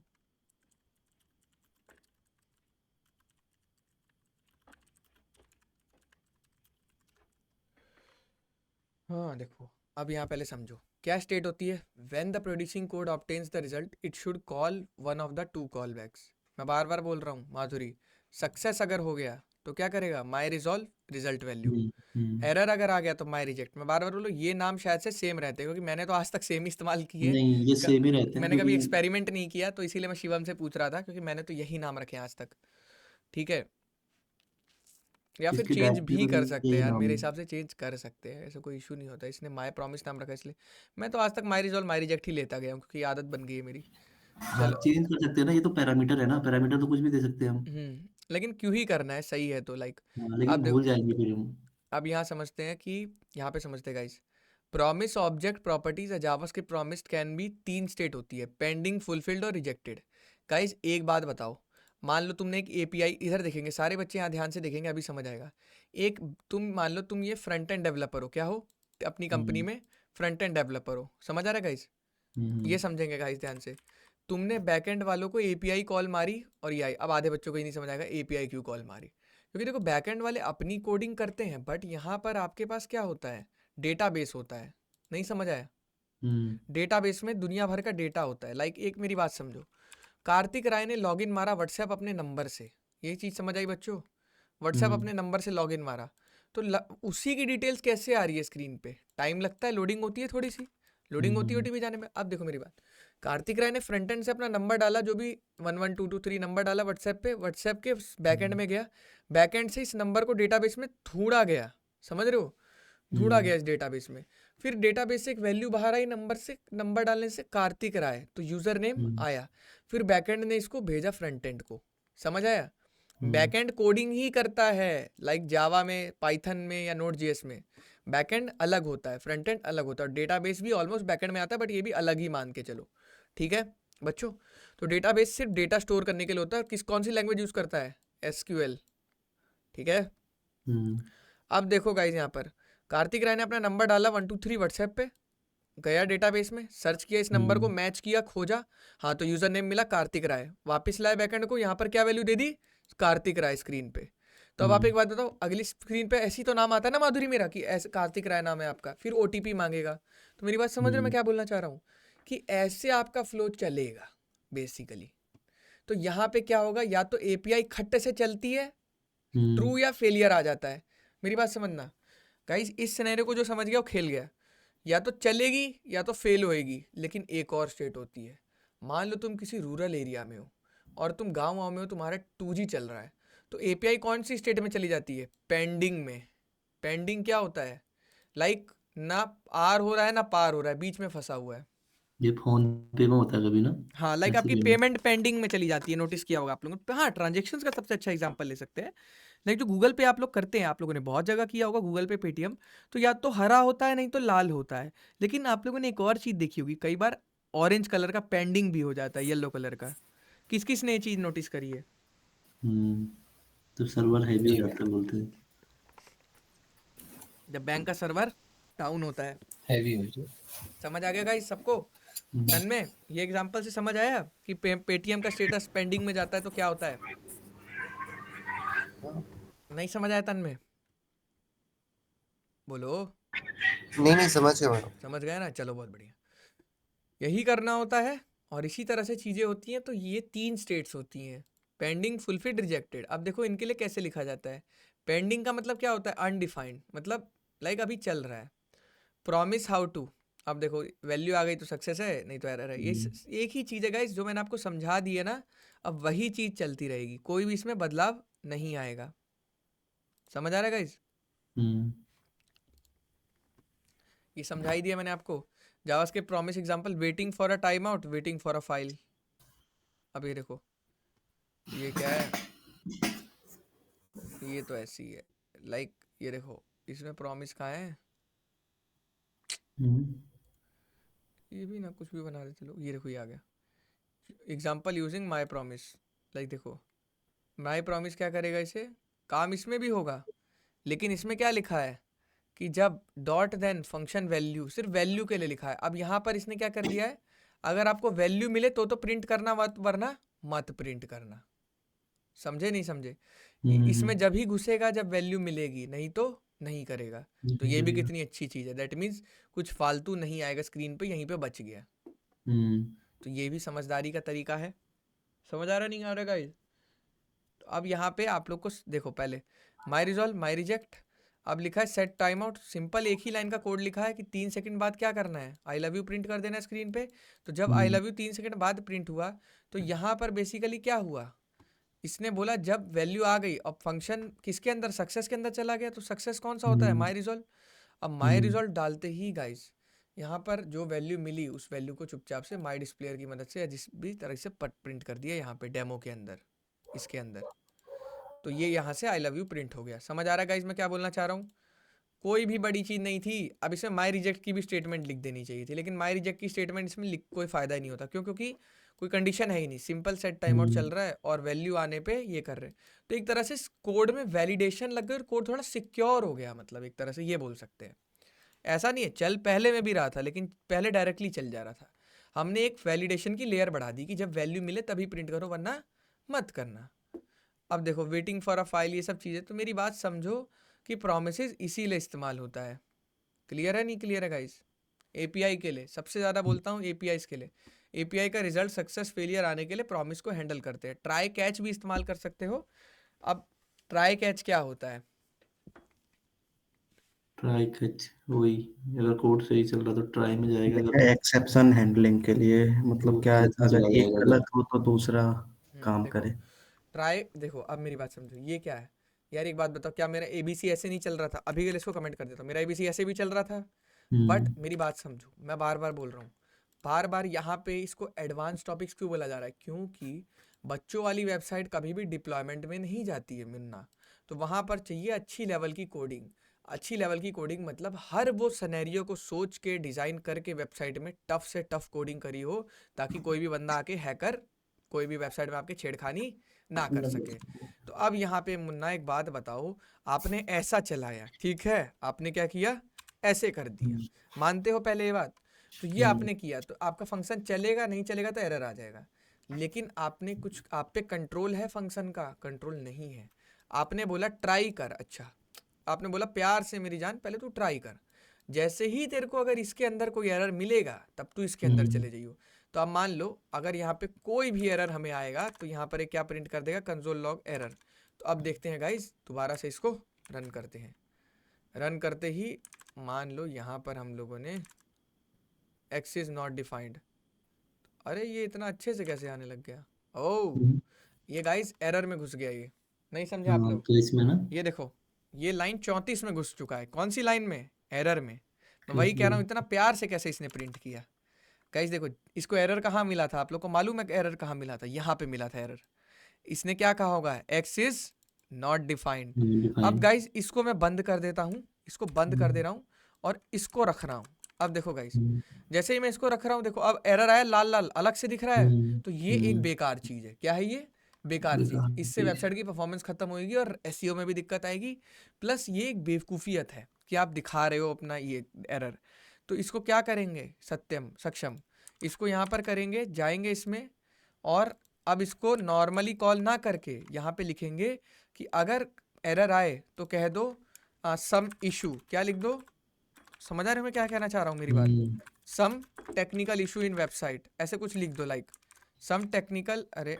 हाँ देखो, अब यहाँ पहले समझो क्या स्टेट होती है। When the producing code obtains the result it should call one of the two callbacks. मैं बार बार बोल रहा हूँ माधुरी, सक्सेस अगर हो गया तो क्या करेगा, माई रिजॉल्व रिजल्ट वैल्यू। एरर अगर आ गया तो माई रिजेक्ट। मैं बार बार बोलूँ, ये नाम शायद से सेम रहते हैं क्योंकि मैंने तो आज तक सेम ही इस्तेमाल किए। नहीं, ये सेम ही रहते हैं मैंने कभी क्योंकि एक्सपेरिमेंट नहीं किया, तो इसीलिए मैं शिवम से पूछ रहा था, क्योंकि मैंने तो यही नाम रखे हैं आज तक। ठीक है, या फिर इसकी चेंज डायरेक्टरी भी में कर भी सकते हैं यही यार, नाम मेरे है। हिसाब से चेंज कर सकते हैं, ऐसा कोई इशू नहीं होता। इसने माई प्रॉमिस नाम रखा इसलिए मैं तो आज तक माई रिजॉल्व माई रिजेक्ट ही लेता गया हूँ, क्योंकि आदत बन गई है मेरी। हाँ, चलो, चेंज कर सकते हैं ना, ये तो पैरामीटर है ना, पैरामीटर तो कुछ भी दे सकते हैं हम। लेकिन क्यों ही करना है, सही है तो लाइक। हाँ, अब लेकिन देखो, भूल जाएंगे फिर हम। अब यहाँ समझते हैं कि यहाँ पे समझते हैं guys, promise object properties JavaScript promise can be 3 state होती है, पेंडिंग, फुलफिल्ड और रिजेक्टेड। गाइस एक बात बताओ, मान लो तुमने एक एपीआई, इधर देखेंगे सारे बच्चे, यहाँ ध्यान से देखेंगे अभी समझ आएगा। एक तुम मान लो तुम ये फ्रंट एंड डेवलपर हो, क्या हो अपनी कंपनी हम्म में? फ्रंट एंड डेवलपर हो, समझ आ रहा है गाइस? ये समझेंगे गाइस ध्यान से। तुमने बैकएंड वालों को एपीआई कॉल मारी और ये आई। अब आधे बच्चों को ही नहीं समझ आएगा एपीआई क्यों कॉल मारी, क्योंकि देखो बैकएंड वाले अपनी कोडिंग करते हैं, बट यहाँ पर आपके पास क्या होता है, डेटाबेस होता है। नहीं समझ आया? डेटाबेस में दुनिया भर का डेटा होता है। लाइक एक मेरी बात समझो, कार्तिक राय ने लॉगिन मारा व्हाट्सएप अपने नंबर से, ये चीज़ समझ आई बच्चों? व्हाट्सएप अपने नंबर से लॉगिन मारा तो उसी की डिटेल्स कैसे आ रही है स्क्रीन पे? टाइम लगता है, लोडिंग होती है, थोड़ी सी लोडिंग होती है ओटीपी जाने में। अब देखो मेरी बात, कार्तिक राय ने फ्रंट एंड से अपना नंबर डाला, जो भी 11223 नंबर डाला व्हाट्सएप पे, व्हाट्सएप के बैकएंड में गया, बैकएंड से इस नंबर को डेटाबेस में ढूंढा गया, समझ रहे हो? ढूंढा गया इस डेटाबेस में, फिर डेटाबेस से एक वैल्यू बाहर आई नंबर से, नंबर डालने से कार्तिक राय, तो यूजर नेम आया, फिर बैकएंड ने इसको भेजा फ्रंट एंड को। समझ आया? बैकएंड कोडिंग ही करता है, लाइक जावा में, पाइथन में या नोड जीएस में बैकएंड अलग होता है, फ्रंट एंड अलग होता है, डेटाबेस भी ऑलमोस्ट बैकएंड में आता है, बट ये भी अलग ही मान के चलो, ठीक है बच्चों? तो डेटाबेस सिर्फ डेटा स्टोर करने के लिए होता है। कौन सी लैंग्वेज यूज करता है? एसक्यूएल, ठीक है? अब देखो गाइज, यहाँ पर कार्तिक राय ने अपना नंबर डाला 123 व्हाट्सएप पे, गया डेटाबेस में, सर्च किया इस नंबर को, मैच किया, खोजा, हाँ तो यूजर नेम मिला कार्तिक राय, वापस लाए बैकएंड को, यहाँ पर क्या वैल्यू दे दी? कार्तिक राय स्क्रीन पे। तो अब आप एक बात बताओ, अगली स्क्रीन पे ऐसी तो नाम आता है ना माधुरी मेरा, कि ऐसे कार्तिक राय नाम है आपका, फिर ओटीपी मांगेगा। तो मेरी बात समझ रहे हो मैं क्या बोलना चाह रहा हूँ? कि ऐसे आपका फ्लो चलेगा बेसिकली। तो यहाँ पे क्या होगा, या तो एपीआई खट्ट से चलती है, ट्रू या फेलियर आ जाता है। मेरी बात समझना गाइस, इस सिनेरियो को जो समझ गया वो खेल गया। या तो चलेगी या तो फेल होएगी, लेकिन एक और स्टेट होती है। मान लो तुम किसी रूरल एरिया में हो और तुम गाँव में हो, तुम्हारा 2G चल रहा है, तो एपीआई कौन सी स्टेट में चली जाती है? पेंडिंग में। पेंडिंग क्या होता है? लाइक ना आर हो रहा है ना पार हो रहा है, बीच में फंसा हुआ है। ये फोन पे में होता है कभी ना। हाँ, लाइक आपकी पेमेंट पेंडिंग में चली जाती है, नोटिस किया होगा आप लोगों ने। हाँ, ट्रांजेक्शन्स का सबसे अच्छा एग्जांपल ले सकते हैं। लाइक जो गूगल पे आप लोग करते हैं, आप लोगों ने बहुत जगह किया होगा गूगल पे, पेटीएम, तो या तो हरा होता है नहीं तो लाल होता है। लेकिन आप लोगों ने एक और चीज़ देखी होगी, कई बार ऑरेंज कलर का पेंडिंग भी हो जाता है, येलो कलर का। किस किस ने ये चीज़ नोटिस करी है? तो सर्वर हैवी हो जाता है बोलते हैं, जब बैंक का सर्वर डाउन होता है, हैवी हो जाए। समझ आ गया गाइस सबको? तन में ये एग्जांपल से समझ आया कि पेटीएम का स्टेटस पेंडिंग में जाता है तो क्या होता है? नहीं समझ आया तन में? बोलो। नहीं समझ गया मैडम। समझ गया ना? चलो बहुत बढ़िया। यही करना होता है और इसी तरह से चीज़ें होती हैं। तो ये 3 स्टेट्स होती हैं, पेंडिंग, फुलफिल्ड, रिजेक्टेड। अब देखो इनके लिए कैसे लिखा जाता है। पेंडिंग का मतलब क्या होता है? अनडिफाइंड, मतलब लाइक अभी चल रहा है। प्रॉमिस हाउ टू, अब देखो वैल्यू आ गई तो सक्सेस है, नहीं तो एरर है। ये एक ही चीज़ है गाइस, जो मैंने आपको समझा दी है ना, अब वही चीज़ चलती रहेगी, कोई भी इसमें बदलाव नहीं आएगा। समझ आ रहा है गाइस? ये समझाई दिया मैंने आपको। JavaScript promise example, waiting for a time out, waiting for a file. अब ये देखो, ये क्या है? ये तो ऐसी है, लाइक ये देखो, इसमें प्रॉमिस कहाँ है? ये भी ना कुछ भी बना देते लोग। ये देखो, ये आ गया example using my promise. Like देखो, माई प्रॉमिस क्या करेगा? इसे काम इसमें भी होगा, लेकिन इसमें क्या लिखा है कि जब डॉट देन फंक्शन वैल्यू, सिर्फ वैल्यू के लिए लिखा है। अब यहाँ पर इसने क्या कर दिया है, अगर आपको वैल्यू मिले तो प्रिंट करना, वरना मत प्रिंट करना। समझे नहीं समझे? इसमें जब ही घुसेगा जब वैल्यू मिलेगी, नहीं तो नहीं करेगा। तो ये भी कितनी अच्छी चीज़ है। दैट मीन्स कुछ फालतू नहीं आएगा स्क्रीन पे, यहीं पे बच गया। तो ये भी समझदारी का तरीका है। समझ आ रहा नहीं आ रहा गाइस? तो अब यहाँ पे आप लोग को देखो, पहले माई रिजॉल्व, माई रिजेक्ट, अब लिखा है सेट टाइम आउट। सिंपल एक ही लाइन का कोड लिखा है कि 3 सेकंड बाद क्या करना है, आई लव यू प्रिंट कर देना है स्क्रीन पे। तो जब आई लव यू 3 सेकंड बाद प्रिंट हुआ, तो यहाँ पर बेसिकली क्या हुआ, इसने बोला जब वैल्यू आ गई, अब फंक्शन किसके अंदर, सक्सेस के अंदर चला गया। तो सक्सेस कौन सा होता है? माई रिजॉल्व। अब माई रिजॉल्व डालते ही गाइस, यहाँ पर जो वैल्यू मिली उस वैल्यू को चुपचाप से माई डिस्प्लेयर की मदद से या जिस भी तरह से प्रिंट कर दिया यहाँ पे डेमो के अंदर, इसके अंदर। तो ये यहाँ से आई लव यू प्रिंट हो गया। समझ आ रहा है गाइस मैं क्या बोलना चाह रहा हूँ? कोई भी बड़ी चीज़ नहीं थी। अब इसमें माई रिजेक्ट की भी स्टेटमेंट लिख देनी चाहिए थी, लेकिन माई रिजेक्ट की स्टेटमेंट इसमें लिख कोई फ़ायदा ही नहीं होता। क्यों? क्योंकि कोई कंडीशन है ही नहीं, सिंपल सेट टाइम आउट चल रहा है और वैल्यू आने पे ये कर रहे हैं। तो एक तरह से कोड में वैलिडेशन लग गई और कोड थोड़ा सिक्योर हो गया, मतलब एक तरह से ये बोल सकते हैं। ऐसा नहीं है, चल पहले में भी रहा था, लेकिन पहले डायरेक्टली चल जा रहा था। हमने एक वैलिडेशन की लेयर बढ़ा दी कि जब वैल्यू मिले तभी प्रिंट करो वरना मत करना। अब देखो वेटिंग फॉर अ फाइल, ये सब चीज़ें, तो मेरी बात समझो कि प्रोमिसेस इसीलिए इस्तेमाल होता है। क्लियर है नहीं क्लियर है गाइस? एपीआई के लिए सबसे ज़्यादा बोलता हूँ, एपीआई के लिए। एपीआई का रिजल्ट सक्सेस फेलियर आने के लिए प्रॉमिस को हैंडल करते हैं। ट्राई कैच भी इस्तेमाल कर सकते हो। अब ट्राई कैच क्या होता है? ट्राई कैच वही, अगर कोड सही चल रहा तो ट्राई में जाएगा, अगर एक्सेप्शन हैंडलिंग के लिए, मतलब क्या है, exception अगर चला एक जाएगा गलत हो तो दूसरा काम देखो करे। ट्राई, देखो अब मेरी बात समझो, ये क्या है यार, एक बात बताओ, क्या मेरा एबीसी ऐसे नहीं चल रहा था? अभी के लिए इसको कमेंट कर देता हूँ, मेरा एबीसी ऐसे भी चल रहा था, बट मेरी बात समझो, मैं बार बार बोल रहा हूँ, बार बार यहाँ पे इसको एडवांस टॉपिक्स क्यों बोला जा रहा है? क्योंकि बच्चों वाली वेबसाइट कभी भी डिप्लॉयमेंट में नहीं जाती है मुन्ना, तो वहाँ पर चाहिए अच्छी लेवल की कोडिंग। अच्छी लेवल की कोडिंग मतलब हर वो सिनेरियो को सोच के डिज़ाइन करके वेबसाइट में टफ से टफ कोडिंग करी हो, ताकि कोई भी बंदा आके हैकर कोई भी वेबसाइट में आपके छेड़खानी ना कर सके। तो अब यहाँ पे मुन्ना एक बात बताओ, आपने ऐसा चलाया, ठीक है, आपने क्या किया, ऐसे कर दिया, मानते हो पहले ये बात? तो ये आपने किया, तो आपका फंक्शन चलेगा, नहीं चलेगा तो एरर आ जाएगा। लेकिन आपने कुछ, आप पे कंट्रोल है फंक्शन का? कंट्रोल नहीं है। आपने बोला ट्राई कर, अच्छा आपने बोला प्यार से मेरी जान पहले तू ट्राई कर, जैसे ही तेरे को अगर इसके अंदर कोई एरर मिलेगा तब तू इसके अंदर चले जाइयो। तो अब मान लो अगर यहाँ पे कोई भी एरर हमें आएगा तो यहाँ पर एक क्या प्रिंट कर देगा, कंसोल लॉग एरर। तो अब देखते हैं गाइस, दोबारा से इसको रन करते हैं। रन करते ही मान लो यहाँ पर हम लोगों ने एक्सेस नॉट डिफाइंड, अरे ये इतना अच्छे से कैसे आने लग गया? ओह ये गाइस एरर में घुस गया, ये नहीं समझे आप लोग? तो इसमें ना ये देखो ये लाइन 34 में घुस चुका है। कौन सी लाइन में? एरर में। मैं वही कह रहा हूँ, इतना प्यार से कैसे इसने प्रिंट किया। गाइस देखो इसको एरर कहाँ मिला था, आप लोग को मालूम है एरर कहाँ मिला था? यहाँ पे मिला था एरर। इसने क्या कहा होगा, एक्स इज नॉट डिफाइंड। अब गाइस इसको मैं बंद कर देता हूँ, इसको बंद कर दे रहा हूँ और इसको रख रहा हूँ। अब देखो गाइस जैसे ही मैं इसको रख रहा हूँ, देखो अब एरर आया, लाल लाल अलग से दिख रहा है। तो ये एक बेकार चीज़ है। क्या है ये? बेकार चीज़। इससे वेबसाइट की परफॉर्मेंस खत्म होगी और एसईओ में भी दिक्कत आएगी। प्लस ये एक बेवकूफ़ियत है कि आप दिखा रहे हो अपना ये एरर। तो इसको क्या करेंगे, सक्षम इसको यहाँ पर करेंगे, जाएंगे इसमें, और अब इसको नॉर्मली कॉल ना करके यहाँ पे लिखेंगे कि अगर एरर आए तो कह दो सम इशू। क्या लिख दो? समझ आ रहे हो मैं क्या कहना चाह रहा हूँ मेरी बात? Some technical issue in website, ऐसे कुछ लिख दो, लाइक सम टेक्निकल, अरे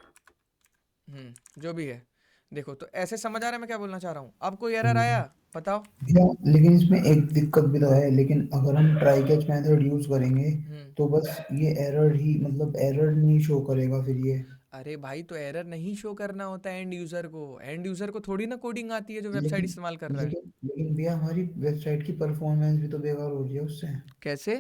जो भी है। देखो तो ऐसे समझ आ रहा है मैं क्या बोलना चाह रहा हूँ? अब कोई एरर आया बताओ। लेकिन इसमें एक दिक्कत भी तो है, लेकिन अगर हम ट्राई कैच मेथड यूज करेंगे तो बस ये एरर ही, मतलब एरर नहीं शो करेगा फिर ये। अरे भाई तो एरर नहीं शो करना होता है एंड यूजर को। एंड यूजर को थोड़ी ना कोडिंग आती है जो वेबसाइट इस्तेमाल कर रहा है। लेकिन भैया हमारी वेबसाइट की परफॉर्मेंस भी तो बेकार हो रही है उससे। कैसे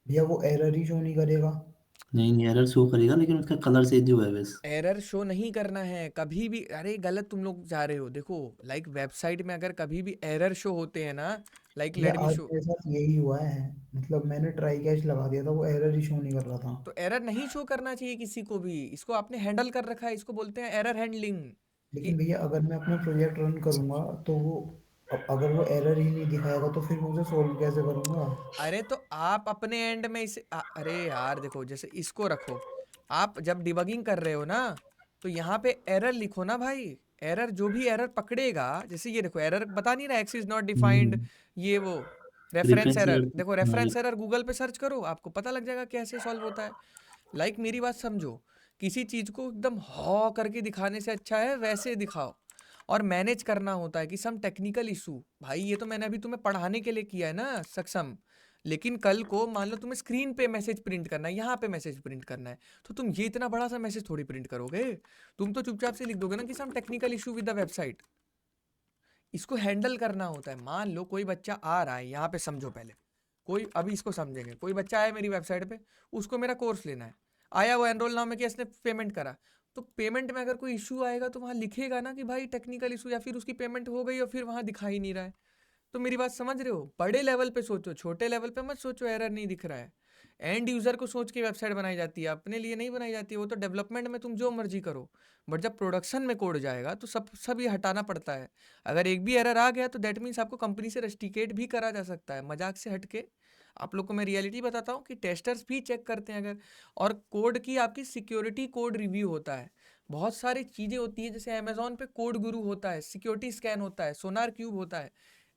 भैया? वो एरर ही शो नहीं करेगा। नहीं एरर शो करेगा, लेकिन उसका कलर चेंज हुआ है बस। एरर शो नहीं करना है कभी भी। अरे गलत तुम लोग जा रहे हो। देखो लाइक वेबसाइट में अगर कभी भी एरर शो होते हैं ना, लाइक लेट मी आज शो, मेरे साथ यही हुआ है, मतलब मैंने ट्राई कैच लगा दिया था, वो एरर ही शो नहीं कर रहा था। तो एरर नहीं शो करना चाहिए किसी को भी। इसको आपने हैंडल कर रखा है, इसको बोलते हैं एरर हैंडलिंग। लेकिन भैया अगर मैं अपना प्रोजेक्ट रन करूंगा तो वो अगर वो एरर ही नहीं दिखाएगा तो फिर मैं उसे सोल्व कैसे करूंगा? अरे तो आप अपने एंड में इसे अरे यार देखो जैसे इसको रखो, आप जब डिबगिंग कर रहे हो ना तो यहाँ पे एरर लिखो ना भाई। एरर जो भी एरर पकड़ेगा, जैसे ये देखो एरर बता नहीं रहा एक्स इज नॉट डिफाइंड, ये वो रेफरेंस रेफरेंस एरर। एरर। देखो रेफरेंस एरर गूगल पे सर्च करो, आपको पता लग जाएगा कैसे सॉल्व होता है। लाइक मेरी बात समझो, किसी चीज़ को एकदम हॉ करके दिखाने से अच्छा है वैसे दिखाओ। और मैनेज करना होता है कि सम टेक्निकल इशू। भाई ये तो मैंने अभी तुम्हें पढ़ाने के लिए किया है ना सक्षम, लेकिन कल को मान लो तुम्हें स्क्रीन पे मैसेज प्रिंट करना है, यहाँ पे मैसेज प्रिंट करना है, तो तुम ये इतना बड़ा सा मैसेज थोड़ी प्रिंट करोगे। तुम तो चुपचाप से लिख दोगे ना कि some technical issue with the website. इसको हैंडल करना होता है। मान लो कोई बच्चा आ रहा है, यहाँ पे समझो पहले, कोई अभी इसको समझेंगे। कोई बच्चा आया मेरी वेबसाइट पे, उसको मेरा कोर्स लेना है, आया वो एनरोल नाउ में किया, इसने पेमेंट करा, तो पेमेंट में अगर कोई इशू आएगा तो वहाँ लिखेगा ना कि भाई टेक्निकल इशू, या फिर उसकी पेमेंट हो गई और फिर वहाँ दिखा ही नहीं रहा है। तो मेरी बात समझ रहे हो? बड़े लेवल पे सोचो, छोटे लेवल पे मत सोचो एरर नहीं दिख रहा है। एंड यूज़र को सोच के वेबसाइट बनाई जाती है, अपने लिए नहीं बनाई जाती है। वो तो डेवलपमेंट में तुम जो मर्जी करो, बट जब प्रोडक्शन में कोड जाएगा तो सब ये हटाना पड़ता है। अगर एक भी एरर आ गया तो दैट मीन्स आपको कंपनी से रस्टिकेट भी करा जा सकता है, मजाक से हट के। आप लोग को मैं रियलिटी बताता हूँ कि टेस्टर्स भी चेक करते हैं अगर, और कोड की आपकी सिक्योरिटी कोड रिव्यू होता है, बहुत सारी चीज़ें होती है, जैसे अमेजोन पे कोड गुरु होता है, सिक्योरिटी स्कैन होता है, सोनार क्यूब होता है।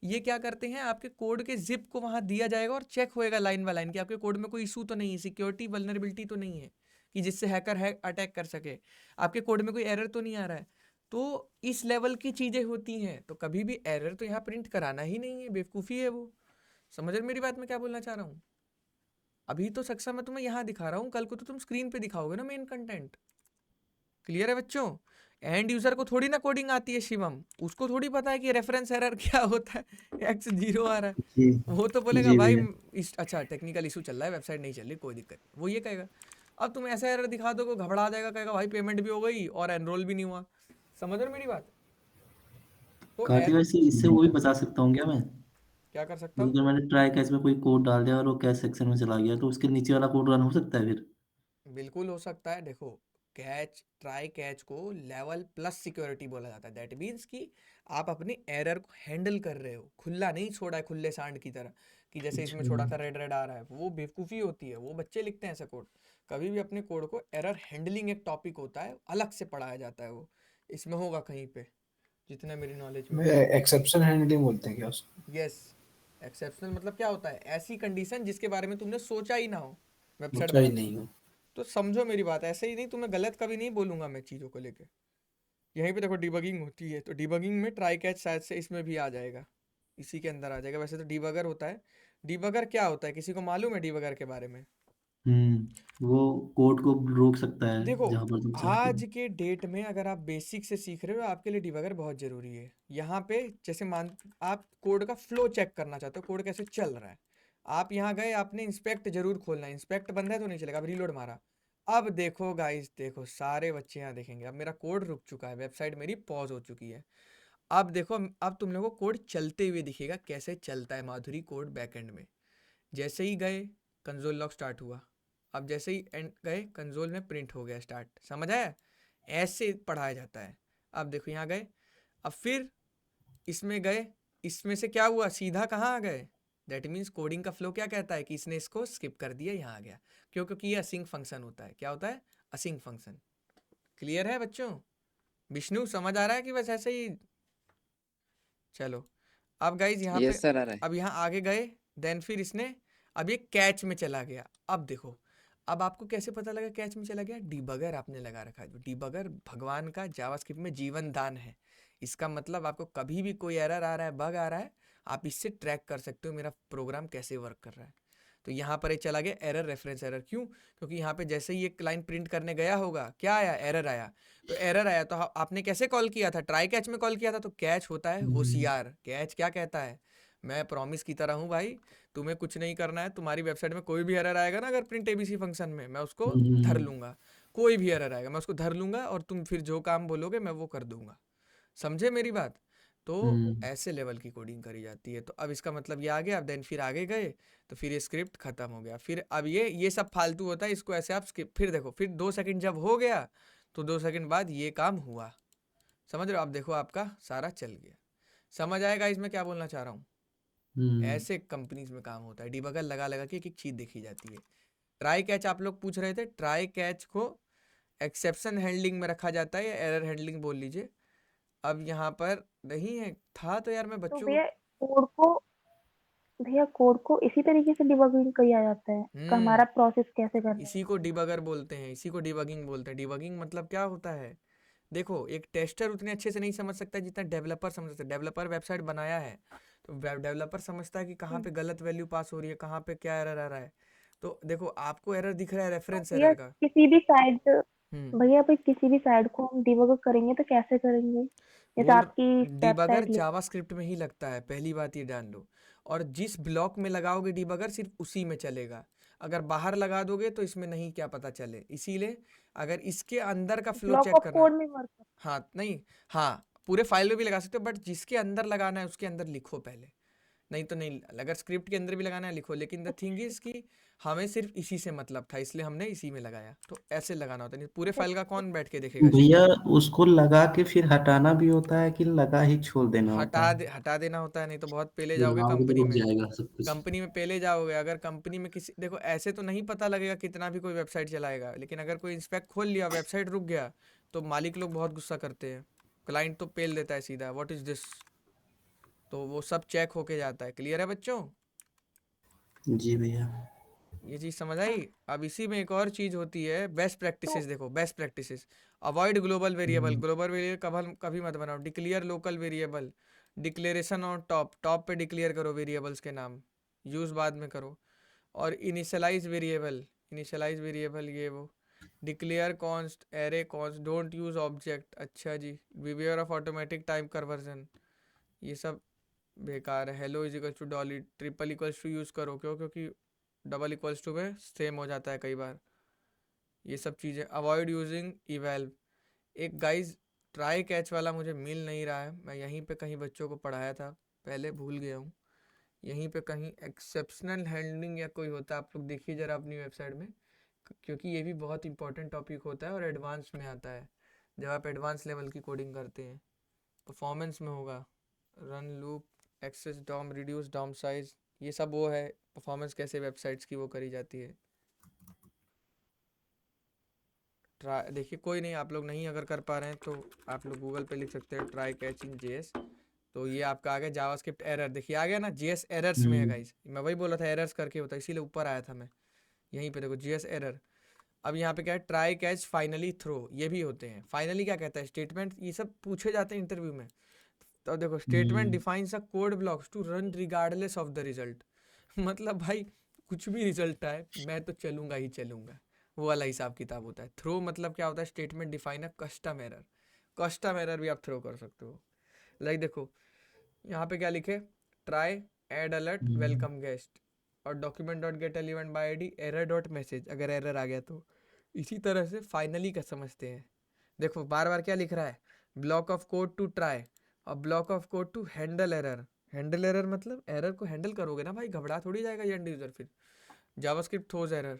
ये क्या करते हैं, आपके कोड के जिप को वहाँ दिया जाएगा और चेक होएगा लाइन बाय लाइन कि आपके कोड में कोई इशू तो नहीं है, सिक्योरिटी वल्नरेबिलिटी तो नहीं है कि जिससे हैकर अटैक कर सके, आपके कोड में कोई एरर तो नहीं आ रहा है। तो इस लेवल की चीज़ें होती हैं, तो कभी भी एरर तो यहाँ प्रिंट कराना ही नहीं है, बेवकूफ़ी है वो। समझ रहे मेरी बात, मैं क्या बोलना चाह रहा हूँ? अभी तो सक्सेस मैं तुम्हें यहाँ दिखा रहा हूँ, कल को तो तुम स्क्रीन पे दिखाओगे ना मेन कंटेंट। क्लियर है बच्चों? एंड यूजर को थोड़ी ना कोडिंग आती है शिवम, उसको थोड़ी पता है कि रेफरेंस एरर क्या होता है, x 0 आ रहा है, जी वो तो बोलेगा जी भाई भैया। अच्छा टेक्निकल इशू चल रहा है, वेबसाइट नहीं चल रही, कोई दिक्कत नहीं, वो ये कहेगा। अब तुम ऐसा एरर दिखा दो, घबरा जाएगा, कहेगा भाई पेमेंट भी हो गई और एनरोल भी नहीं हुआ। समझ रहे हो मेरी बात? तो कार्तिक भाई इससे वो भी बचा सकता हूँ क्या मैं? क्या कर सकता मतलब हूँ? अगर मैंने ट्राई कैच में कोई कोड डाल दिया और वो कैच सेक्शन में चला गया तो उसके नीचे वाला कोड रन हो सकता है फिर? बिल्कुल हो सकता है। देखो, कैच ट्राई कैच को लेवल प्लस सिक्योरिटी बोला जाता है। दैट मीन्स कि आप अपने एरर को हैंडल कर रहे हो, खुला नहीं छोड़ा है खुले सांड की तरह कि जैसे इसमें अच्छा। छोड़ा था रेड रेड आ रहा है, वो बेवकूफ़ी होती है, वो बच्चे लिखते हैं ऐसा कोड। कभी भी अपने कोड को, एरर हैंडलिंग एक टॉपिक होता है, अलग से पढ़ाया जाता है, वो इसमें होगा कहीं पे, जितना मेरी नॉलेज में। एक्सेप्शन हैंडलिंग बोलते हैं क्या उसको? यस, एक्सेप्शनल मतलब क्या होता है, ऐसी कंडीशन जिसके बारे में तुमने सोचा ही ना हो वेबसाइट सोचा ही बनाते नहीं समय। हो। तो समझो मेरी बात, ऐसे ही नहीं, तुम्हें गलत कभी नहीं बोलूंगा मैं चीज़ों को लेके। यहीं पे देखो डिबगिंग होती है, तो डिबगिंग में ट्राई कैच शायद से इसमें भी आ जाएगा, इसी के अंदर आ जाएगा। वैसे तो डिबगर होता है। डिबगर क्या होता है, किसी को मालूम है डिबगर के बारे में? वो कोड को रोक सकता है देखो, जहाँ पर तुम चाहते हो। आज के डेट में अगर आप बेसिक से सीख रहे हो, आपके लिए डिबगर बहुत ज़रूरी है। यहाँ पे जैसे मान, आप कोड का फ्लो चेक करना चाहते हो, कोड कैसे चल रहा है, आप यहाँ गए, आपने इंस्पेक्ट जरूर खोलना है, इंस्पेक्ट बंद है तो नहीं चलेगा, अब रीलोड मारा, अब देखो गाइस, देखो सारे बच्चे यहाँ देखेंगे, अब मेरा कोड रुक चुका है, वेबसाइट मेरी पॉज हो चुकी है। अब देखो, अब तुम लोगों को कोड चलते हुए दिखेगा, कैसे चलता है माधुरी कोड बैकएंड में। जैसे ही गए, कंसोल लॉग स्टार्ट हुआ, अब जैसे ही एंड गए, कंसोल में प्रिंट हो गया स्टार्ट। समझ आया? ऐसे पढ़ाया जाता है। अब देखो यहाँ गए, अब फिर इसमें गए, इसमें से क्या हुआ, सीधा कहाँ आ गए। दैट मीन्स कोडिंग का फ्लो क्या कहता है कि इसने इसको स्किप कर दिया, यहाँ आ गया, क्यों? क्योंकि ये असिंक फंक्शन होता है। क्या होता है? Async function. क्लियर है बच्चों? विष्णु समझ आ रहा है कि बस ऐसे ही? चलो, अब गाइज यहाँ पे, यस सर आ रहा है। अब यहाँ आगे गए, देन फिर इसने, अब ये कैच में चला गया। अब देखो, अब आपको कैसे पता लगा कैच में चला गया? डीबगर आपने लगा रखा है। जो डीबगर भगवान का जावास्क्रिप्ट में जीवन दान है। इसका मतलब आपको कभी भी कोई एरर आ रहा है, बग आ रहा है, आप इससे ट्रैक कर सकते हो मेरा प्रोग्राम कैसे वर्क कर रहा है। तो यहाँ पर ये चला गया एरर, रेफरेंस एरर। क्यों? क्योंकि यहाँ पे जैसे ही एक लाइन प्रिंट करने गया होगा, क्या आया? एरर आया। तो एरर आया तो आपने कैसे कॉल किया था? ट्राई कैच में कॉल किया था। तो कैच होता है होशियार। कैच क्या कहता है? मैं प्रॉमिस की तरह हूँ भाई, तुम्हें कुछ नहीं करना है, तुम्हारी वेबसाइट में कोई भी एरर आएगा ना अगर प्रिंट एबीसी फंक्शन में, मैं उसको धर लूंगा। कोई भी एरर आएगा मैं उसको धर लूंगा, और तुम फिर जो काम बोलोगे मैं वो कर दूंगा। समझे मेरी बात? तो ऐसे लेवल की कोडिंग करी जाती है। तो अब इसका मतलब ये आ गया। अब देन फिर आगे गए, तो फिर ये स्क्रिप्ट खत्म हो गया। फिर अब ये सब फालतू होता है, इसको ऐसे आप स्किप। फिर देखो, फिर 2 सेकंड जब हो गया, तो 2 सेकंड बाद ये काम हुआ। समझ रहे हो? अब देखो आपका सारा चल गया। समझ आएगा इसमें क्या बोलना चाह रहा हूँ? ऐसे कंपनीज में काम होता है, डिबगर लगा लगा के एक एक चीज़ देखी जाती है। ट्राई कैच आप लोग पूछ रहे थे, ट्राई कैच को एक्सेप्शन हैंडलिंग में रखा जाता है, या एरर हैंडलिंग बोल लीजिए। अब यहाँ पर नहीं है, था तो यार मैं तो बच्चों भैया कोड को इसी तरीके से डिबगिंग किया जाता है को का हमारा प्रोसेस कैसे करना है? इसी को डिबगर बोलते हैं, इसी को डिबगिंग बोलते हैं। डिबगिंग मतलब क्या होता है? देखो, एक टेस्टर उतने अच्छे से नहीं समझ सकता जितना डेवलपर समझ सकता है। डेवलपर वेबसाइट बनाया है, तो डेवलपर समझता है कि कहाँ पे गलत वैल्यू पास हो रही है, कहाँ पे क्या एरर आ रहा है। तो देखो, आपको एरर दिख रहा है रेफरेंस भैया एरर का। किसी भी साइड हम्म भैया भाई किसी भी साइड को हम डिबग करेंगे तो कैसे करेंगे? जैसे बोल आपकी डिबगर वेबसाइट जावास्क्रिप्ट में ही लगता है, पहली बात ये जान लो। और जिस ब्लॉक में लगाओगे डिबगर, सिर्फ उसी में चलेगा। अगर बाहर लगा दोगे तो इसमें नहीं क्या पता चले। इसीलिए अगर इसके अंदर का फ्लो ब्लॉक चेक ऑफ करना है, कोड में वर्क करता हाँ नहीं, हाँ पूरे फाइल में भी लगा सकते हो, बट जिसके अंदर लगाना है उसके अंदर लिखो पहले। नहीं तो नहीं, अगर स्क्रिप्ट के अंदर भी लगाना है लिखो, लेकिन द थिंग इज कि हमें सिर्फ इसी से मतलब था, इसलिए हमने इसी में लगाया। तो ऐसे लगाना होता है, नहीं पूरे फाइल का कौन बैठ के देखेगा भैया स्क्रिप्ट। उसको लगा के फिर हटाना भी होता है कि लगा ही छोड़ देना होता है? हटा देना होता है, नहीं तो बहुत पहले जाओगे लगाओगे तो कंपनी रुक में। जाएगा सब कुछ। कंपनी में पहले जाओगे, अगर कंपनी में किसी, देखो ऐसे तो नहीं पता लगेगा कितना भी कोई वेबसाइट चलाएगा, लेकिन अगर कोई इंस्पेक्ट खोल लिया, वेबसाइट रुक गया, तो मालिक लोग बहुत गुस्सा करते हैं, क्लाइंट तो पेल देता है सीधा, व्हाट इज दिस। तो वो सब चेक होके जाता है। क्लियर है बच्चों? जी भैया। ये चीज समझ आई। अब इसी में एक और चीज होती है, बेस्ट प्रैक्टिसेस। तो देखो best practices, avoid global variable. Global variable कभी मत बनाओ। Declare local variable, declaration on top, top पे डिक्लेयर करो वेरिएबल्स के नाम, यूज बाद में करो। और इनिशियलाइज वेरिएबल, इनिशियलाइज वेरिएबल ये वो, declare const, array const, don't use object. अच्छा जी, behaviour of automatic type conversion, ये सब बेकार है। Hello is equal to dolly, triple equals to use करो, क्यों? क्योंकि डबल इक्वल्स टू में सेम हो जाता है कई बार। ये सब चीज़ें अवॉइड यूजिंग इवैल्व। एक गाइज ट्राई कैच वाला मुझे मिल नहीं रहा है, मैं यहीं पे कहीं बच्चों को पढ़ाया था पहले, भूल गया हूँ। यहीं पे कहीं एक्सेप्शनल हैंडलिंग या कोई होता है, आप लोग देखिए ज़रा अपनी वेबसाइट में, क्योंकि ये भी बहुत इंपॉर्टेंट टॉपिक होता है और एडवांस में आता है जब आप एडवांस लेवल की कोडिंग करते हैं। परफॉर्मेंस में होगा run loop, access DOM, reduce DOM size, ये सब वो है परफॉर्मेंस कैसे वेबसाइट्स की वो करी जाती है। ट्राई, देखिए कोई नहीं, आप लोग नहीं अगर कर पा रहे हैं तो आप लोग गूगल पे लिख सकते हैं ट्राई कैचिंग जेएस, तो ये आपका आ गया जावास्क्रिप्ट एरर। देखिए आ गया ना, जेएस एरर्स में है गाइस, मैं वही बोला था एरर्स करके होता है, इसीलिए ऊपर आया था मैं। यहीं पे देखो जेएस एरर। अब यहाँ पे क्या है, ट्राई कैच फाइनली थ्रो, ये भी होते हैं। फाइनली क्या कहता है, स्टेटमेंट, ये सब पूछे जाते हैं इंटरव्यू में। तो देखो statement defines a code blocks to run regardless of the result. मतलब भाई कुछ भी रिजल्ट आए मैं तो चलूंगा ही चलूंगा, वो वाला हिसाब किताब होता है। थ्रो मतलब क्या होता है, statement define a custom error. Custom error भी आप थ्रो कर सकते हो। लाइक देखो यहाँ पे क्या लिखे, try add alert welcome guest और document dot get element by ID error dot message, अगर एरर आ गया तो। इसी तरह से फाइनली का समझते हैं। देखो बार बार क्या लिख रहा है, block of code to try और block of code to handle error. Handle error मतलब एरर को हैंडल करोगे ना भाई, घबरा थोड़ी जाएगा ये एंड यूजर। फिर जावास्क्रिप्ट थ्रोज एरर,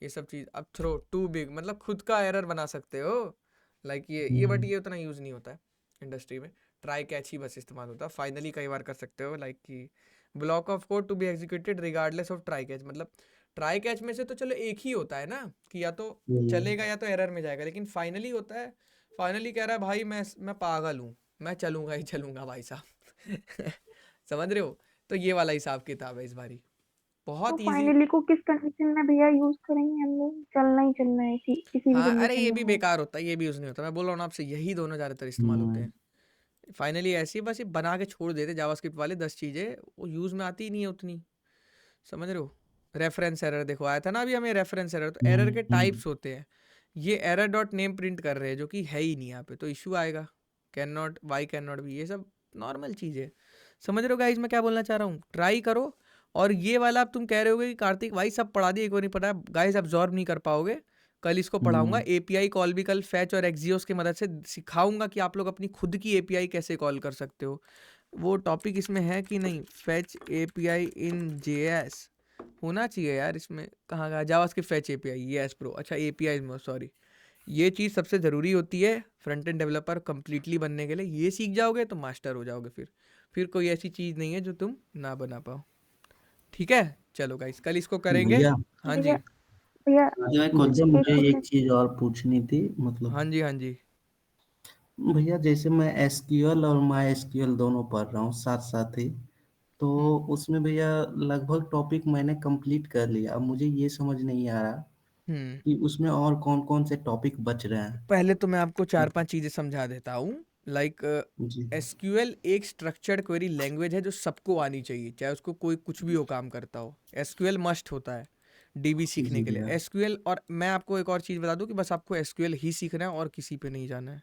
ये सब चीज़। अब थ्रो टू बिग मतलब खुद का एरर बना सकते हो, लाइक ये बट ये उतना यूज़ नहीं होता है इंडस्ट्री में। ट्राई कैच ही बस इस्तेमाल होता है। फाइनली कई बार कर सकते हो, लाइक कि block of code to be executed regardless of try catch, मतलब ट्राई कैच में से तो चलो एक ही होता है ना कि या तो चलेगा या तो एरर में जाएगा, लेकिन फाइनली होता है, फाइनली कह रहा है भाई मैं पागल हूँ, मैं चलूंगा ही चलूंगा भाई साहब। समझ रहे हो? तो ये वाला हिसाब किताब है इस बारी, तो बहुत इजी। फाइनली को किस कंडीशन में भैया यूज करेंगे हम लोग? चलना ही चलना है किसी भी हाँ अरे कंडीशन ये में भी हो। बेकार होता है, ये भी यूज़ नहीं होता। मैं बोल रहा हूँ आपसे, यही दोनों ज़्यादातर इस्तेमाल होते हैं। फाइनली ऐसी है, बस ये बना के छोड़ देते जावास्क्रिप्ट वाले 10 चीज़ें, वो यूज़ में आती ही नहीं है उतनी। समझ रहे हो? रेफरेंस एरर देखो आया था ना अभी हमें, रेफरेंस एरर। तो एरर के टाइप्स होते हैं, ये एरर डॉट नेम प्रिंट कर रहे हैं जो कि है ही नहीं यहाँ पे, तो इशू आएगा। Can not, why can not भी, ये सब नॉर्मल चीज़ है। समझ रहे हो गाइज मैं क्या बोलना चाह रहा हूँ? ट्राई करो। और ये वाला अब तुम कह रहे होगे कि कार्तिक भाई सब पढ़ा दिए, एक बार नहीं पढ़ा, गाइज अब्जॉर्ब नहीं कर पाओगे। कल इसको पढ़ाऊंगा, एपीआई कॉल भी कल फैच और एक्जियोस की मदद से सिखाऊंगा कि आप लोग अपनी खुद की एपीआई कैसे कॉल कर सकते हो। वो टॉपिक इसमें है कि नहीं, फैच एपीआई इन जेएस होना चाहिए यार इसमें, कहाँ कहाँ JavaScript fetch API, yes bro. अच्छा एपीआई में सॉरी, ये चीज़ सबसे ज़रूरी होती है फ्रंट एंड डेवलपर कंप्लीटली बनने के लिए। ये सीख जाओगे तो मास्टर हो जाओगे। फिर कोई ऐसी चीज़ नहीं है जो तुम ना बना पाओ। ठीक है चलो गाइस, कल इसको करेंगे। भैया हाँ भैया जी, भैया मुझे एक मुझे एक क्वेश्चन। चीज और पूछनी थी, मतलब हाँ जी, हाँ जी। भैया जैसे मैं एसक्यूएल और माई एसक्यूएल दोनों पढ़ रहा हूँ साथ साथ ही, तो उसमें भैया लगभग टॉपिक मैंने कंप्लीट कर लिया। अब मुझे ये समझ नहीं आ रहा कि उसमें और कौन कौन से टॉपिक बच रहे हैं। पहले तो मैं आपको 4-5 चीज़ें समझा देता हूँ। लाइक जी एसक्यूएल एक स्ट्रक्चर्ड क्वेरी लैंग्वेज है जो सबको आनी चाहिए, चाहे उसको कोई कुछ भी हो काम करता हो। एसक्यूएल मस्ट होता है डीबी सीखने जी के लिए। भैया। एसक्यूएल, और मैं आपको एक और चीज़ बता दूं कि बस आपको एसक्यूएल ही सीखना है और किसी पे नहीं जाना है।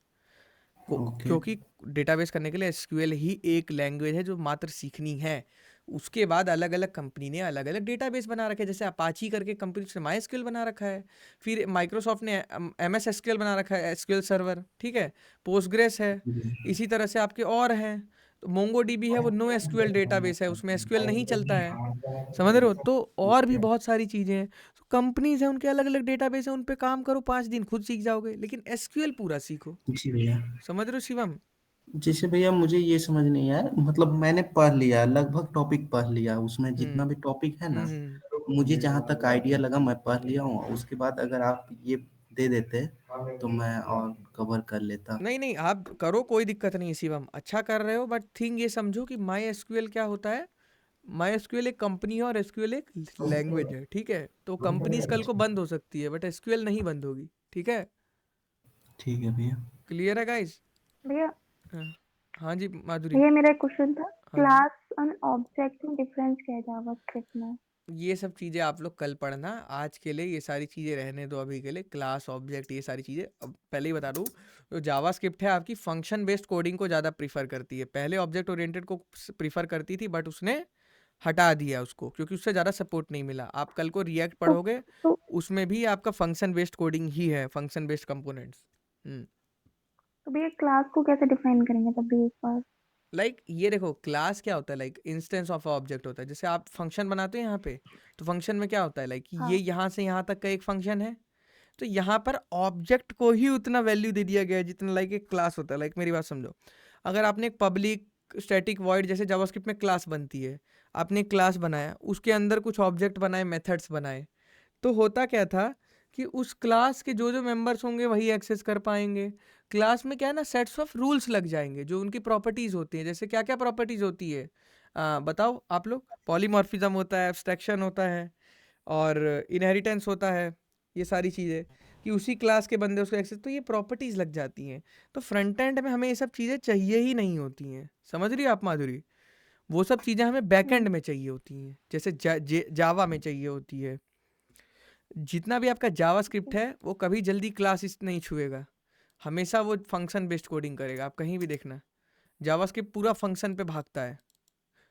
ओके। क्योंकि डेटाबेस करने के लिए एसक्यूएल ही एक लैंग्वेज है जो मात्र सीखनी है। उसके बाद अलग अलग कंपनी ने अलग अलग डेटाबेस बना रखे हैं, जैसे अपाची करके कंपनी ने माई एसक्यूएल बना रखा है, फिर माइक्रोसॉफ्ट ने एमएस एसक्यूएल बना रखा है, एसक्यूएल सर्वर, ठीक है, पोस्टग्रेस है, इसी तरह से आपके और हैं। तो मोंगोडीबी है वो नो एसक्यूएल डेटाबेस है, उसमें एसक्यूएल नहीं चलता है, समझ रहे हो। तो और भी बहुत सारी चीज़ें हैं, तो कंपनीज हैं उनके अलग अलग डेटाबेस है, उन पे काम करो 5 दिन खुद सीख जाओगे, लेकिन एसक्यूएल पूरा सीखो, जी भैया। समझ रहे हो शिवम। जैसे भैया मुझे ये समझ नहीं आया, मतलब मैंने पढ़ लिया, लगभग टॉपिक पढ़ लिया, उसमें जितना भी टॉपिक है ना, मुझे जहाँ तक आइडिया लगा मैं पढ़ लिया हूँ। उसके बाद अगर आप ये दे देते तो मैं और कवर कर लेता। नहीं नहीं आप करो, कोई दिक्कत नहीं है शिवम, अच्छा कर रहे हो, बट थिंग ये समझो कि माई एसक्यूएल क्या होता है। माई एसक्यूएल एक कंपनी है और एसक्यूएल एक लैंग्वेज है, ठीक है। तो कंपनीज कल को बंद हो सकती है बट एसक्यूएल नहीं बंद होगी, ठीक है। ठीक है भैया। क्लियर है गाइस। भैया हाँ जी माधुरी। भैया मेरा एक क्वेश्चन था, हाँ जी। क्लास और ऑब्जेक्ट में डिफरेंस क्या है जावास्क्रिप्ट में? ये सब चीज़ें आप लोग कल पढ़ना, आज के लिए ये सारी चीज़ें रहने दो अभी के लिए। क्लास ऑब्जेक्ट ये सारी चीज़ें अब पहले ही बता दूँ, जो जावास्क्रिप्ट है आपकी फंक्शन बेस्ड कोडिंग को ज़्यादा प्रीफर करती है। पहले ऑब्जेक्ट ओरिएंटेड को प्रीफर करती थी बट उसने हटा दिया उसको, क्योंकि उससे ज़्यादा सपोर्ट नहीं मिला। आप कल को रिएक्ट पढ़ोगे तो उसमें भी आपका फंक्शन बेस्ड कोडिंग ही है, फंक्शन बेस्ड कंपोनेंट्स। तो भैया क्लास को कैसे डिफाइन करेंगे तब भी एक बार? लाइक ये देखो क्लास क्या होता है, लाइक इंस्टेंस ऑफ ऑब्जेक्ट होता है। जैसे आप फंक्शन बनाते हैं यहाँ पे, तो फंक्शन में क्या होता है, लाइक हाँ। ये यहाँ से यहाँ तक का एक फंक्शन है, तो यहाँ पर ऑब्जेक्ट को ही उतना वैल्यू दे दिया गया है जितना लाइक एक क्लास होता है। लाइक मेरी बात समझो, अगर आपने एक पब्लिक स्टैटिक वॉइड, जैसे जावास्क्रिप्ट में क्लास बनती है, आपने एक क्लास बनाया, उसके अंदर कुछ ऑब्जेक्ट बनाए, मेथड्स बनाए, तो होता क्या था कि उस क्लास के जो जो मेंबर्स होंगे वही एक्सेस कर पाएंगे। क्लास में क्या है ना, सेट्स ऑफ रूल्स लग जाएंगे जो उनकी प्रॉपर्टीज होती हैं। जैसे क्या क्या प्रॉपर्टीज होती है बताओ आप लोग। पॉलीमॉर्फिज्म होता है, एब्स्ट्रैक्शन होता है और इनहेरिटेंस होता है, ये सारी चीज़ें कि उसी क्लास के बंदे उसको एक्सेस, तो ये प्रॉपर्टीज लग जाती हैं। तो फ्रंट एंड में हमें ये सब चीज़ें चाहिए ही नहीं होती हैं, समझ रही हो आप माधुरी। वो सब चीज़ें हमें बैक एंड में चाहिए होती हैं, जैसे जावा में चाहिए होती है। जितना भी आपका जावास्क्रिप्ट है वो कभी जल्दी क्लास नहीं छुएगा, हमेशा वो फंक्शन बेस्ड कोडिंग करेगा। आप कहीं भी देखना जावास्क्रिप्ट पूरा फंक्शन पे भागता है,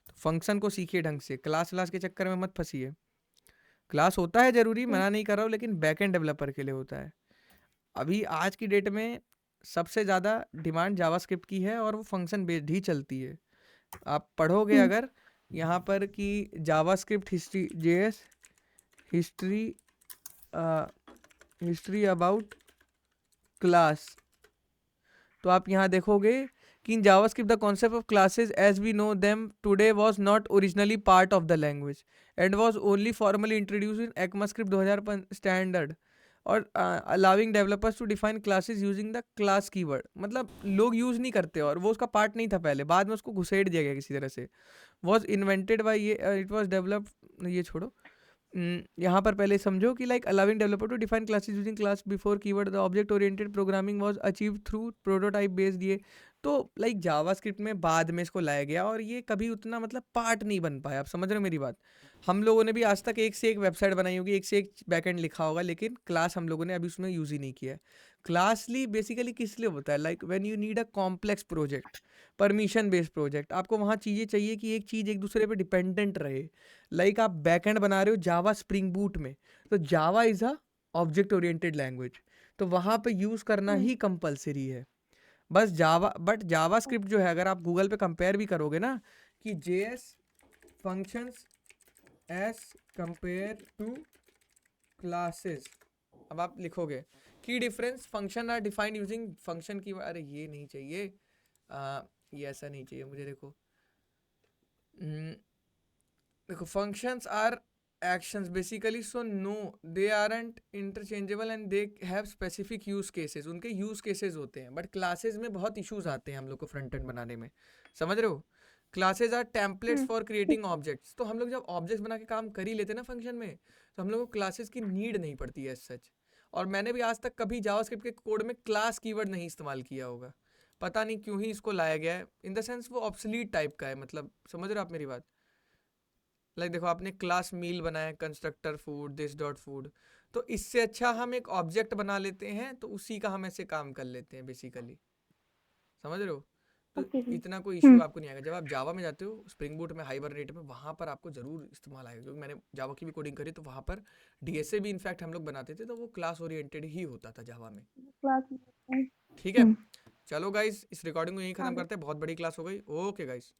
तो फंक्शन को सीखिए ढंग से, क्लास के चक्कर में मत फंसिए। क्लास होता है ज़रूरी, मना नहीं कर रहा हूँ, लेकिन बैक एंड डेवलपर के लिए होता है। अभी आज की डेट में सबसे ज़्यादा डिमांड जावास्क्रिप्ट की है और वो फंक्शन बेस्ड ही चलती है। आप पढ़ोगे अगर यहाँ पर कि JavaScript history JS history about class, तो आप यहाँ देखोगे कि in JavaScript the concept of classes as we know them today was not originally part of the language and was only formally introduced in ECMAScript 2005 standard और allowing developers to define classes using the class keyword. मतलब लोग use नहीं करते और वो उसका part नहीं था पहले, बाद में उसको घुसेड़ दिया गया किसी तरह से। वॉज इन्वेंटेड बाई ये, इट वॉज डेवलप्ड, ये छोड़ो, यहाँ पर पहले समझो कि like allowing developer to define classes using class before keyword, the object oriented programming was achieve through prototype based. ये तो लाइक जावास्क्रिप्ट में बाद में इसको लाया गया और ये कभी उतना मतलब पार्ट नहीं बन पाया। आप समझ रहे हो मेरी बात। हम लोगों ने भी आज तक एक से एक वेबसाइट बनाई होगी, एक से एक बैकएंड लिखा होगा, लेकिन क्लास हम लोगों ने अभी उसमें यूज़ ही नहीं किया है। क्लासली बेसिकली किस लिए होता है, like when you need a complex project, permission based project, आपको वहाँ चीज़ें चाहिए कि एक चीज़ एक दूसरे पे डिपेंडेंट रहे। लाइक आप बैकएंड बना रहे हो जावा स्प्रिंग बूट में, तो जावा is a object oriented language, तो वहाँ पे यूज़ करना ही कंपलसरी है। बस जावा, बट जावास्क्रिप्ट जो है अगर आप गूगल पे कंपेयर भी करोगे ना कि JS functions as compare to classes, अब आप लिखोगे की difference, function are defined using function की, अरे ये नहीं चाहिए, ये ऐसा नहीं चाहिए मुझे। देखो देखो functions are actions basically, so no they aren't interchangeable and they have specific use cases, उनके use cases होते हैं। बट क्लासेस में बहुत इश्यूज आते हैं हम लोग को फ्रंट एंड बनाने में, समझ रहे हो। Classes are templates for creating objects, तो हम लोग जब ऑब्जेक्ट्स बना के काम कर ही लेते हैं ना फंक्शन में, तो हम लोग को क्लासेस की नीड नहीं पड़ती है सच। और मैंने भी आज तक कभी जावास्क्रिप्ट के कोड में क्लास कीवर्ड नहीं इस्तेमाल किया होगा, पता नहीं क्यों ही इसको लाया गया है। इन द सेंस वो ऑब्सलीट टाइप का है, मतलब समझ रहे हो आप मेरी बात। लाइक देखो आपने क्लास मील बनाया, constructor food, this dot food, तो इससे अच्छा हम एक ऑब्जेक्ट बना लेते हैं, तो उसी का हम ऐसे काम कर लेते हैं बेसिकली, समझ रहे हो। तो इतना कोई इशू आपको नहीं आएगा। जब आप जावा में जाते हो, स्प्रिंग बूट में, हाइबरनेट में, वहाँ पर आपको जरूर इस्तेमाल आएगा, क्योंकि मैंने जावा की भी कोडिंग करी तो वहाँ पर डीएसए भी इनफैक्ट हम लोग बनाते थे, तो वो क्लास ओरिएंटेड ही होता था जावा में, ठीक है। चलो गाइस, इस रिकॉर्डिंग को यहीं हाँ खत्म भाई करते हैं, बहुत बड़ी क्लास हो गई। Okay guys.